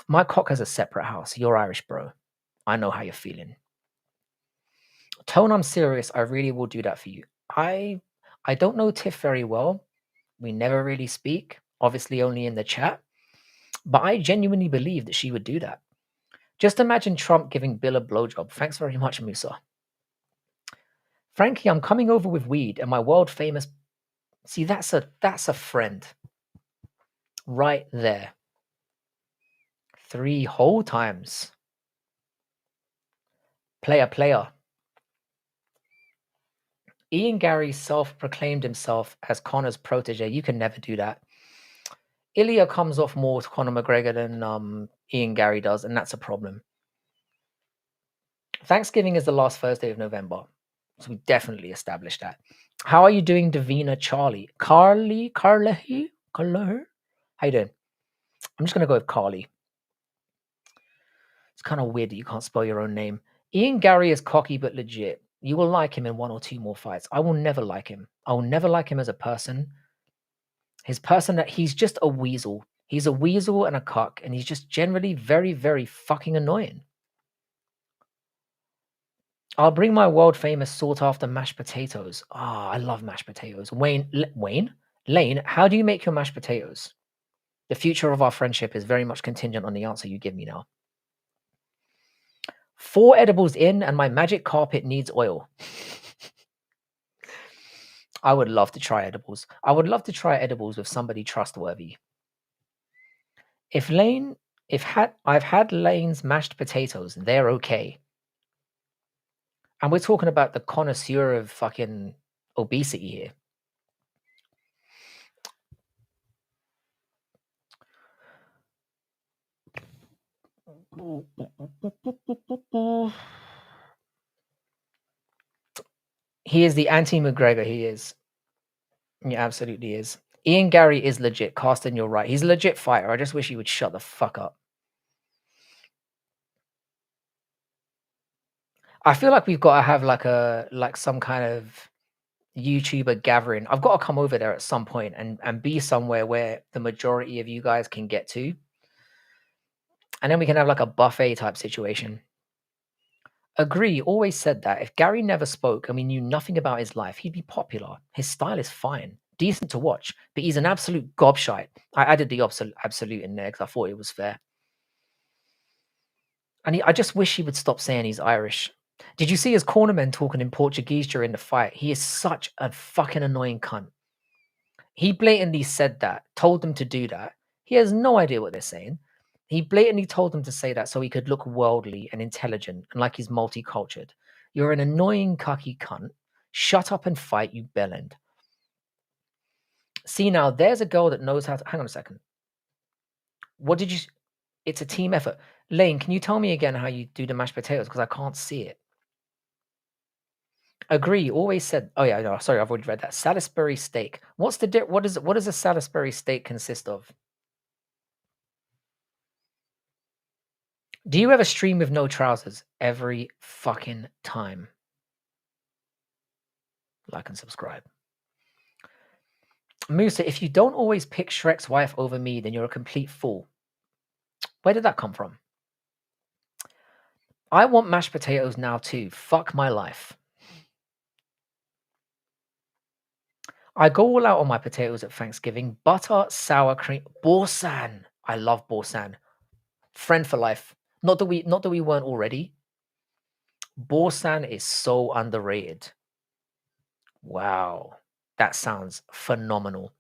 My cock has a separate house. You're Irish, bro. I know how you're feeling. Tone, I'm serious. I really will do that for you. I don't know Tiff very well. We never really speak, obviously only in the chat. But I genuinely believe that she would do that. Just imagine Trump giving Bill a blowjob. Thanks very much, Musa. Frankie, I'm coming over with weed and my world famous. See, that's a friend. Right there. 3 whole times. Player. Ian Gary self-proclaimed himself as Conor's protege. You can never do that. Ilya comes off more to Conor McGregor than Ian Gary does, and that's a problem. Thanksgiving is the last Thursday of November, so we definitely established that. How are you doing, Davina Charlie? Carly? How you doing? I'm just going to go with Carly. It's kind of weird that you can't spell your own name. Ian Gary is cocky but legit. You will like him in 1 or 2 more fights. I will never like him. I will never like him as a person. He's just a weasel. He's a weasel and a cuck, and he's just generally very, very fucking annoying. I'll bring my world famous sought after mashed potatoes. I love mashed potatoes. Lane, how do you make your mashed potatoes? The future of our friendship is very much contingent on the answer you give me now. 4 edibles in, and my magic carpet needs oil. I would love to try edibles. I would love to try edibles with somebody trustworthy. I've had Lane's mashed potatoes, they're okay. And we're talking about the connoisseur of fucking obesity here. He is the anti-McGregor, he is. He absolutely is. Ian Gary is legit. Carsten, you're right. He's a legit fighter. I just wish he would shut the fuck up. I feel like we've got to have like some kind of YouTuber gathering. I've got to come over there at some point and be somewhere where the majority of you guys can get to. And then we can have like a buffet type situation. Agree, always said that. If Gary never spoke and we knew nothing about his life, he'd be popular. His style is fine, decent to watch, but he's an absolute gobshite. I added the absolute in there because I thought it was fair. And I just wish he would stop saying he's Irish. Did you see his cornermen talking in Portuguese during the fight? He is such a fucking annoying cunt. He blatantly said that, told them to do that. He has no idea what they're saying. He blatantly told them to say that so he could look worldly and intelligent and like he's multicultured. You're an annoying cucky cunt. Shut up and fight, you bellend. See, now there's a girl that knows how to. Hang on a second. What did you? It's a team effort. Lane, can you tell me again how you do the mashed potatoes? Because I can't see it. Agree. Always said. Oh yeah, no, sorry, I've already read that. Salisbury steak. What does a Salisbury steak consist of? Do you ever stream with no trousers? Every fucking time. Like and subscribe. Musa, if you don't always pick Shrek's wife over me, then you're a complete fool. Where did that come from? I want mashed potatoes now too. Fuck my life. I go all out on my potatoes at Thanksgiving. Butter, sour cream, Borsan. I love Borsan. Friend for life. Not that we weren't already. Borsan is so underrated. Wow. That sounds phenomenal.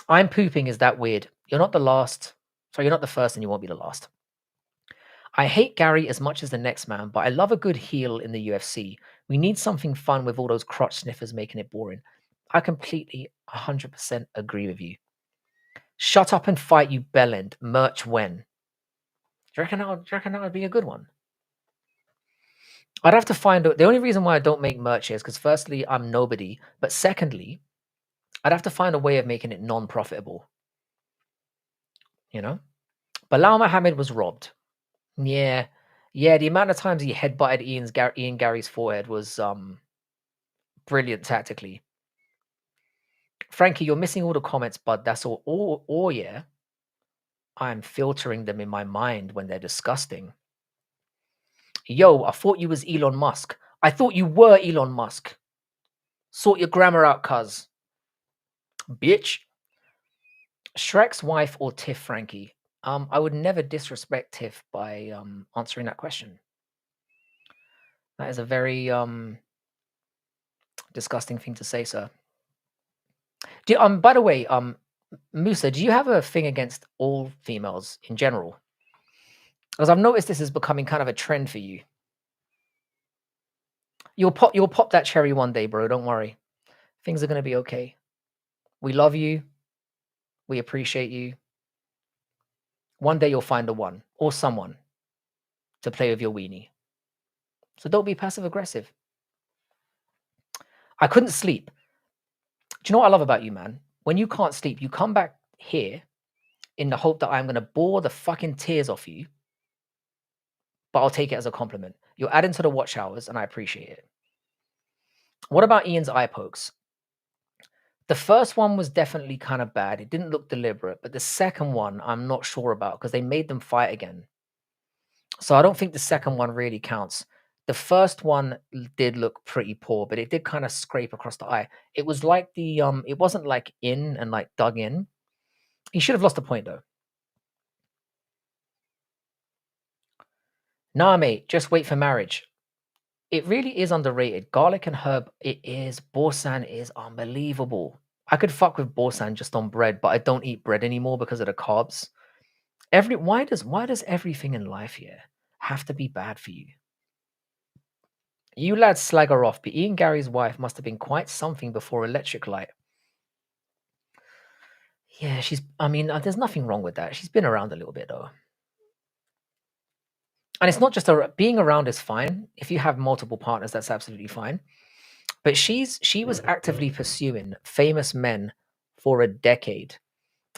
I'm pooping is that weird. You're not the last. Sorry, you're not the first and you won't be the last. I hate Gary as much as the next man, but I love a good heel in the UFC. We need something fun with all those crotch sniffers making it boring. I completely 100% agree with you. Shut up and fight, you bellend. Merch when? Do you reckon that would be a good one? I'd have to find out. The only reason why I don't make merch is because firstly, I'm nobody, but secondly, I'd have to find a way of making it non-profitable. You know, Bilal Muhammad was robbed. Yeah, yeah. The amount of times he headbutted Ian Gary's forehead was brilliant tactically. Frankie, you're missing all the comments, bud. That's all. Or yeah, I'm filtering them in my mind when they're disgusting. Yo, I thought you was Elon Musk. I thought you were Elon Musk. Sort your grammar out, cuz. Bitch. Shrek's wife or Tiff, Frankie? I would never disrespect Tiff by answering that question. That is a very disgusting thing to say, sir. By the way, Musa, do you have a thing against all females in general? Because I've noticed this is becoming kind of a trend for you. You'll pop that cherry one day, bro. Don't worry. Things are gonna be okay. We love you. We appreciate you. One day you'll find the one or someone to play with your weenie. So don't be passive aggressive. I couldn't sleep. Do you know what I love about you, man? When you can't sleep, you come back here in the hope that I'm gonna bore the fucking tears off you, but I'll take it as a compliment. You're adding to the watch hours, and I appreciate it. What about Ian's eye pokes? The first one was definitely kind of bad. It didn't look deliberate, but the second one I'm not sure about because they made them fight again. So I don't think the second one really counts. The first one did look pretty poor, but it did kind of scrape across the eye. It was like it wasn't like in and like dug in. He should have lost a point though. Nah, mate, just wait for marriage. It really is underrated. Garlic and herb, it is. Borsan is unbelievable. I could fuck with Borsan just on bread, but I don't eat bread anymore because of the carbs. Why does everything in life here have to be bad for you? You lads slag her off, but Ian Gary's wife must have been quite something before Electric Light. Yeah, there's nothing wrong with that. She's been around a little bit though. And it's not just being around is fine. If you have multiple partners, that's absolutely fine. But she was actively pursuing famous men for a decade.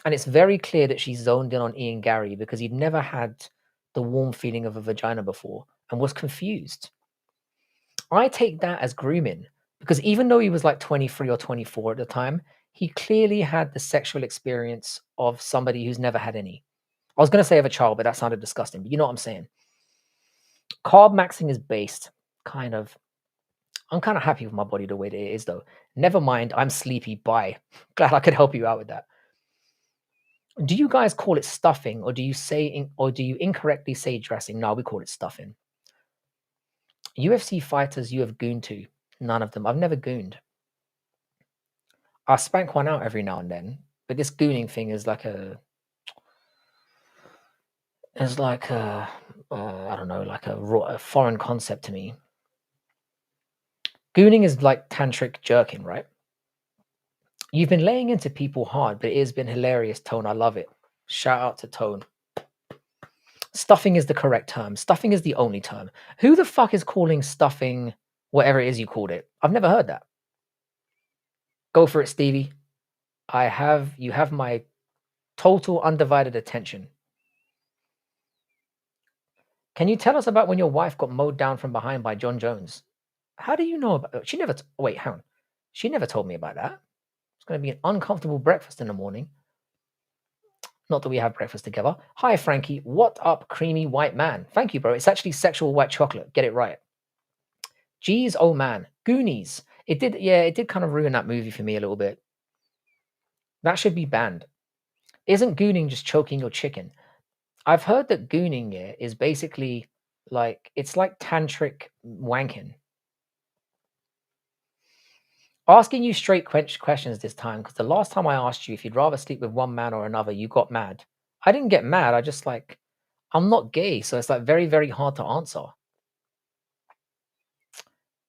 And it's very clear that she zoned in on Ian Gary because he'd never had the warm feeling of a vagina before and was confused. I take that as grooming because even though he was like 23 or 24 at the time, he clearly had the sexual experience of somebody who's never had any. I was going to say of a child, but that sounded disgusting. But you know what I'm saying? Carb maxing is based, kind of. I'm kind of happy with my body the way that it is, though. Never mind, I'm sleepy. Bye. Glad I could help you out with that. Do you guys call it stuffing, or do you incorrectly say dressing? No, we call it stuffing. UFC fighters you have gooned to? None of them. I've never gooned. I spank one out every now and then, but this gooning thing is like I don't know, like a foreign concept to me. Gooning is like tantric jerking, right? You've been laying into people hard, but it has been hilarious, Tone. I love it. Shout out to Tone. Stuffing is the correct term. Stuffing is the only term. Who the fuck is calling stuffing whatever it is you called it? I've never heard that. Go for it, Stevie. You have my total undivided attention. Can you tell us about when your wife got mowed down from behind by John Jones? How do you know about she never wait, hang on. She never told me about that. It's gonna be an uncomfortable breakfast in the morning. Not that we have breakfast together. Hi, Frankie. What up, creamy white man? Thank you, bro. It's actually sexual white chocolate. Get it right. Geez, oh man. Goonies. It did kind of ruin that movie for me a little bit. That should be banned. Isn't gooning just choking your chicken? I've heard that gooning is basically it's like tantric wanking. Asking you straight questions this time because the last time I asked you if you'd rather sleep with one man or another, you got mad. I didn't get mad. I just I'm not gay, so it's like very, very hard to answer.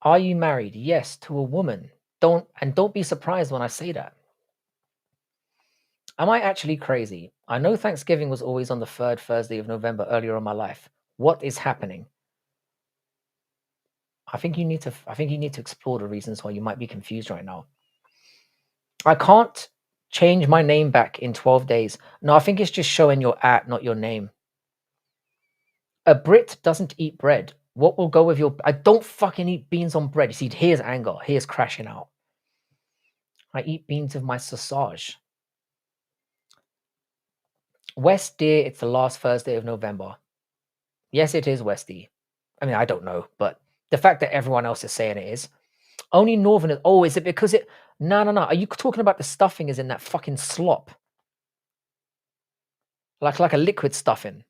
Are you married? Yes, to a woman. Don't be surprised when I say that. Am I actually crazy? I know Thanksgiving was always on the third Thursday of November earlier in my life. What is happening? I think you need to explore the reasons why you might be confused right now. I can't change my name back in 12 days. No, I think it's just showing your not your name. A Brit doesn't eat bread. What will go with your I don't fucking eat beans on bread. You see, here's anger. Here's crashing out. I eat beans with my sausage. West Deer, it's the last Thursday of November. Yes, it is Westy. I mean, I don't know, but the fact that everyone else is saying it is. Only Northerners. Oh, is it because it? No, no, no. Are you talking about the stuffing is in that fucking slop? Like a liquid stuffing.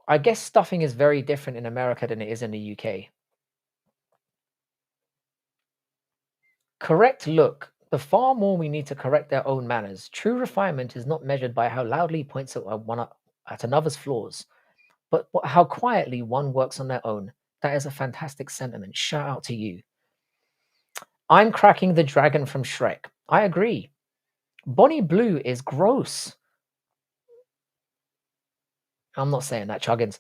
I guess stuffing is very different in America than it is in the UK. Correct look. The far more we need to correct their own manners. True refinement is not measured by how loudly points at another's flaws, but how quietly one works on their own. That is a fantastic sentiment. Shout out to you. I'm cracking the dragon from Shrek. I agree. Bonnie Blue is gross. I'm not saying that, Chuggins.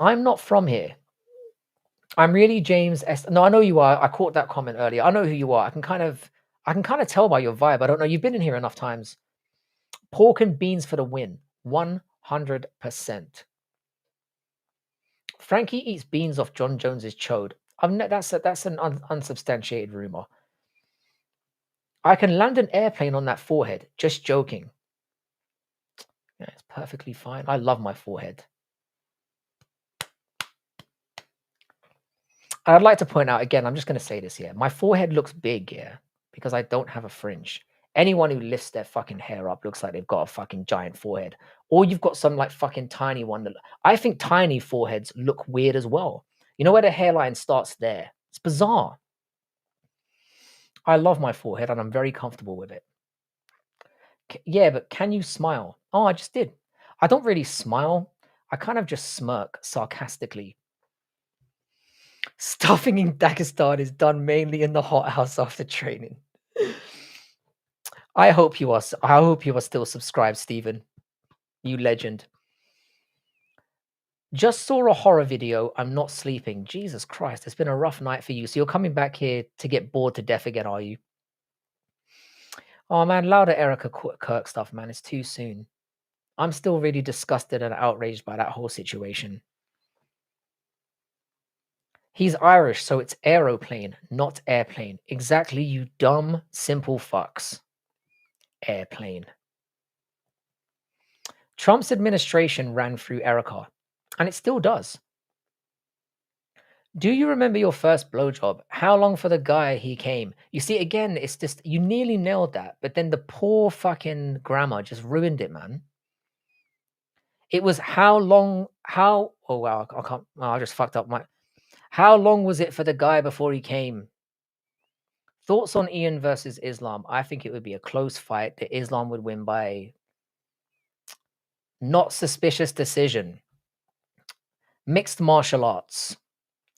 I'm not from here. I'm really James S. No, I know you are. I caught that comment earlier. I know who you are. I can kind of tell by your vibe. I don't know. You've been in here enough times. Pork and beans for the win. 100%. Frankie eats beans off John Jones's chode. That's an unsubstantiated rumor. I can land an airplane on that forehead. Just joking. Yeah, it's perfectly fine. I love my forehead. I'd like to point out again, I'm just going to say this here. My forehead looks big here because I don't have a fringe. Anyone who lifts their fucking hair up looks like they've got a fucking giant forehead. Or you've got some like fucking tiny one. I think tiny foreheads look weird as well. You know where the hairline starts there? It's bizarre. I love my forehead and I'm very comfortable with it. Yeah, but can you smile? Oh, I just did. I don't really smile. I kind of just smirk sarcastically. Stuffing in Dagestan is done mainly in the hothouse after training. I hope you are. I hope you are still subscribed, Stephen. You legend. Just saw a horror video. I'm not sleeping. Jesus Christ, it's been a rough night for you. So you're coming back here to get bored to death again, are you? Oh man, louder Erica Kirk stuff, man. It's too soon. I'm still really disgusted and outraged by that whole situation. He's Irish, so it's aeroplane, not airplane. Exactly, you dumb, simple fucks. Airplane. Trump's administration ran through Erica, and it still does. Do you remember your first blowjob? How long for the guy he came? You see, again, it's just you nearly nailed that, but then the poor fucking grammar just ruined it, man. It was how long? How? Oh wow, I can't. Oh, I just fucked up my. How long was it for the guy before he came? Thoughts on Ian versus Islam? I think it would be a close fight. That Islam would win by not suspicious decision. Mixed martial arts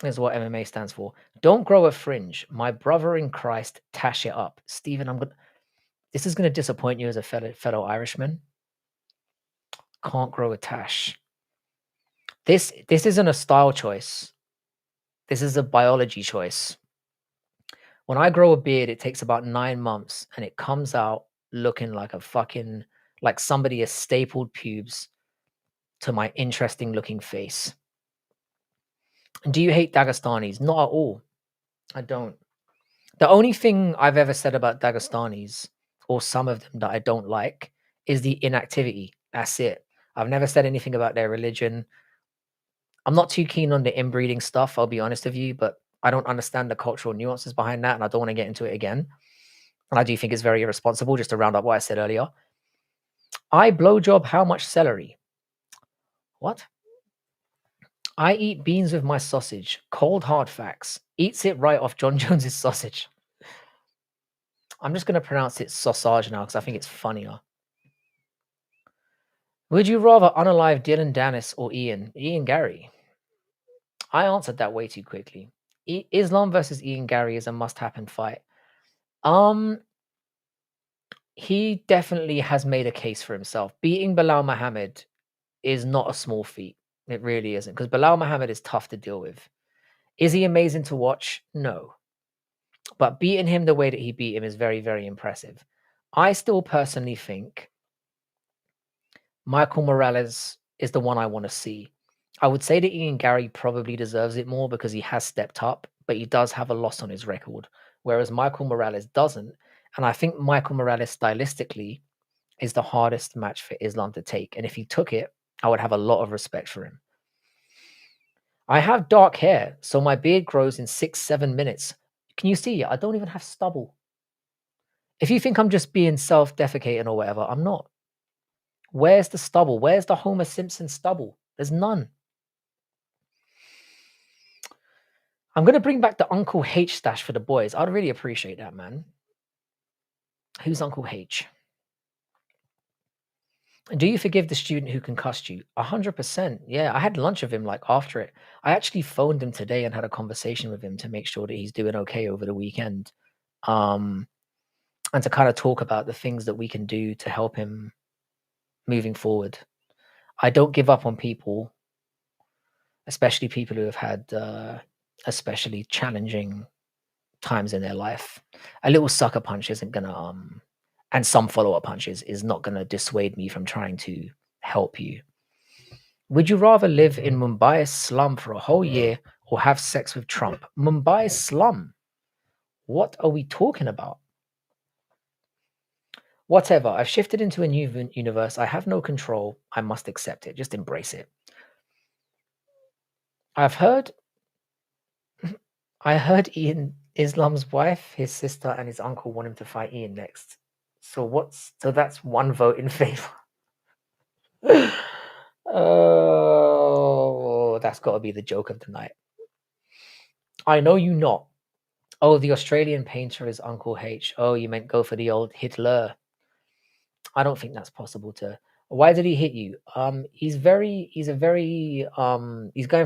is what MMA stands for. Don't grow a fringe. My brother in Christ, tash it up. Stephen, this is gonna disappoint you as a fellow Irishman. Can't grow a tash. This isn't a style choice. This is a biology choice. When I grow a beard, it takes about 9 months and it comes out looking like a fucking like somebody has stapled pubes to my interesting looking face. Do you hate Dagestanis? Not at all. I don't. The only thing I've ever said about Dagestanis, or some of them that I don't like, is the inactivity. That's it. I've never said anything about their religion. I'm not too keen on the inbreeding stuff, I'll be honest with you, but I don't understand the cultural nuances behind that, and I don't want to get into it again. And I do think it's very irresponsible, just to round up what I said earlier. I blowjob how much celery? What? I eat beans with my sausage. Cold hard facts. Eats it right off John Jones's sausage. I'm just going to pronounce it sausage now because I think it's funnier. Would you rather unalive Dylan Dennis or Ian? Ian Gary. I answered that way too quickly. Islam versus Ian Gary is a must-happen fight. he definitely has made a case for himself. Beating Bilal Muhammad is not a small feat. It really isn't, because Bilal Muhammad is tough to deal with. Is he amazing to watch? No. But beating him the way that he beat him is very, very impressive. I still personally think Michael Morales is the one I want to see. I would say that Ian Gary probably deserves it more because he has stepped up, but he does have a loss on his record, whereas Michael Morales doesn't. And I think Michael Morales stylistically is the hardest match for Islam to take. And if he took it, I would have a lot of respect for him. I have dark hair, so my beard grows in 6-7 minutes. Can you see? I don't even have stubble. If you think I'm just being self-defecating or whatever, I'm not. Where's the stubble? Where's the Homer Simpson stubble? There's none. I'm going to bring back the Uncle H stash for the boys. I'd really appreciate that, man. Who's Uncle H? Do you forgive the student who concussed you? 100%. Yeah, I had lunch with him like after it. I actually phoned him today and had a conversation with him to make sure that he's doing okay over the weekend. And to kind of talk about the things that we can do to help him moving forward. I don't give up on people, especially people who have had especially challenging times in their life. A little sucker punch isn't gonna and some follow-up punches is not gonna dissuade me from trying to help you. Would you rather live in Mumbai's slum for a whole year or have sex with Trump? Mumbai's slum? What are we talking about? Whatever. I've shifted into a new universe. I have no control. I must accept it. Just embrace it. I've heard I heard Ian Islam's wife, his sister, and his uncle want him to fight Ian next. So that's one vote in favor. Oh, that's got to be the joke of the night. I know you not. Oh, the Australian painter is Uncle H. Oh, you meant go for the old Hitler. I don't think that's possible to. Why did he hit you? He's going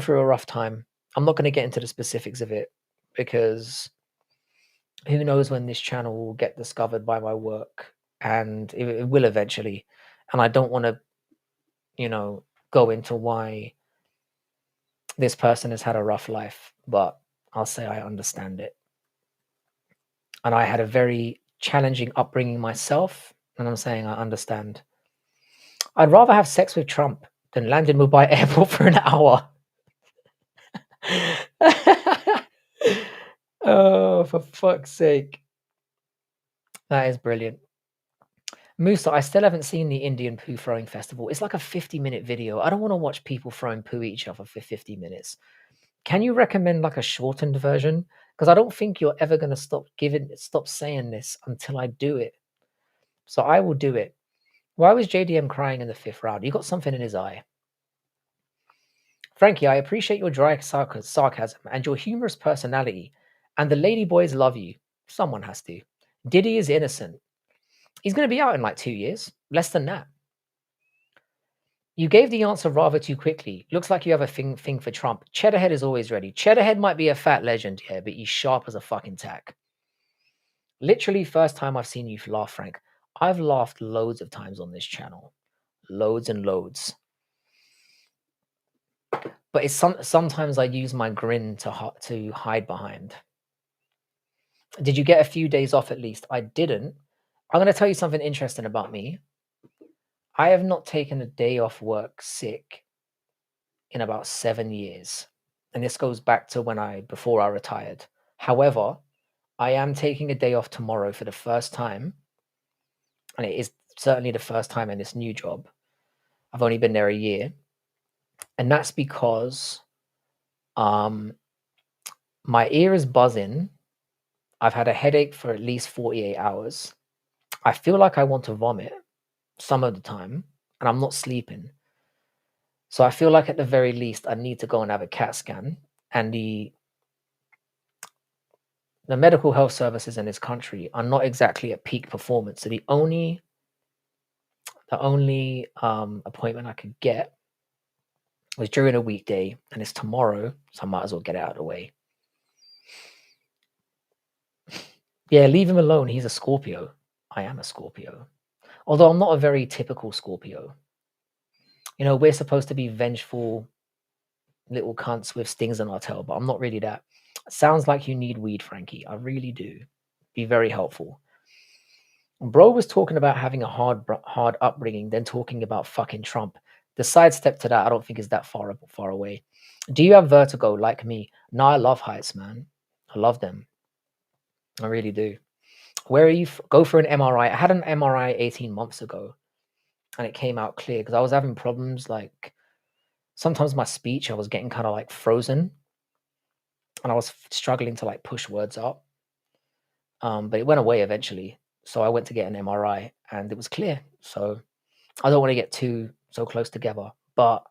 through a rough time. I'm not going to get into the specifics of it because who knows when this channel will get discovered by my work, and it will eventually. And I don't want to, go into why this person has had a rough life, but I'll say I understand it. And I had a very challenging upbringing myself, and I'm saying I understand. I'd rather have sex with Trump than land in Mumbai airport for an hour. Oh, for fuck's sake. That is brilliant. Musa, I still haven't seen the Indian poo throwing festival. It's like a 50-minute video. I don't want to watch people throwing poo at each other for 50 minutes. Can you recommend like a shortened version? Because I don't think you're ever going to stop saying this until I do it. So I will do it. Why was JDM crying in the 5th round? He got something in his eye. Frankie, I appreciate your dry sarcasm and your humorous personality. And the lady boys love you. Someone has to. Diddy is innocent. He's going to be out in like 2 years. Less than that. You gave the answer rather too quickly. Looks like you have a thing for Trump. Cheddarhead is always ready. Cheddarhead might be a fat legend here, but he's sharp as a fucking tack. Literally first time I've seen you laugh, Frank. I've laughed loads of times on this channel. Loads and loads. But it's sometimes I use my grin to hide behind. Did you get a few days off at least? I didn't. I'm going to tell you something interesting about me. I have not taken a day off work sick in about 7 years. And this goes back to before I retired. However, I am taking a day off tomorrow for the first time. And it is certainly the first time in this new job. I've only been there a year. And that's because my ear is buzzing. I've had a headache for at least 48 hours. I feel like I want to vomit some of the time, and I'm not sleeping. So I feel like at the very least, I need to go and have a CAT scan. And the medical health services in this country are not exactly at peak performance. So the only appointment I could get was during a weekday, and it's tomorrow, so I might as well get it out of the way. Yeah, leave him alone. He's a Scorpio. I am a Scorpio. Although I'm not a very typical Scorpio. You know, we're supposed to be vengeful little cunts with stings in our tail, but I'm not really that. Sounds like you need weed, Frankie. I really do. Be very helpful. Bro was talking about having a hard upbringing, then talking about fucking Trump. The sidestep to that, I don't think is that far away. Do you have vertigo like me? No, I love heights, man. I love them. I really do. Where are you? Go for an MRI. I had an MRI 18 months ago, and it came out clear because I was having problems. Like sometimes my speech, I was getting kind of like frozen, and I was struggling to like push words out. But it went away eventually. So I went to get an MRI, and it was clear. So I don't want to get so close together, but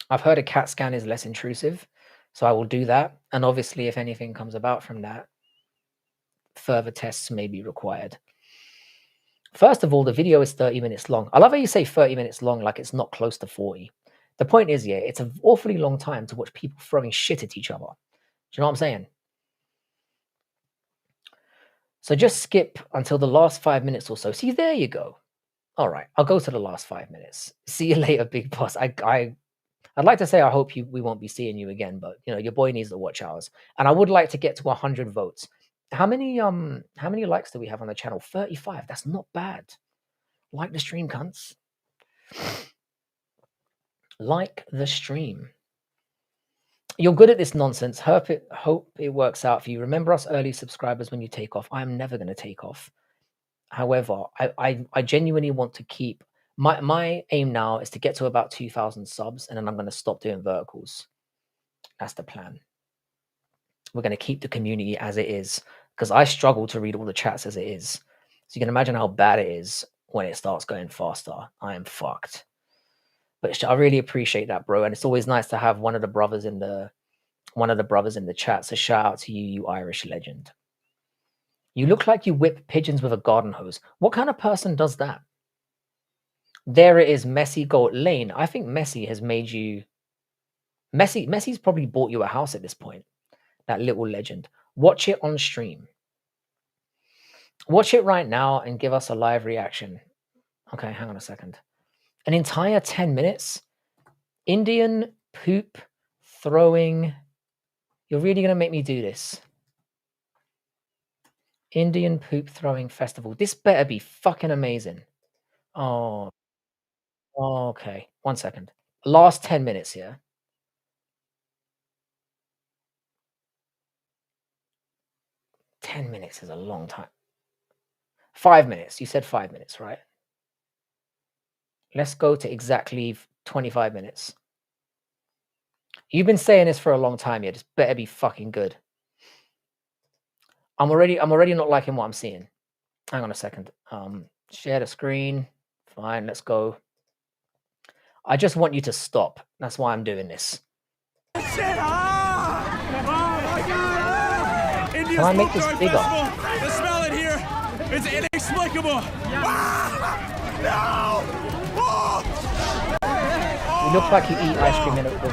I've heard a CAT scan is less intrusive, so I will do that. And obviously, if anything comes about from that, further tests may be required. First of all, the video is 30 minutes long. I love how you say 30 minutes long like it's not close to 40. The point is, yeah, it's an awfully long time to watch people throwing shit at each other. Do you know what I'm saying? So just skip until the last 5 minutes or so. See, there you go. All right, I'll go to the last 5 minutes. See you later, big boss. I'd like to say I hope we won't be seeing you again, but you know your boy needs to watch hours, and I would like to get to 100 votes. How many likes do we have on the channel? 35. That's not bad. Like the stream, cunts. Like the stream. You're good at this nonsense. Hope it works out for you. Remember us early subscribers when you take off. I am never going to take off. However, I genuinely want to keep my aim now is to get to about 2,000 subs, and then I'm going to stop doing verticals. That's the plan. We're going to keep the community as it is because I struggle to read all the chats as it is. So you can imagine how bad it is when it starts going faster. I am fucked. But I really appreciate that, bro. And it's always nice to have one of the brothers in the chat. So shout out to you, you Irish legend. You look like you whip pigeons with a garden hose. What kind of person does that? There it is, Messi Gold Lane. I think Messi has made you. Messi's probably bought you a house at this point. That little legend. Watch it on stream. Watch it right now and give us a live reaction. Okay, hang on a second. An entire 10 minutes. Indian poop throwing. You're really going to make me do this. Indian poop throwing festival. This better be fucking amazing. Oh. Okay. 1 second. Last 10 minutes here. $10 is a long time. 5 minutes. You said 5 minutes, right? Let's go to exactly 25 minutes. You've been saying this for a long time. Yeah, this better be fucking good. I'm already not liking what I'm seeing. Hang on a second. Share the screen. Fine, let's go. I just want you to stop. That's why I'm doing this. Shit, Can I make this bigger? The smell in here is inexplicable. No! You look like you eat ice cream in a fork.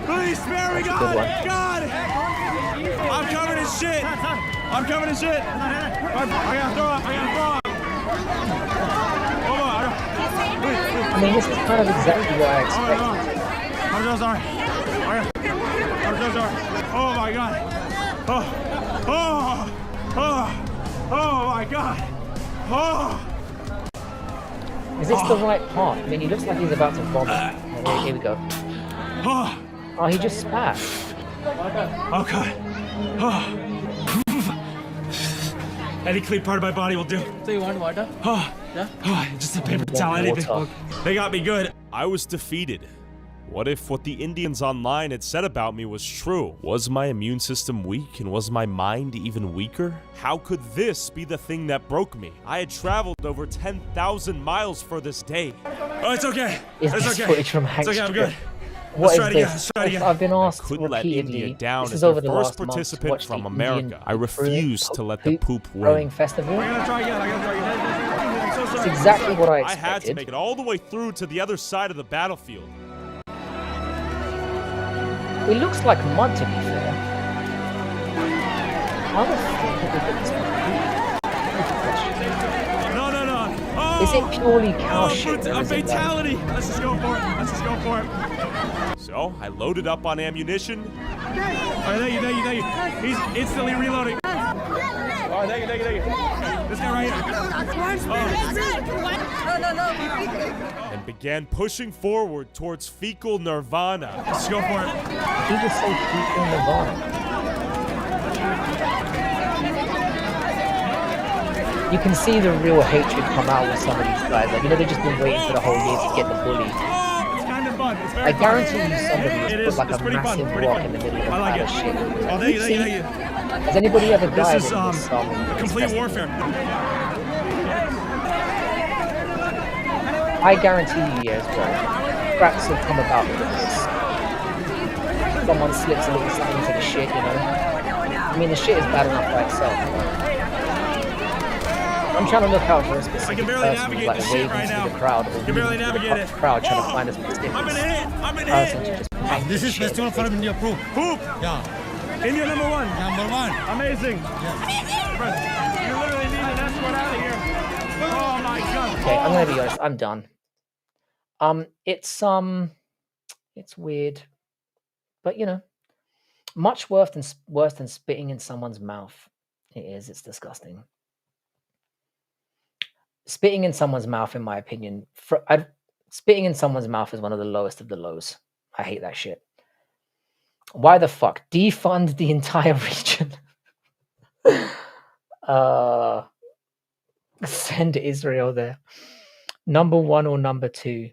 Please spare me, God! God! I'm covered in shit! I'm covered in shit! I gotta throw up! I mean, this is kind of exactly what I expected. I'm so sorry. I'm so sorry. Oh my God. Oh my God. Is this the right part? I mean, he looks like he's about to vomit. Oh, here we go. Oh, he just spat. Okay. Any clean part of my body will do. So you want water? Yeah? Just a paper towel, anything. They got me good. I was defeated. What if what the Indians online had said about me was true? Was my immune system weak, and was my mind even weaker? How could this be the thing that broke me? I had traveled over 10,000 miles for this day. Oh, it's okay. Is It's this okay. footage from Hank's It's okay, I'm trip? good. What Let's try is it again. this? Let's try it again. I've been asked Couldn't let repeatedly. India down This as is the over the first last month to participant watch from the America. Indian I refuse to let the poop throwing win. festival. I gotta try again. I'm so It's sorry. exactly what I I had to expected. make it all the way through to the other side of the battlefield. It looks like mud, to be fair. How the fuck did they get this No, no, no. Oh, Is it purely cow shit? a Or is it like, fatality. Let's just go for it. Let's just go for it. So I loaded up on ammunition. All right, thank you, thank you, thank you. He's instantly reloading. All right, thank you, thank you, thank you. This guy right here. And began pushing forward towards fecal nirvana. Let's go for it. he was so deep in Nirvana? You can see the real hatred come out with some of these guys. Like, you know, they've just been waiting for the whole year to get the bully. Oh, it's kind of fun. It's very I fun. guarantee you somebody It has is. put like It's a pretty fun. massive Pretty rock fun. in the middle of I like that it. shit. Oh, thank you, thank you, thank you. Has anybody ever This died is in this, complete festival? warfare. I guarantee you, yes, bro. Scraps have come about with this. Someone slips a little something into the shit, you know. I mean, the shit is bad enough by itself. I'm trying to look out for a specific barely person who's navigate like the shit waving right through now. the crowd, or I can barely moving through the navigate it. crowd trying to Oh, find a specific I'm in it. I'm in person it. to just pack This the is shit. festival from India Proof. Poop. Yeah, India number one. number one. Amazing. You literally need an escort out of here. Oh my god. Okay, I'm gonna be honest. I'm done. It's weird, but you know, much worse than spitting in someone's mouth. It is. It's disgusting. Spitting in someone's mouth, in my opinion, spitting in someone's mouth is one of the lowest of the lows. I hate that shit. Why the fuck defund the entire region? Send Israel there. Number one or number two?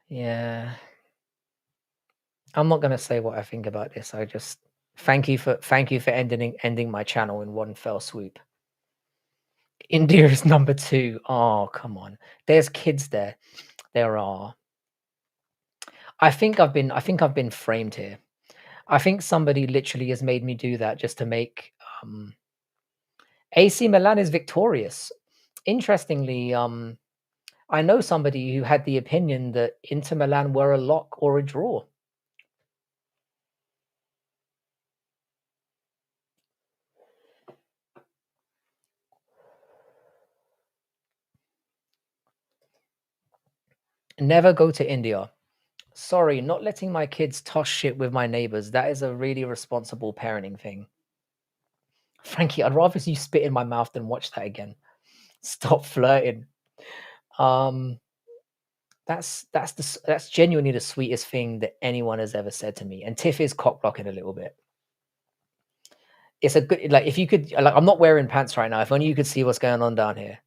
Yeah. I'm not gonna say what I think about this. I just thank you for ending my channel in one fell swoop. India is number two. Oh, come on. There's kids there. There are. I think I've been framed here. I think somebody literally has made me do that just to make AC Milan is victorious. Interestingly, I know somebody who had the opinion that Inter Milan were a lock or a draw. Never go to India. Sorry, not letting my kids toss shit with my neighbors. That is a really responsible parenting thing. Frankie, I'd rather you spit in my mouth than watch that again. Stop flirting. That's genuinely the sweetest thing that anyone has ever said to me. And Tiff is cock blocking a little bit. It's a good, like, if you could, like, I'm not wearing pants right now. If only you could see what's going on down here.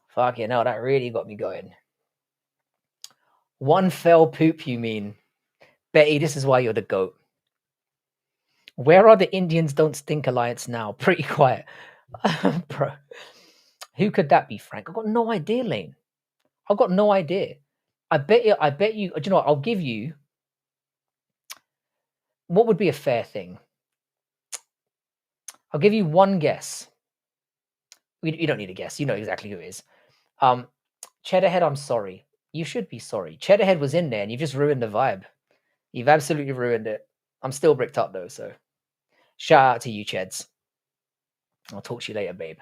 Fuck you know, that really got me going. One fell poop, you mean? Betty, this is why you're the GOAT. Where are the Indians Don't Stink Alliance now? Pretty quiet. Bro. Who could that be, Frank? I've got no idea, Lane. I've got no idea. I bet you, do you know what? I'll give you, what would be a fair thing? I'll give you one guess. You don't need a guess. You know exactly who it is. Cheddarhead, I'm sorry. You should be sorry. Cheddarhead was in there and you've just ruined the vibe. You've absolutely ruined it. I'm still bricked up though, so shout out to you, Cheds. I'll talk to you later, babe.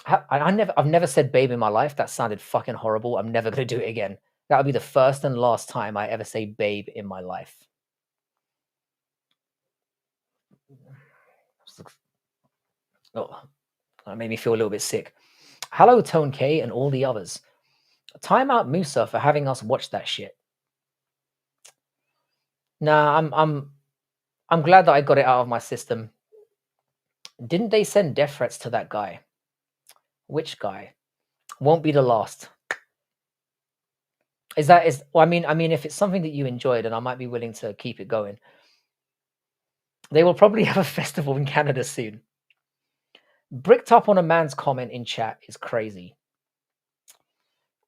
I've never said babe in my life. That sounded fucking horrible. I'm never gonna do it again. That would be the first and last time I ever say babe in my life. Oh, that made me feel a little bit sick. Hello, Tone K and all the others. Time out Musa for having us watch that shit. Nah, I'm glad that I got it out of my system. Didn't they send death threats to that guy? Which guy? Won't be the last. Well, I mean, if it's something that you enjoyed, then I might be willing to keep it going. They will probably have a festival in Canada soon. Bricked up on a man's comment in chat is crazy.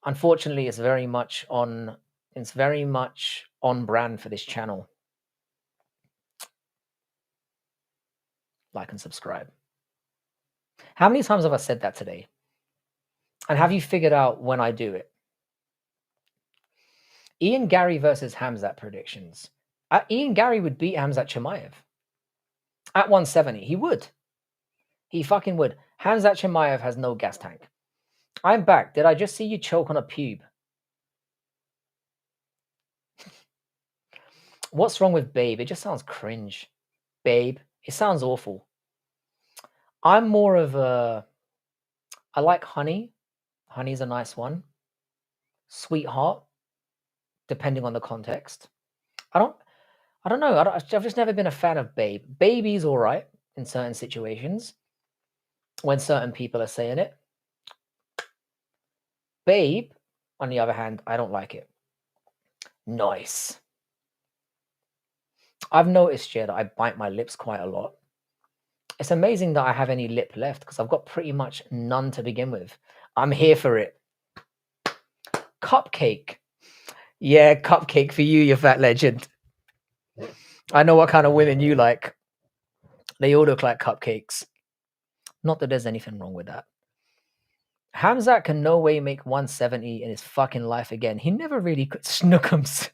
Unfortunately, it's very much on brand for this channel. Like and subscribe. How many times have I said that today? And have you figured out when I do it? Ian Gary versus Hamzat predictions. Ian Gary would beat Hamzat Chimaev. At 170, he would. He fucking would. Hamzat Chimaev has no gas tank. I'm back. Did I just see you choke on a pube? What's wrong with babe? It just sounds cringe. Babe. It sounds awful. I'm more of a... I like honey. Honey's a nice one. Sweetheart, depending on the context. I don't know. I've just never been a fan of babe. Baby's all right in certain situations when certain people are saying it. Babe, on the other hand, I don't like it. Nice. I've noticed, yeah, that I bite my lips quite a lot. It's amazing that I have any lip left because I've got pretty much none to begin with. I'm here for it. Cupcake. Yeah, cupcake for you fat legend. I know what kind of women you like. They all look like cupcakes. Not that there's anything wrong with that. Hamzat can no way make 170 in his fucking life again. He never really could. Snookums.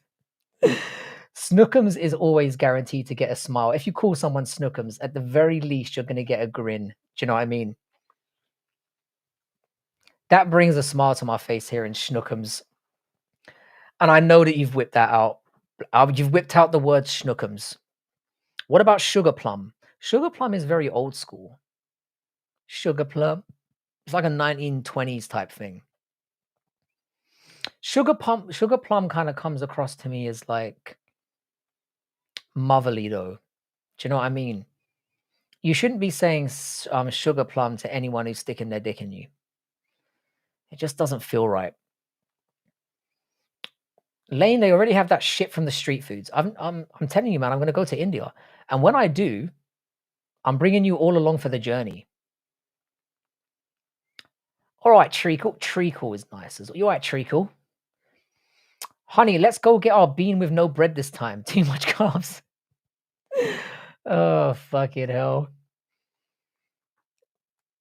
Snookums is always guaranteed to get a smile. If you call someone Snookums, at the very least, you're going to get a grin. Do you know what I mean? That brings a smile to my face here in Schnookums. And I know that you've whipped that out. You've whipped out the word Schnookums. What about Sugar Plum? Sugar Plum is very old school. Sugar Plum. It's like a 1920s type thing. Sugar Plum kind of comes across to me as like motherly, though. Do you know what I mean? You shouldn't be saying Sugar Plum to anyone who's sticking their dick in you. It just doesn't feel right. Lane, they already have that shit from the street foods. I'm telling you, man, I'm going to go to India. And when I do, I'm bringing you all along for the journey. All right, Treacle. Treacle is nice as well. You all right, Treacle? Honey, let's go get our bean with no bread this time. Too much carbs. Oh, fucking hell.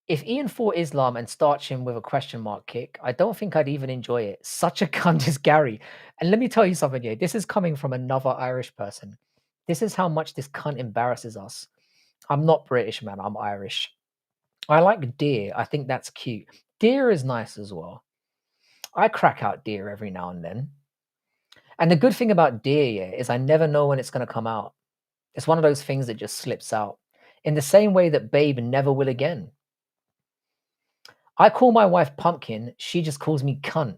If Ian fought Islam and starched him with a question mark kick, I don't think I'd even enjoy it. Such a cunt is Gary. And let me tell you something here. This is coming from another Irish person. This is how much this cunt embarrasses us. I'm not British, man. I'm Irish. I like deer. I think that's cute. Deer is nice as well. I crack out deer every now and then. And the good thing about deer, yeah, is I never know when it's going to come out. It's one of those things that just slips out. In the same way that Babe never will again. I call my wife Pumpkin. She just calls me cunt.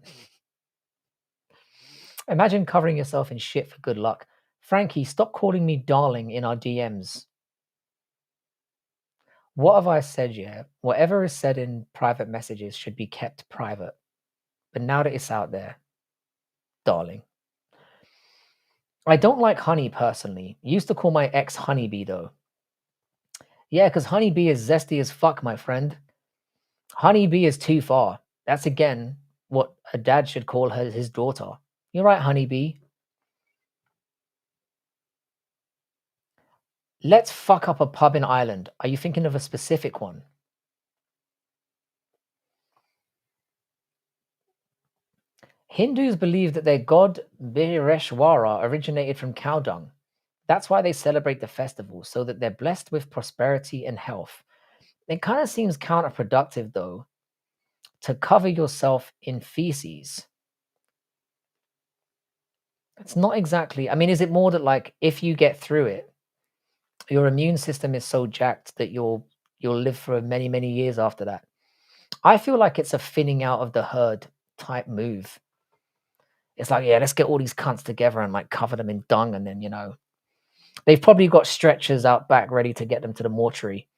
Imagine covering yourself in shit for good luck. Frankie, stop calling me darling in our DMs. What have I said yet? Whatever is said in private messages should be kept private. But now that it's out there, darling. I don't like honey personally. Used to call my ex Honeybee though. Yeah, because Honeybee is zesty as fuck, my friend. Honeybee is too far. That's again what a dad should call her his daughter. You're right, Honeybee. Let's fuck up a pub in Ireland. Are you thinking of a specific one? Hindus believe that their god Bireshwara originated from cow dung. That's why they celebrate the festival, so that they're blessed with prosperity and health. It kind of seems counterproductive, though, to cover yourself in feces. It's not exactly... I mean, is it more that, like, if you get through it, your immune system is so jacked that you'll live for many, many years after that? I feel like it's a thinning out of the herd type move. It's like, yeah, let's get all these cunts together and, like, cover them in dung, and then, you know... They've probably got stretchers out back ready to get them to the mortuary.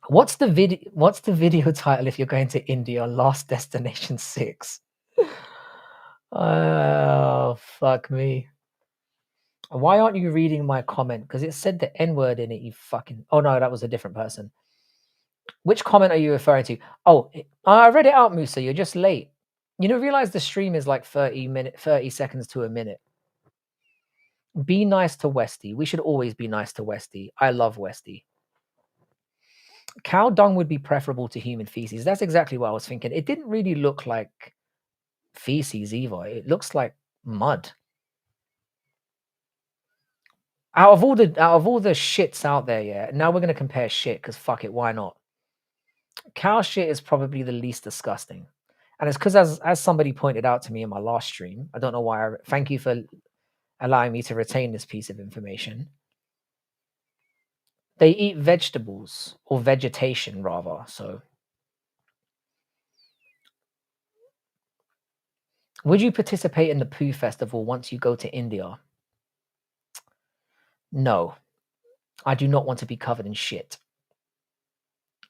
What's the video title if you're going to India? Last Destination 6. Oh, fuck me. Why aren't you reading my comment? Because it said the N-word in it, you fucking... Oh, no, that was a different person. Which comment are you referring to? Oh, I read it out, Musa. You're just late. You know, realize the stream is like 30 seconds to a minute. Be nice to Westy. We should always be nice to Westy. I love Westy. Cow dung would be preferable to human feces. That's exactly what I was thinking. It didn't really look like feces either. It looks like mud. Out of all the shits out there, yeah. Now we're gonna compare shit because fuck it, why not? Cow shit is probably the least disgusting, and it's because as somebody pointed out to me in my last stream, I don't know why. Thank you for allowing me to retain this piece of information. They eat vegetables or vegetation rather. So, would you participate in the poo festival once you go to India? No, I do not want to be covered in shit.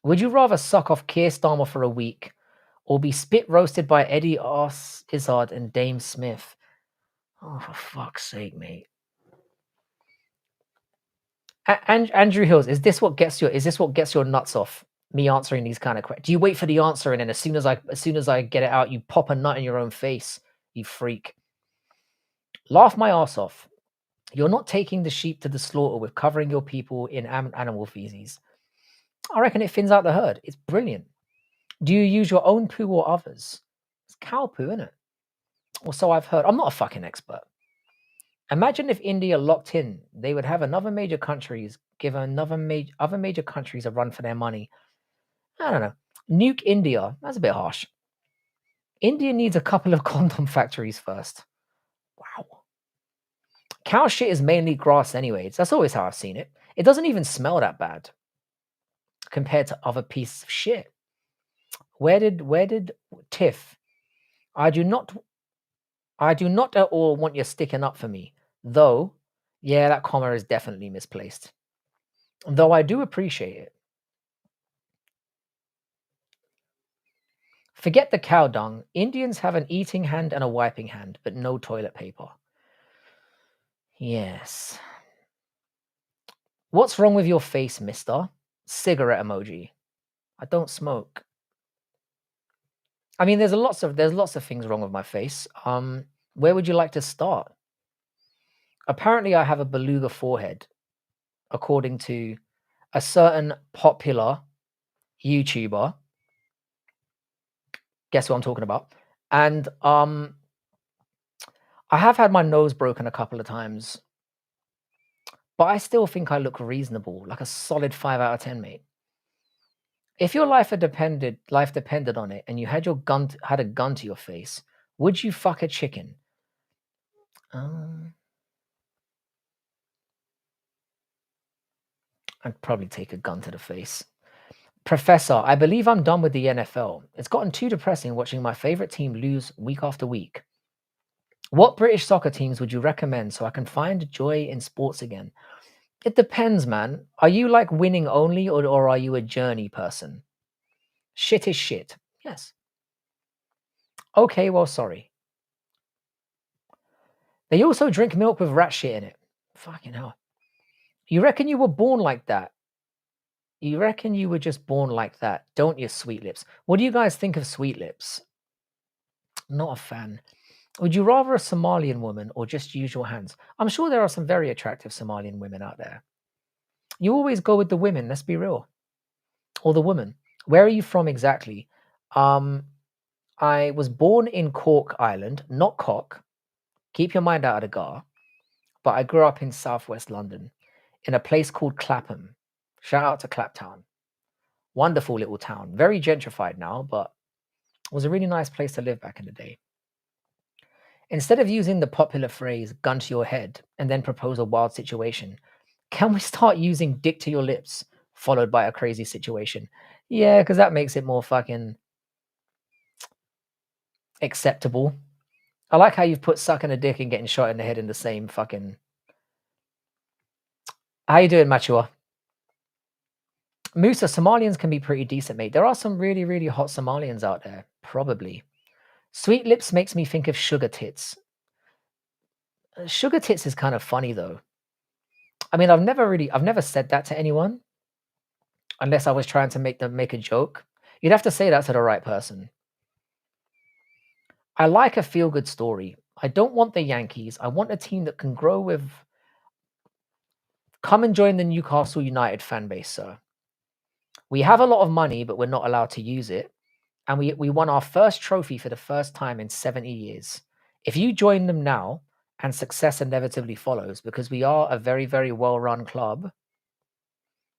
Would you rather suck off Keir Starmer for a week or be spit roasted by Eddie Izzard and Dame Smith? Oh, for fuck's sake, mate. Andrew Hills, is this what gets your nuts off? Me answering these kind of questions. Do you wait for the answer and then as soon as I get it out, you pop a nut in your own face, you freak? Laugh my ass off. You're not taking the sheep to the slaughter with covering your people in animal feces. I reckon it thins out the herd. It's brilliant. Do you use your own poo or others? It's cow poo, isn't it? Or so I've heard. I'm not a fucking expert. Imagine if India locked in, they would have other major countries give other major countries a run for their money. I don't know. Nuke India. That's a bit harsh. India needs a couple of condom factories first. Wow. Cow shit is mainly grass anyways. That's always how I've seen it. It doesn't even smell that bad compared to other pieces of shit. Where did Tiff? I do not at all want you sticking up for me. Though, yeah, that comma is definitely misplaced. Though I do appreciate it. Forget the cow dung. Indians have an eating hand and a wiping hand, but no toilet paper. Yes. What's wrong with your face, mister? Cigarette emoji. I don't smoke. I mean, there's lots of things wrong with my face. Where would you like to start? Apparently, I have a beluga forehead, according to a certain popular YouTuber. Guess what I'm talking about? And I have had my nose broken a couple of times, but I still think I look reasonable, like a solid 5 out of 10, mate. If your life depended on it, and you had a gun to your face, would you fuck a chicken? I'd probably take a gun to the face. Professor, I believe I'm done with the NFL. It's gotten too depressing watching my favorite team lose week after week. What British soccer teams would you recommend so I can find joy in sports again? It depends, man. Are you like winning only or are you a journey person? Shit is shit. Yes. Okay, well, sorry. They also drink milk with rat shit in it. Fucking hell. You reckon you were born like that? You reckon you were just born like that, don't you, Sweet Lips? What do you guys think of Sweet Lips? Not a fan. Would you rather a Somalian woman or just use your hands? I'm sure there are some very attractive Somalian women out there. You always go with the women, let's be real. Or the woman. Where are you from exactly? I was born in Cork Island, not Cock. Keep your mind out of the gar. But I grew up in southwest London, in a place called Clapham. Shout out to Claptown. Wonderful little town. Very gentrified now, but it was a really nice place to live back in the day. Instead of using the popular phrase gun to your head and then propose a wild situation, can we start using dick to your lips followed by a crazy situation? Yeah, because that makes it more fucking acceptable. I like how you've put sucking a dick and getting shot in the head in the same fucking... How you doing, Machua? Musa, Somalians can be pretty decent, mate. There are some really, really hot Somalians out there. Probably. Sweet Lips makes me think of Sugar Tits. Sugar Tits is kind of funny, though. I mean, I've never said that to anyone. Unless I was trying to make a joke. You'd have to say that to the right person. I like a feel-good story. I don't want the Yankees. I want a team that can grow with... Come and join the Newcastle United fan base, sir. We have a lot of money, but we're not allowed to use it. And we won our first trophy for the first time in 70 years. If you join them now and success inevitably follows because we are a very, very well-run club.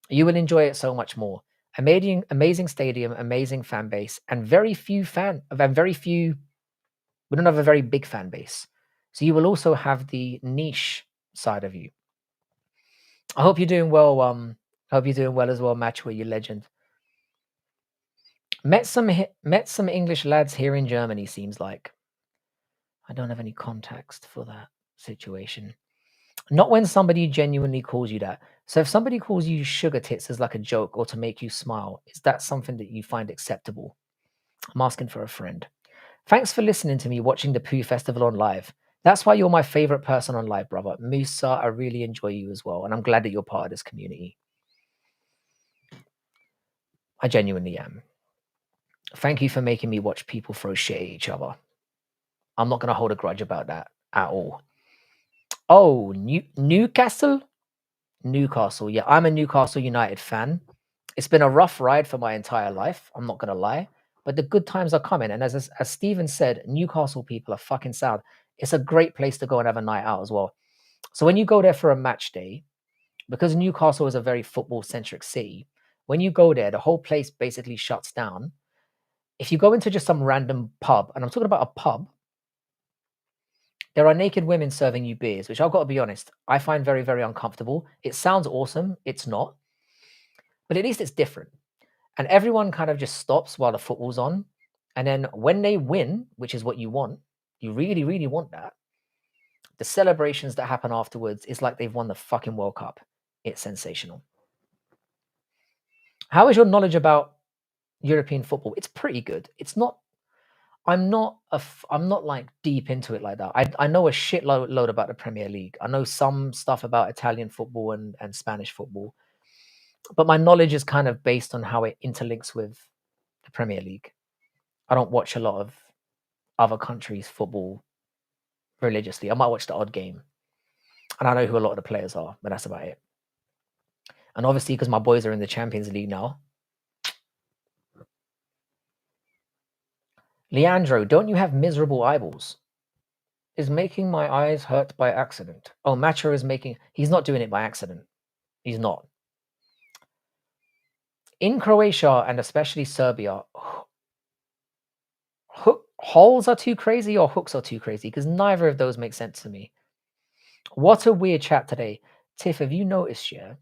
You will enjoy it so much more. Amazing stadium, amazing fan base, and very few. We don't have a very big fan base, so you will also have the niche side of you. I hope you're doing well. I hope you're doing well as well, Match, where you legend. Met some English lads here in Germany. Seems like I don't have any context for that situation. Not when somebody genuinely calls you that. So if somebody calls you sugar tits as like a joke or to make you smile, is that something that you find acceptable? I'm asking for a friend. Thanks for listening to me watching the Pooh Festival on live. That's why you're my favorite person on live, brother. Musa, I really enjoy you as well. And I'm glad that you're part of this community. I genuinely am. Thank you for making me watch people throw shit at each other. I'm not going to hold a grudge about that at all. Oh, Newcastle? Newcastle. Yeah, I'm a Newcastle United fan. It's been a rough ride for my entire life. I'm not going to lie. But the good times are coming. And as Steven said, Newcastle people are fucking sound. It's a great place to go and have a night out as well. So when you go there for a match day, because Newcastle is a very football-centric city, when you go there, the whole place basically shuts down. If you go into just some random pub, and I'm talking about a pub, there are naked women serving you beers, which I've got to be honest, I find very, very uncomfortable. It sounds awesome. It's not. But at least it's different. And everyone kind of just stops while the football's on. And then when they win, which is what you want, you really, really want that, the celebrations that happen afterwards is like they've won the fucking World Cup. It's sensational. How is your knowledge about European football? It's pretty good. It's not. I'm not like deep into it like that. I know a shitload about the Premier League. I know some stuff about Italian football and Spanish football, but my knowledge is kind of based on how it interlinks with the Premier League. I don't watch a lot of other countries' football religiously. I might watch the odd game, and I know who a lot of the players are, but that's about it. And obviously, because my boys are in the Champions League now. Leandro, don't you have miserable eyeballs? Is making my eyes hurt by accident. Oh, Macho is making... He's not doing it by accident. He's not. In Croatia, and especially Serbia, holes are too crazy or hooks are too crazy? Because neither of those make sense to me. What a weird chat today. Tiff, have you noticed, yeah,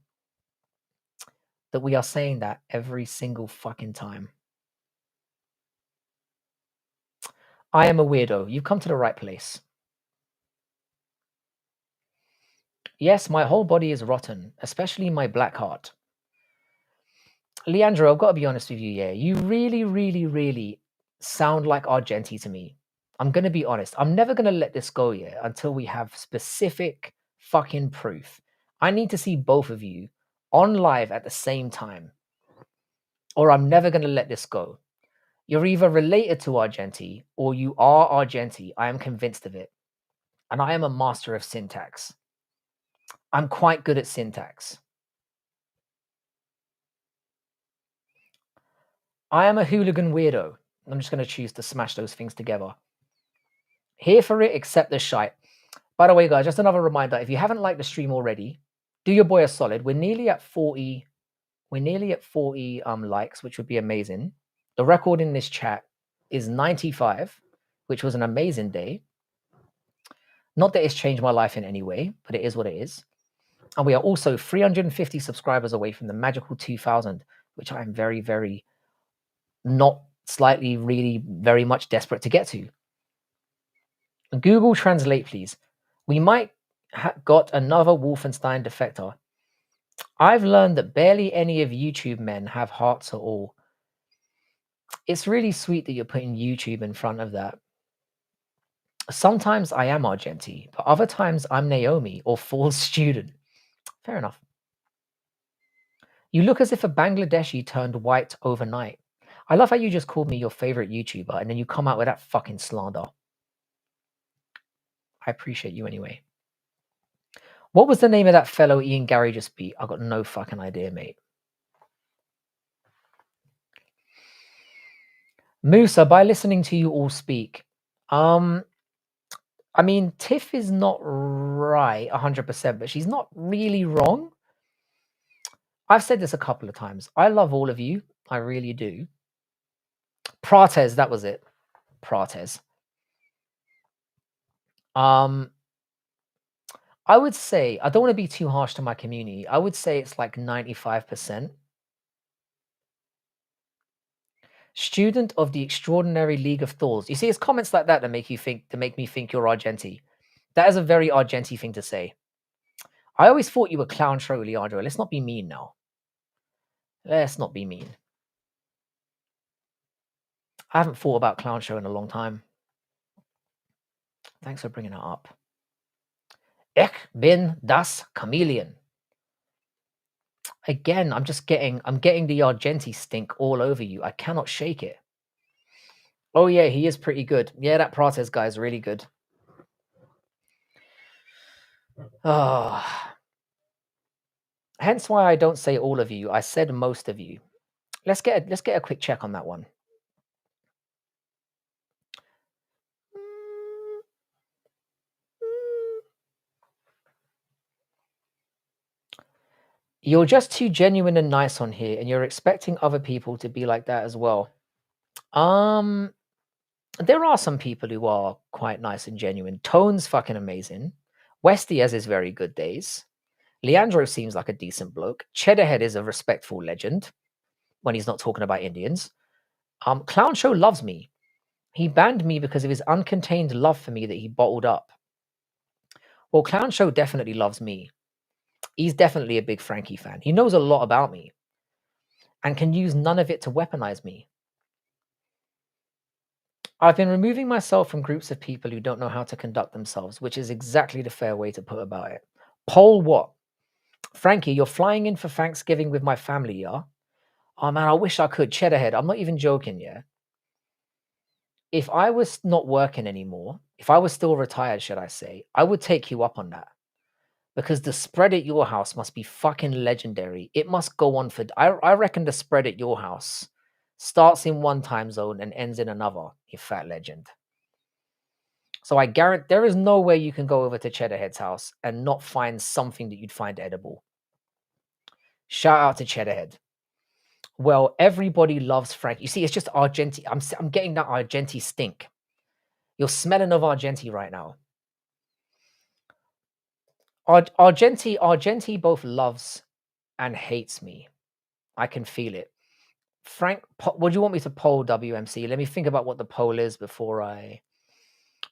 that we are saying that every single fucking time? I am a weirdo. You've come to the right place. Yes, my whole body is rotten, especially my black heart. Leandro, I've got to be honest with you, yeah. You really, really, really sound like Argenti to me. I'm going to be honest. I'm never going to let this go yet until we have specific fucking proof. I need to see both of you on live at the same time, or I'm never going to let this go. You're either related to Argenti or you are Argenti. I am convinced of it. And I am a master of syntax. I'm quite good at syntax. I am a hooligan weirdo. I'm just going to choose to smash those things together. Here for it, accept the shite. By the way, guys, just another reminder. If you haven't liked the stream already, do your boy a solid. We're nearly at 40. We're nearly at 40 likes, which would be amazing. The record in this chat is 95, which was an amazing day. Not that it's changed my life in any way, but it is what it is. And we are also 350 subscribers away from the magical 2,000, which I am very, very not slightly, really very much desperate to get to. Google Translate, please. We might got another Wolfenstein defector. I've learned that barely any of YouTube men have hearts at all. It's really sweet that you're putting YouTube in front of that. Sometimes I am Argenti, but other times I'm Naomi or false student. Fair enough. You look as if a Bangladeshi turned white overnight. I love how you just called me your favorite YouTuber and then you come out with that fucking slander. I appreciate you anyway. What was the name of that fellow Ian Gary just beat? I got no fucking idea, mate. Musa, by listening to you all speak, I mean, Tiff is not right 100%, but she's not really wrong. I've said this a couple of times. I love all of you. I really do. Prates, that was it. Prates. I would say, I don't want to be too harsh to my community. I would say it's like 95%. Student of the Extraordinary League of Thors. You see, it's comments like that that make me think you're Argenti. That is a very Argenti thing to say. I always thought you were clown show, Leandro. Let's not be mean now. Let's not be mean. I haven't thought about clown show in a long time. Thanks for bringing it up. Ich bin das Chameleon. Again, I'm getting the Argenti stink all over you. I cannot shake it. Oh yeah, he is pretty good. Yeah, that Prates guy is really good. Hence why I don't say all of you. I said most of you. Let's get a quick check on that one. You're just too genuine and nice on here, and you're expecting other people to be like that as well. There are some people who are quite nice and genuine. Tone's fucking amazing. Westy has his very good days. Leandro seems like a decent bloke. Cheddarhead is a respectful legend when he's not talking about Indians. Clown Show loves me. He banned me because of his uncontained love for me that he bottled up. Well, Clown Show definitely loves me. He's definitely a big Frankie fan. He knows a lot about me and can use none of it to weaponize me. I've been removing myself from groups of people who don't know how to conduct themselves, which is exactly the fair way to put about it. Poll what? Frankie, you're flying in for Thanksgiving with my family, yeah? Oh man, I wish I could. Cheddarhead, I'm not even joking, yeah? If I was not working anymore, if I was still retired, should I say, I would take you up on that. Because the spread at your house must be fucking legendary. It must go on for... I reckon the spread at your house starts in one time zone and ends in another, you fat legend. So I guarantee there is no way you can go over to Cheddarhead's house and not find something that you'd find edible. Shout out to Cheddarhead. Well, everybody loves Frank. You see, it's just Argenti. I'm getting that Argenti stink. You're smelling of Argenti right now. Argenti both loves and hates me. I can feel it. Frank, what do you want me to poll, WMC? Let me think about what the poll is before I...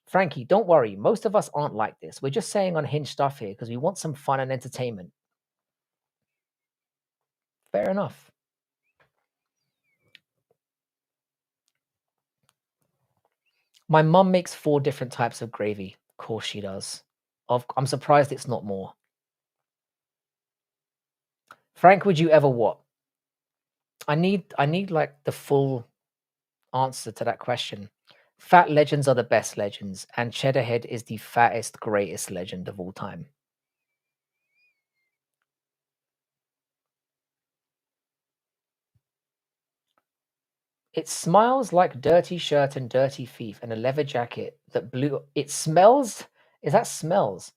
Frankie, don't worry. Most of us aren't like this. We're just saying unhinged stuff here because we want some fun and entertainment. Fair enough. My mum makes 4 different types of gravy. Of course she does. I'm surprised it's not more. Frank, would you ever what? I need like the full answer to that question. Fat legends are the best legends, and Cheddarhead is the fattest, greatest legend of all time. It smiles like dirty shirt and dirty thief and a leather jacket that blew. It smells. Is that smells?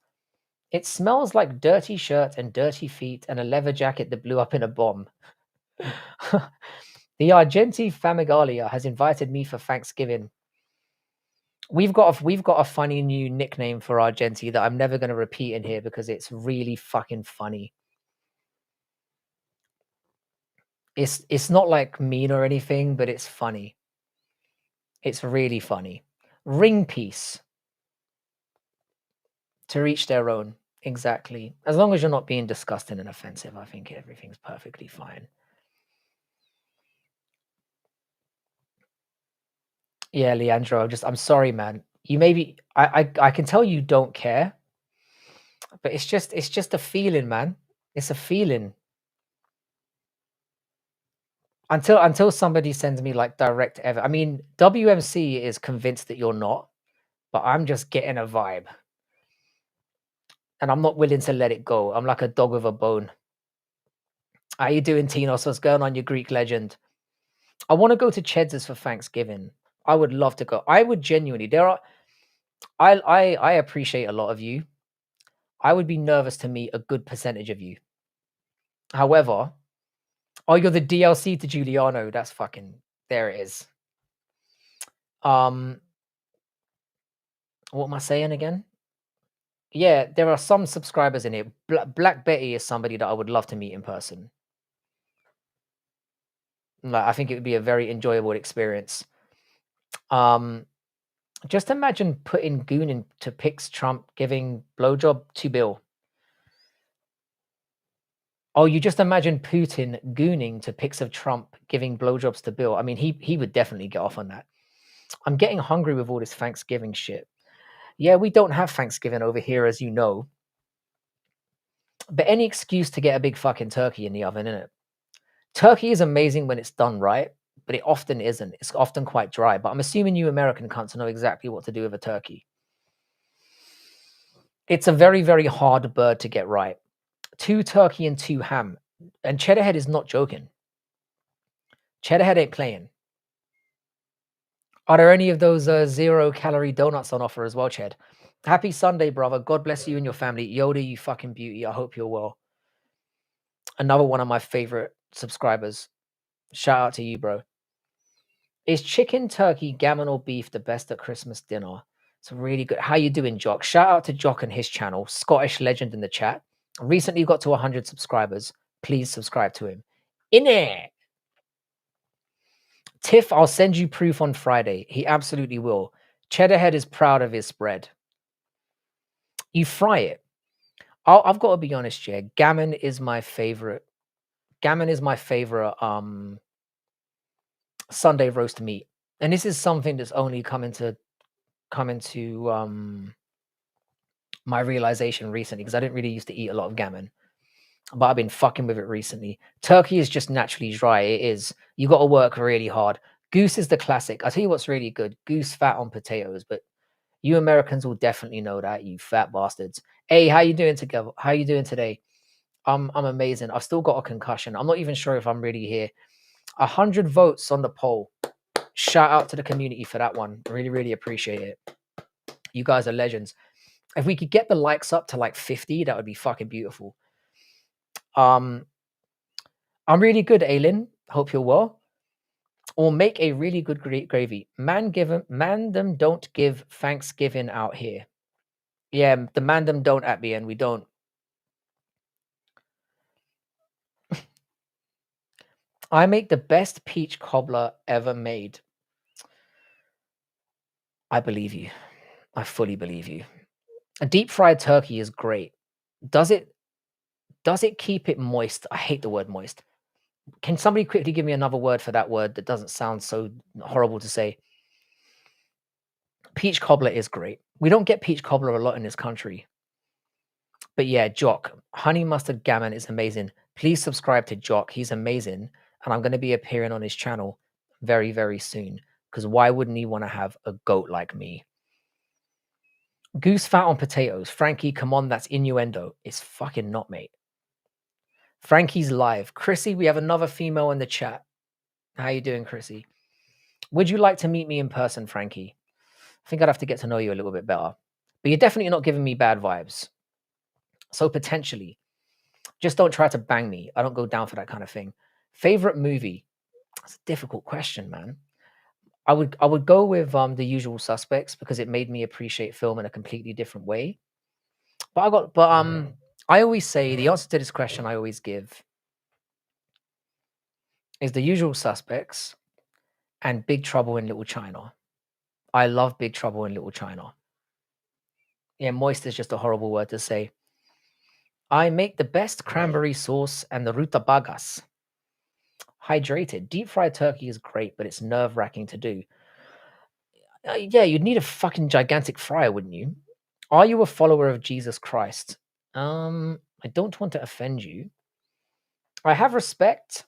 It smells like dirty shirt and dirty feet and a leather jacket that blew up in a bomb. The Argenti Famigalia has invited me for Thanksgiving. We've got a funny new nickname for Argenti that I'm never going to repeat in here because it's really fucking funny. It's not like mean or anything, but it's funny. It's really funny. Ring piece. To each their own. Exactly. As long as you're not being disgusting and offensive, I think everything's perfectly fine. Yeah, Leandro, I'm sorry, man. You maybe I can tell you don't care, but it's just a feeling, man. It's a feeling. Until somebody sends me like direct evidence. I mean, WMC is convinced that you're not, but I'm just getting a vibe. And I'm not willing to let it go. I'm like a dog with a bone. How you doing, Tinos? What's going on, you Greek legend? I want to go to Cheddars for Thanksgiving. I would love to go. I would genuinely. I appreciate a lot of you. I would be nervous to meet a good percentage of you. However, oh, you're the DLC to Giuliano. That's fucking, there it is. What am I saying again? Yeah, there are some subscribers in it. Black Betty is somebody that I would love to meet in person. Like, I think it would be a very enjoyable experience. Just imagine putting Goon into pics Trump giving blowjob to Bill. Oh, you just imagine Putin gooning to pics of Trump giving blowjobs to Bill. I mean, he would definitely get off on that. I'm getting hungry with all this Thanksgiving shit. Yeah, we don't have Thanksgiving over here, as you know. But any excuse to get a big fucking turkey in the oven, innit? Turkey is amazing when it's done right, but it often isn't. It's often quite dry. But I'm assuming you American cunts know exactly what to do with a turkey. It's a very, very hard bird to get right. 2 turkey and 2 ham. And Cheddarhead is not joking. Cheddarhead ain't playing. Are there any of those 0-calorie donuts on offer as well, Ched? Happy Sunday, brother. God bless you and your family. Yoda, you fucking beauty. I hope you're well. Another one of my favorite subscribers. Shout out to you, bro. Is chicken, turkey, gammon, or beef the best at Christmas dinner? It's really good. How you doing, Jock? Shout out to Jock and his channel. Scottish legend in the chat. Recently got to 100 subscribers. Please subscribe to him. In it. Tiff, I'll send you proof on Friday. He absolutely will. Cheddarhead is proud of his spread. You fry it. I've got to be honest, yeah. Gammon is my favorite. Gammon is my favorite Sunday roast meat. And this is something that's only come into my realization recently, because I didn't really used to eat a lot of gammon, but I've been fucking with it recently. Turkey is just naturally dry. It is. You got to work really hard. Goose is the classic. I'll tell you what's really good. Goose fat on potatoes, but you Americans will definitely know that, you fat bastards. Hey, how you doing together? How you doing today? I'm amazing. I've still got a concussion. I'm not even sure if I'm really here. 100 votes on the poll. Shout out to the community for that one. Really, really appreciate it. You guys are legends. If we could get the likes up to like 50, that would be fucking beautiful. I'm really good, Aylin. Hope you're well. Or make a really good gravy. Man them don't give Thanksgiving out here. Yeah, the man them don't at the end. We don't. I make the best peach cobbler ever made. I believe you. I fully believe you. A deep fried turkey is great. Does it keep it moist? I hate the word moist. Can somebody quickly give me another word for that word that doesn't sound so horrible to say? Peach cobbler is great. We don't get peach cobbler a lot in this country. But yeah, Jock, honey mustard gammon is amazing. Please subscribe to Jock. He's amazing. And I'm going to be appearing on his channel very, very soon. Because why wouldn't he want to have a goat like me? Goose fat on potatoes. Frankie, come on, that's innuendo. It's fucking not, mate. Frankie's live. Chrissy, we have another female in the chat. How you doing, Chrissy? Would you like to meet me in person, Frankie? I think I'd have to get to know you a little bit better. But you're definitely not giving me bad vibes. So potentially. Just don't try to bang me. I don't go down for that kind of thing. Favorite movie? That's a difficult question, man. I would go with The Usual Suspects, because it made me appreciate film in a completely different way. But I always say the answer to this question I always give is The Usual Suspects and Big Trouble in Little China. I love Big Trouble in Little China. Yeah, moist is just a horrible word to say. I make the best cranberry sauce and the rutabagas. Hydrated. Deep fried turkey is great, but it's nerve-wracking to do. Yeah, you'd need a fucking gigantic fryer, wouldn't you? Are you a follower of Jesus Christ? I don't want to offend you. I have respect,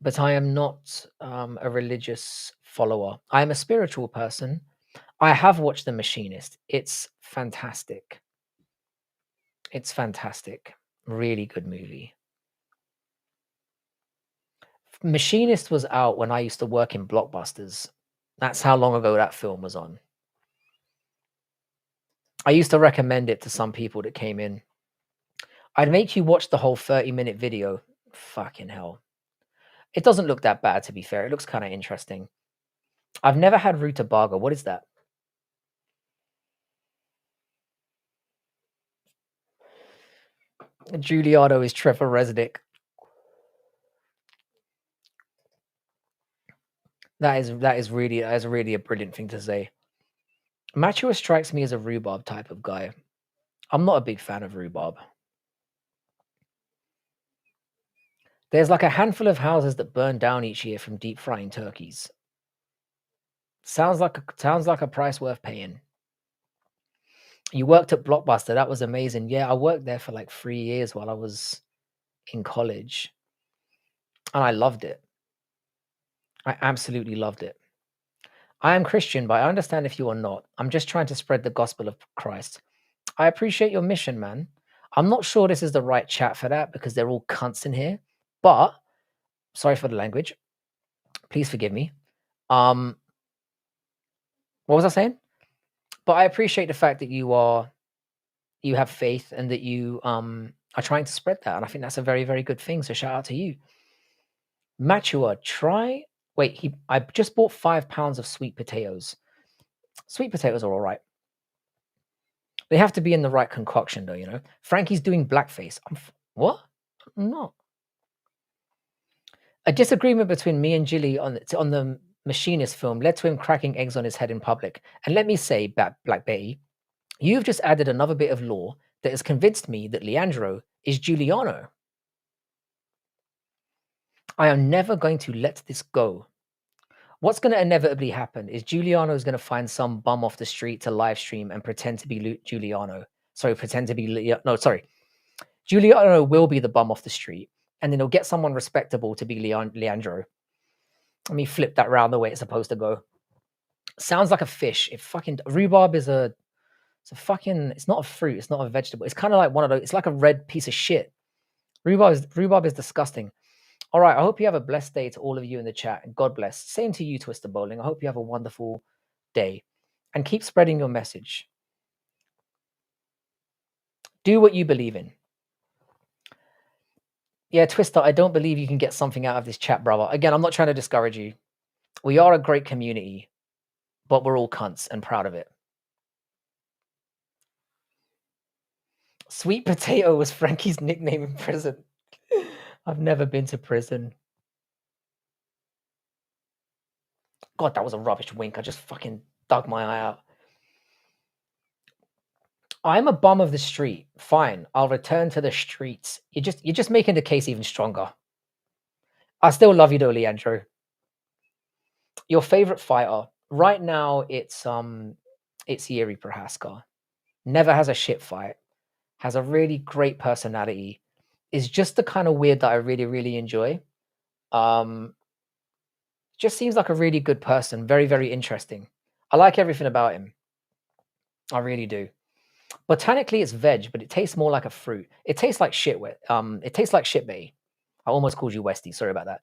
but I am not a religious follower. I am a spiritual person. I have watched The Machinist. It's fantastic. It's fantastic. Really good movie. Machinist was out when I used to work in Blockbusters. That's how long ago that film was on. I used to recommend it to some people that came in. I'd make you watch the whole 30-minute video. Fucking hell. It doesn't look that bad, to be fair. It looks kind of interesting. I've never had rutabaga. What is that? Giuliano is Trevor Resnick. That is really a brilliant thing to say. Matua strikes me as a rhubarb type of guy. I'm not a big fan of rhubarb. There's like a handful of houses that burn down each year from deep frying turkeys. Sounds like a price worth paying. You worked at Blockbuster. That was amazing. Yeah, I worked there for like 3 years while I was in college. And I loved it. I absolutely loved it. I am Christian, but I understand if you are not. I'm just trying to spread the gospel of Christ. I appreciate your mission, man. I'm not sure this is the right chat for that because they're all cunts in here. But sorry for the language. Please forgive me. What was I saying? But I appreciate the fact that you have faith and that you are trying to spread that. And I think that's a very, very good thing. So shout out to you. Matua, I just bought 5 pounds of sweet potatoes. Sweet potatoes are all right. They have to be in the right concoction, though, you know. Frankie's doing blackface. What? I'm not. A disagreement between me and Jilly on the Machinist film led to him cracking eggs on his head in public. And let me say, Black Betty, you've just added another bit of lore that has convinced me that Leandro is Giuliano. I am never going to let this go. What's going to inevitably happen is Giuliano is going to find some bum off the street to live stream and pretend to be Giuliano. Giuliano will be the bum off the street, and then he'll get someone respectable to be Leandro. Let me flip that round the way it's supposed to go. Sounds like a fish. Rhubarb is it's not a fruit. It's not a vegetable. It's kind of like one of those. It's like a red piece of shit. Rhubarb is disgusting. All right. I hope you have a blessed day to all of you in the chat, and God bless. Same to you, Twister Bowling. I hope you have a wonderful day, and keep spreading your message. Do what you believe in. Yeah, Twister, I don't believe you can get something out of this chat, brother. Again, I'm not trying to discourage you. We are a great community, but we're all cunts and proud of it. Sweet Potato was Frankie's nickname in prison. I've never been to prison. God, that was a rubbish wink. I just fucking dug my eye out. I'm a bum of the street. Fine, I'll return to the streets. You're just making the case even stronger. I still love you though, Leandro. Your favorite fighter right now? It's Yuri Prohaska. Never has a shit fight. Has a really great personality. Is just the kind of weird that I really, really enjoy. Just seems like a really good person. Very, very interesting. I like everything about him. I really do. Botanically, it's veg, but it tastes more like a fruit. It tastes like shit. It tastes like shit, bae. I almost called you Westy. Sorry about that.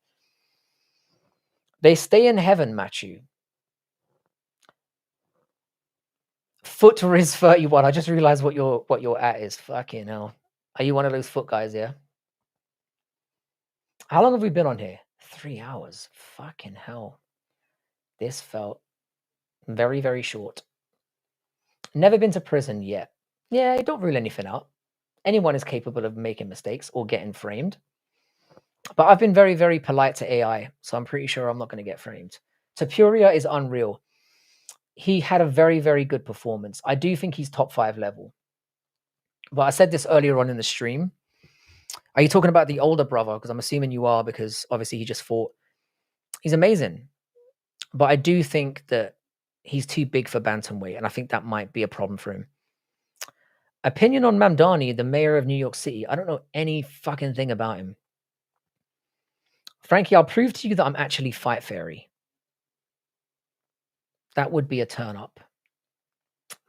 They stay in heaven, Machu. Foot Riz 31. I just realized what your at is. Fucking hell. Are you one of those foot guys? Yeah. How long have we been on here? 3 hours. Fucking hell. This felt very, very short. Never been to prison yet. Yeah, don't rule anything out. Anyone is capable of making mistakes or getting framed. But I've been very, very polite to AI, so I'm pretty sure I'm not going to get framed. Tapuria is unreal. He had a very, very good performance. I do think he's top 5 level. But I said this earlier on in the stream. Are you talking about the older brother? Because I'm assuming you are, because obviously he just fought. He's amazing. But I do think that he's too big for bantamweight, and I think that might be a problem for him. Opinion on Mamdani, the mayor of New York City. I don't know any fucking thing about him. Frankie, I'll prove to you that I'm actually Fight Fairy. That would be a turn up.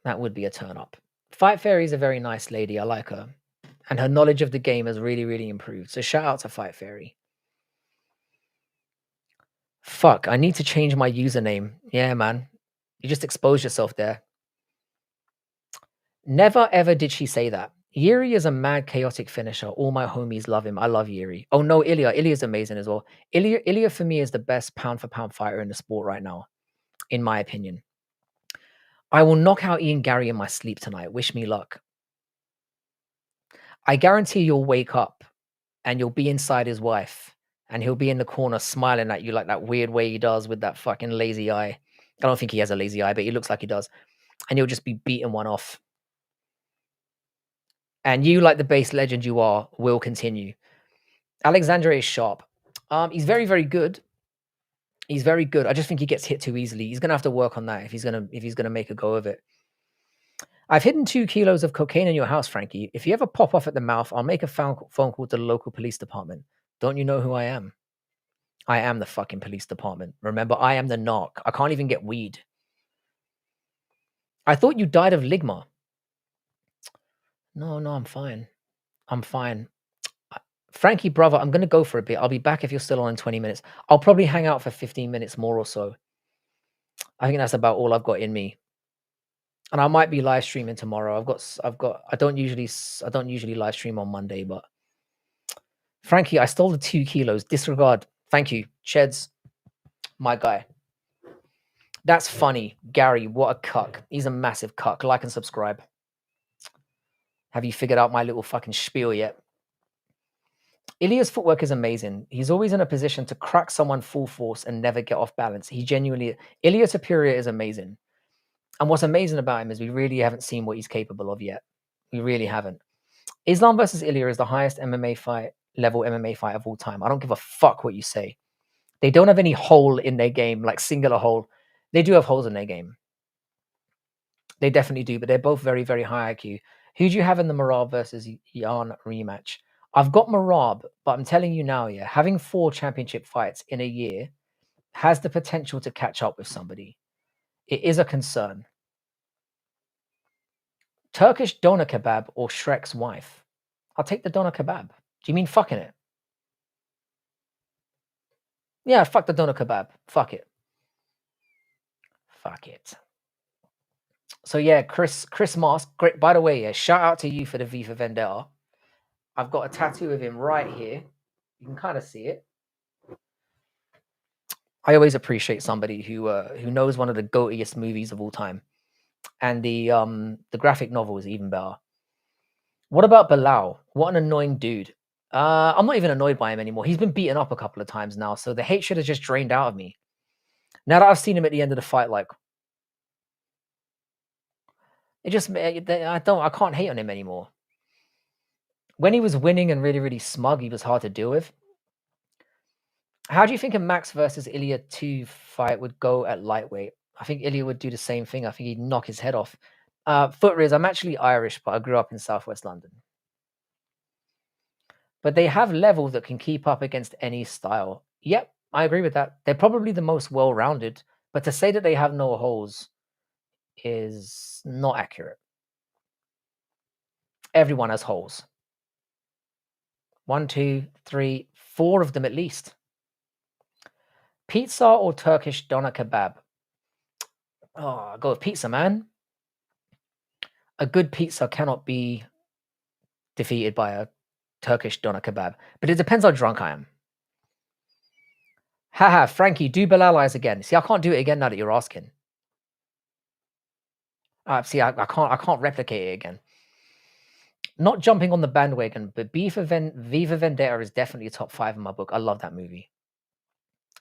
That would be a turn up. Fight Fairy is a very nice lady. I like her. And her knowledge of the game has really, really improved. So shout out to Fight Fairy. Fuck, I need to change my username. Yeah, man. You just exposed yourself there. Never ever did she say that. Yuri is a mad, chaotic finisher. All my homies love him. I love Yuri. Oh no, Ilya. Ilya's amazing as well. Ilya for me is the best pound for pound fighter in the sport right now, in my opinion. I will knock out Ian Gary in my sleep tonight. Wish me luck. I guarantee you'll wake up and you'll be inside his wife and he'll be in the corner smiling at you like that weird way he does with that fucking lazy eye. I don't think he has a lazy eye, but he looks like he does. And you'll just be beating one off. And you, like the base legend you are, will continue. Alexander is sharp. He's very, very good. He's very good. I just think he gets hit too easily. He's gonna have to work on that if he's gonna make a go of it. I've hidden 2 kilos of cocaine in your house, Frankie. If you ever pop off at the mouth, I'll make a phone call to the local police department. Don't you know who I am? I am the fucking police department. Remember, I am the narc. I can't even get weed. I thought you died of ligma. No, I'm fine. I'm fine. Frankie, brother, I'm going to go for a bit. I'll be back if you're still on in 20 minutes. I'll probably hang out for 15 minutes more or so. I think that's about all I've got in me. And I might be live streaming tomorrow. I don't usually live stream on Monday, but Frankie, I stole the 2 kilos. Disregard. Thank you. Cheds, my guy. That's funny. Gary, what a cuck. He's a massive cuck. Like and subscribe. Have you figured out my little fucking spiel yet? Ilya's footwork is amazing. He's always in a position to crack someone full force and never get off balance. Ilya Superior is amazing. And what's amazing about him is we really haven't seen what he's capable of yet. We really haven't. Islam versus Ilya is the highest level MMA fight of all time. I don't give a fuck what you say. They don't have any hole in their game, like singular hole. They do have holes in their game. They definitely do, but they're both very, very high IQ. Who do you have in the Marab versus Jan rematch? I've got Marab, but I'm telling you now, yeah, having 4 championship fights in a year has the potential to catch up with somebody. It is a concern. Turkish doner kebab or Shrek's wife? I'll take the doner kebab. Do you mean fucking it? Yeah, fuck the doner kebab. Fuck it. Fuck it. So yeah, Chris Mask. Great. By the way, yeah, shout out to you for the V for Vendetta. I've got a tattoo of him right here. You can kind of see it. I always appreciate somebody who knows one of the goatiest movies of all time, and the graphic novel is even better. What about Bilal? What an annoying dude. I'm not even annoyed by him anymore. He's been beaten up a couple of times now, so the hatred has just drained out of me. Now that I've seen him at the end of the fight, like it just I can't hate on him anymore. When he was winning and really, really smug, he was hard to deal with. How do you think a Max versus Ilya 2 fight would go at lightweight? I think Ilya would do the same thing. I think he'd knock his head off. Foot I'm actually Irish, but I grew up in Southwest London. But they have level that can keep up against any style. Yep, I agree with that. They're probably the most well-rounded, but to say that they have no holes is not accurate. Everyone has holes. 1, 2, 3, 4 of them at least. Pizza or Turkish doner kebab? Oh, I'll go with pizza, man. A good pizza cannot be defeated by a Turkish doner kebab, but it depends how drunk I am. Haha, Frankie, do Bilal eyes again. See, I can't do it again now that you're asking. See, I can't replicate it again. Not jumping on the bandwagon, but Viva Vendetta is definitely a top 5 in my book. I love that movie.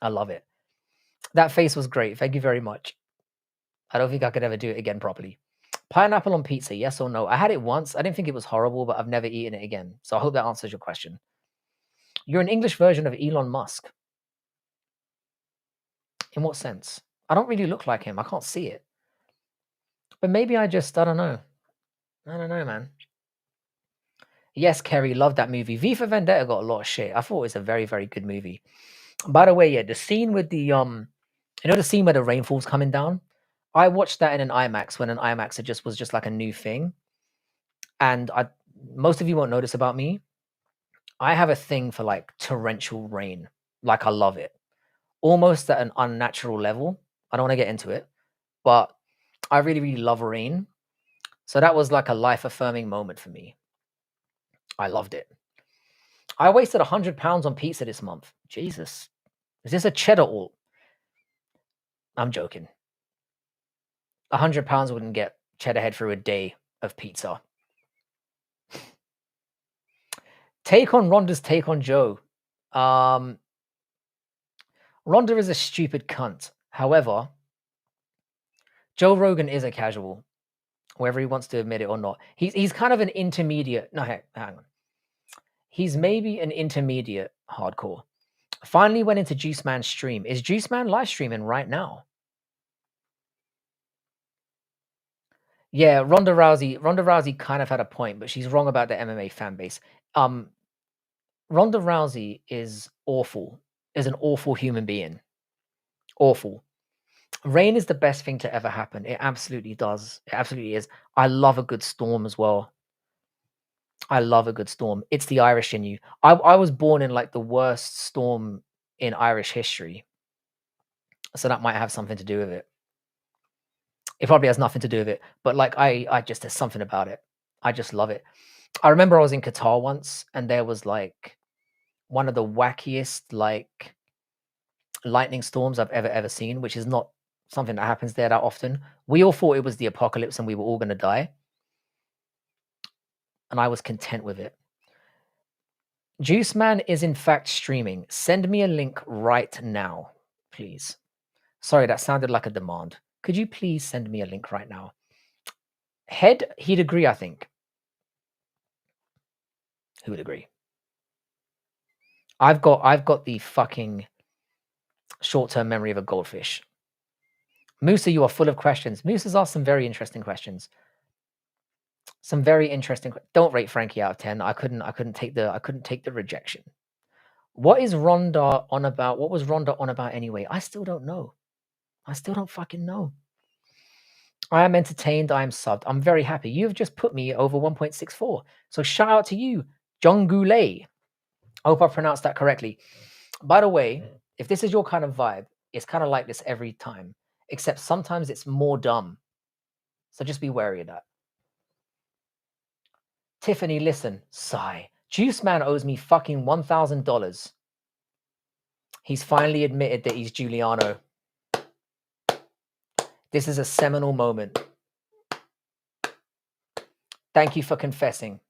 I love it. That face was great. Thank you very much. I don't think I could ever do it again properly. Pineapple on pizza, yes or no? I had it once. I didn't think it was horrible, but I've never eaten it again. So I hope that answers your question. You're an English version of Elon Musk. In what sense? I don't really look like him. I can't see it. But maybe I don't know. I don't know, man. Yes, Kerry, loved that movie. V for Vendetta got a lot of shit. I thought it was a very, very good movie. By the way, yeah, the scene with the the scene where the rainfall's coming down. I watched that in an IMAX when an IMAX was just like a new thing. And most of you won't notice about me. I have a thing for like torrential rain. Like I love it. Almost at an unnatural level. I don't want to get into it, but I really, really love rain. So that was like a life-affirming moment for me. I loved it. I wasted £100 on pizza this month. Jesus. Is this a cheddar alt? I'm joking. £100 wouldn't get cheddar head through a day of pizza. Take on Ronda's take on Joe. Ronda is a stupid cunt. However, Joe Rogan is a casual, whether he wants to admit it or not. He's kind of an intermediate. No, hang on. He's maybe an intermediate hardcore. Finally went into Juice Man's stream. Is Juice Man live streaming right now? Yeah, Ronda Rousey kind of had a point, but she's wrong about the MMA fan base. Ronda Rousey is awful, is an awful human being. Awful. Rain is the best thing to ever happen. It absolutely does. It absolutely is. I love a good storm as well. I love a good storm. It's the Irish in you. I was born in like the worst storm in Irish history. So that might have something to do with it. It probably has nothing to do with it, but like I just there's something about it. I just love it. I remember I was in Qatar once and there was like one of the wackiest like lightning storms I've ever seen, which is not something that happens there that often. We all thought it was the apocalypse and we were all going to die. And I was content with it. Juice Man is in fact streaming. Send me a link right now, please. Sorry, that sounded like a demand. Could you please send me a link right now? Head, he'd agree, I think. Who would agree? I've got the fucking short-term memory of a goldfish. Musa, you are full of questions. Musa's asked some very interesting questions. Some very interesting. Don't rate Frankie out of 10. I couldn't take the rejection. What is Ronda on about? What was Ronda on about anyway? I still don't know. I still don't fucking know. I am entertained. I am subbed. I'm very happy. You've just put me over 1.64. So shout out to you, John Goulet. I hope I pronounced that correctly. By the way, if this is your kind of vibe, it's kind of like this every time, except sometimes it's more dumb. So just be wary of that. Tiffany, listen, sigh. Juice Man owes me fucking $1,000. He's finally admitted that he's Giuliano. This is a seminal moment. Thank you for confessing.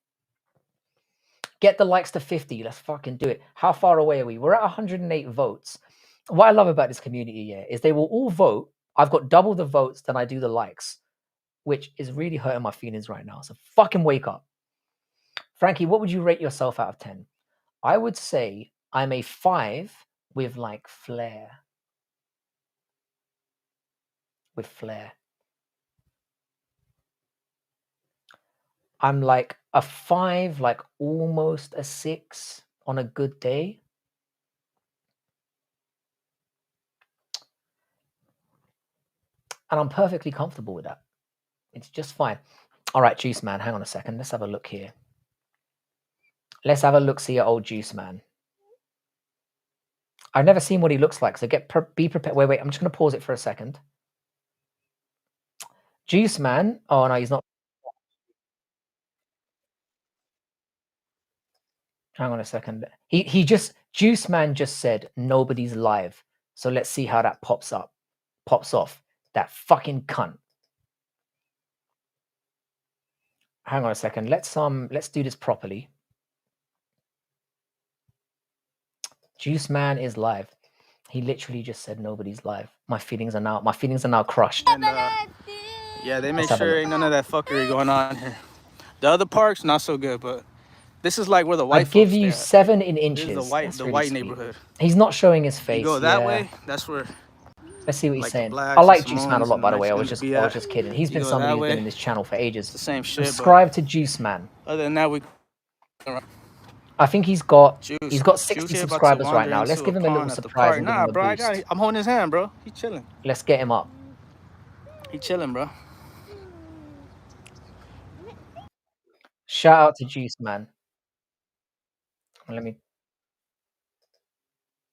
Get the likes to 50. Let's fucking do it. How far away are we? We're at 108 votes. What I love about this community here is they will all vote. I've got double the votes than I do the likes, which is really hurting my feelings right now. So fucking wake up. Frankie, what would you rate yourself out of 10? I would say I'm a 5 with like flair. With flair. I'm like a 5, like almost a 6 on a good day. And I'm perfectly comfortable with that. It's just fine. All right, Juice Man, hang on a second. Let's have a look here. Let's have a look see at old Juice Man. I've never seen what he looks like, so be prepared. Wait, I'm just going to pause it for a second. Juice Man. Oh, no, he's not. Hang on a second. Juice Man just said nobody's live. So let's see how that pops off. That fucking cunt. Hang on a second. Let's do this properly. Juice Man is live. He literally just said nobody's live. My feelings are now crushed. And, yeah, they make sure ain't none of that fuckery going on here. The other parks not so good, but this is like where the white. I'd give you 7 in inches. This is the white neighborhood. He's not showing his face. You go that way. That's where. Let's see what he's saying. I like Juice Man a lot, by the way. I was just kidding. He's been somebody who's been in this channel for ages. It's the same shit. Subscribe to Juice Man. Other than that, I think he's got 60 subscribers right now. Let's give him a little surprise. Nah, bro, I'm holding his hand, bro. He's chilling. Let's get him up. He's chilling, bro. Shout out to Juice Man.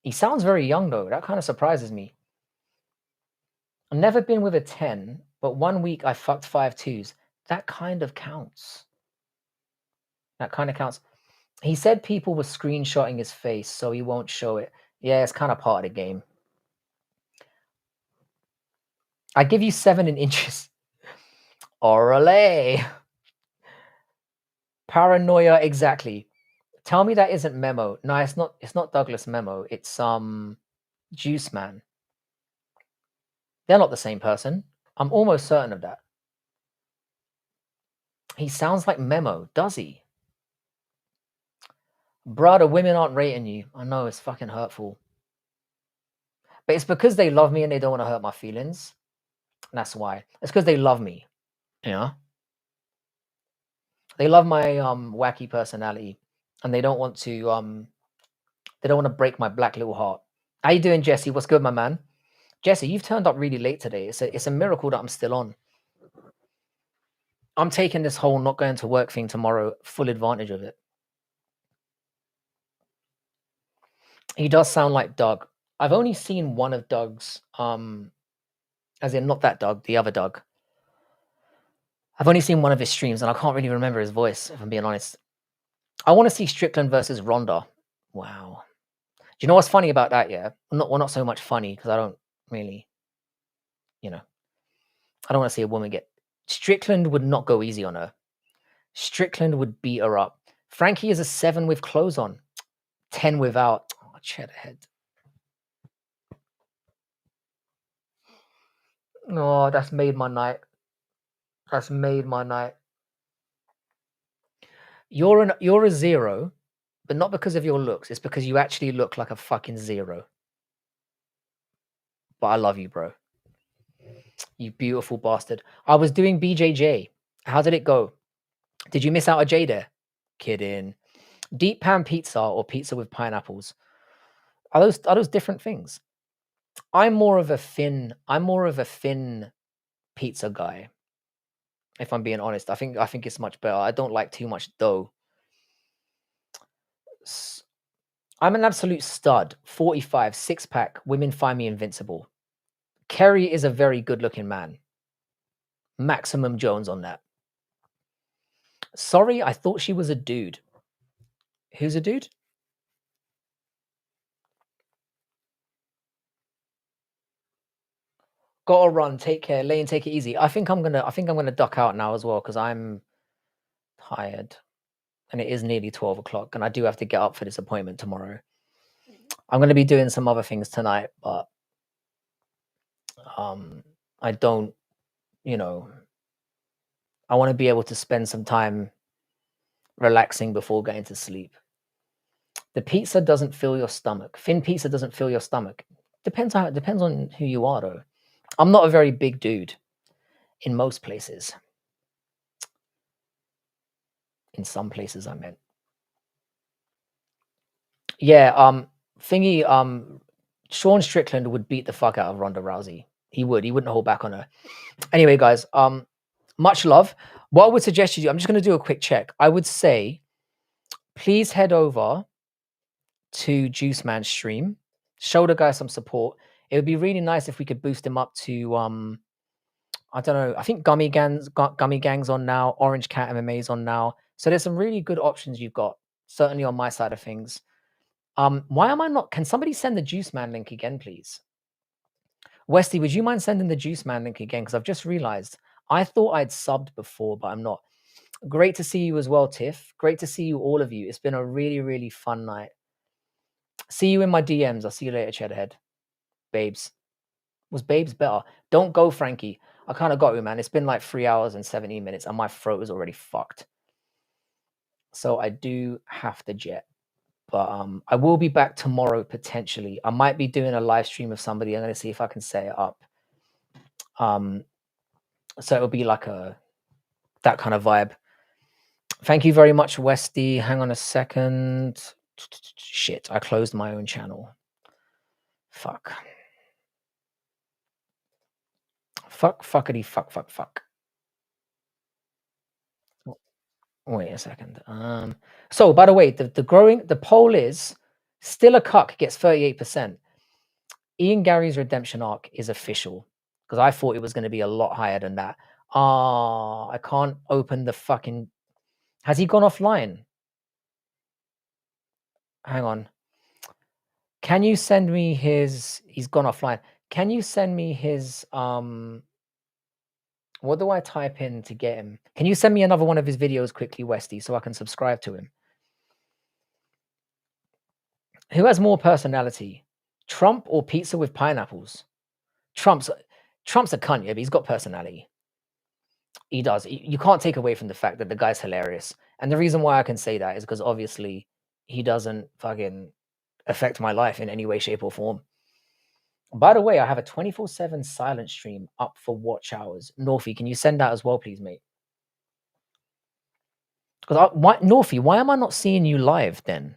He sounds very young though. That kind of surprises me. I've never been with a 10, but 1 week I fucked 5 2s. That kind of counts. That kind of counts. He said people were screenshotting his face, so he won't show it. Yeah, it's kind of part of the game. I give you 7 in inches. Orale. Paranoia, exactly. Tell me that isn't Memo. No, it's not. It's not Douglas Memo. It's Juice Man. They're not the same person. I'm almost certain of that. He sounds like Memo, does he? Brother, women aren't rating you. I know, it's fucking hurtful. But it's because they love me and they don't want to hurt my feelings. That's why. It's because they love me. You know? They love my wacky personality. And they don't want to break my black little heart. How you doing, Jesse? What's good, my man? Jesse, you've turned up really late today. It's a miracle that I'm still on. I'm taking this whole not going to work thing tomorrow, full advantage of it. He does sound like Doug. I've only seen one of Doug's, as in not that Doug, the other Doug. I've only seen one of his streams, and I can't really remember his voice, if I'm being honest. I want to see Strickland versus Ronda. Wow. Do you know what's funny about that? Yeah, not so much funny because I don't really, I don't want to see a woman get. Strickland would not go easy on her. Strickland would beat her up. Frankie is a 7 with clothes on, 10 without. Oh, cheddar head. Oh, that's made my night. That's made my night. You're a 0, but not because of your looks. It's because you actually look like a fucking 0. But I love you, bro. You beautiful bastard. I was doing BJJ. How did it go? Did you miss out a J there? Kidding. Deep pan pizza or pizza with pineapples? Are those different things? I'm more of a thin pizza guy. If I'm being honest, I think it's much better. I don't like too much dough. I'm an absolute stud. 45, 6-pack. Women find me invincible. Kerry is a very good-looking man. Maximum Jones on that. Sorry, I thought she was a dude. Who's a dude? Gotta run. Take care. Lane, take it easy. I think I'm gonna duck out now as well because I'm tired. And it is nearly 12 o'clock, and I do have to get up for this appointment tomorrow. I'm gonna be doing some other things tonight, but I don't, I want to be able to spend some time relaxing before going to sleep. The pizza doesn't fill your stomach. Thin pizza doesn't fill your stomach. Depends on who you are, though. I'm not a very big dude in most places. In some places, I meant. Yeah, Sean Strickland would beat the fuck out of Ronda Rousey. He wouldn't hold back on her. Anyway, guys, much love. What I would suggest you do, I'm just going to do a quick check. I would say, please head over to Juice Man's stream. Show the guy some support. It would be really nice if we could boost him up to, I don't know, I think Gummy Gang's on now. Orange Cat MMA is on now. So there's some really good options you've got, certainly on my side of things. Why am I not? Can somebody send the Juice Man link again, please? Westy, would you mind sending the Juice Man link again? Because I've just realized I thought I'd subbed before, but I'm not. Great to see you as well, Tiff. Great to see you, all of you. It's been a really, really fun night. See you in my DMs. I'll see you later, Cheddarhead. Babes. Was Babes better? Don't go, Frankie. I kind of got you, man. It's been like 3 hours and 17 minutes, and my throat is already fucked. So I do have to jet. But I will be back tomorrow, potentially. I might be doing a live stream of somebody. I'm going to see if I can set it up. So it'll be like that kind of vibe. Thank you very much, Westy. Hang on a second. Shit, I closed my own channel. Fuck. Fuckity fuck. Wait a second. So by the way, the poll is still a cuck gets 38%. Ian Gary's redemption arc is official because I thought it was going to be a lot higher than that. I can't open the fucking... Has he gone offline? Hang on. Can you send me his... He's gone offline. Can you send me his... What do I type in to get him? Can you send me another one of his videos quickly, Westy, so I can subscribe to him? Who has more personality? Trump or pizza with pineapples? Trump's a cunt, yeah, but he's got personality. He does. You can't take away from the fact that the guy's hilarious. And the reason why I can say that is because obviously he doesn't fucking affect my life in any way, shape, or form. By the way, I have a 24/7 silent stream up for watch hours. Northie, can you send that as well, please, mate? Because Northie, why am I not seeing you live then?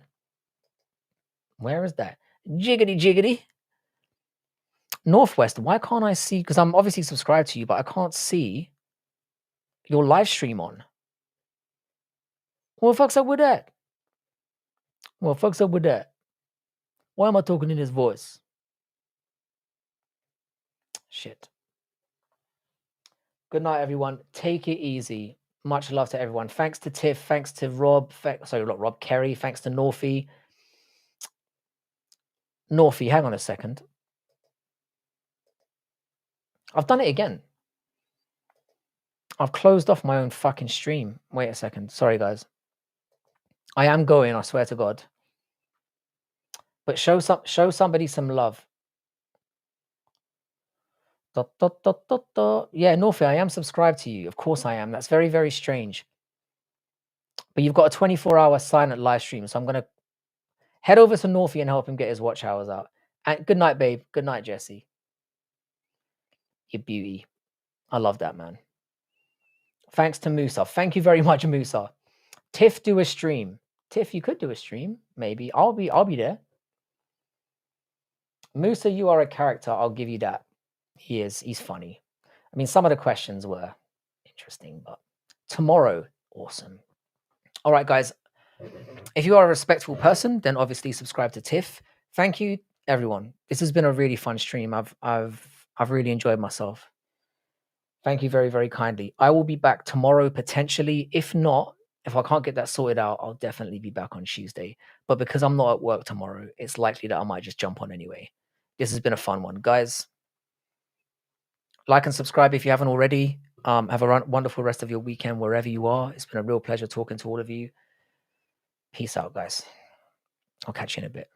Where is that? Jiggity jiggity. Northwest, why can't I see? Because I'm obviously subscribed to you, but I can't see your live stream on. What the fuck's up with that? What the fuck's up with that? Why am I talking in his voice? Shit. Good night, everyone. Take it easy. Much love to everyone. Thanks to Tiff. Thanks to Rob. Sorry, not Rob. Kerry. Thanks to Northie. Northie, hang on a second. I've done it again. I've closed off my own fucking stream. Wait a second. Sorry, guys. I am going, I swear to God. But show somebody some love. Yeah, Northie, I am subscribed to you. Of course I am. That's very, very strange. But you've got a 24-hour silent live stream, so I'm going to head over to Northie and help him get his watch hours out. And good night, babe. Good night, Jesse. You beauty. I love that, man. Thanks to Musa. Thank you very much, Musa. Tiff, do a stream. Tiff, you could do a stream. Maybe. I'll be there. Musa, you are a character. I'll give you that. He is. He's funny. I mean, some of the questions were interesting, but tomorrow, awesome. All right, guys. If you are a respectful person, then obviously subscribe to Tiff. Thank you, everyone. This has been a really fun stream. I've really enjoyed myself. Thank you very, very kindly. I will be back tomorrow potentially. If not, if I can't get that sorted out, I'll definitely be back on Tuesday. But because I'm not at work tomorrow, it's likely that I might just jump on anyway. This has been a fun one, guys. Like and subscribe if you haven't already. Have a wonderful rest of your weekend wherever you are. It's been a real pleasure talking to all of you. Peace out, guys. I'll catch you in a bit.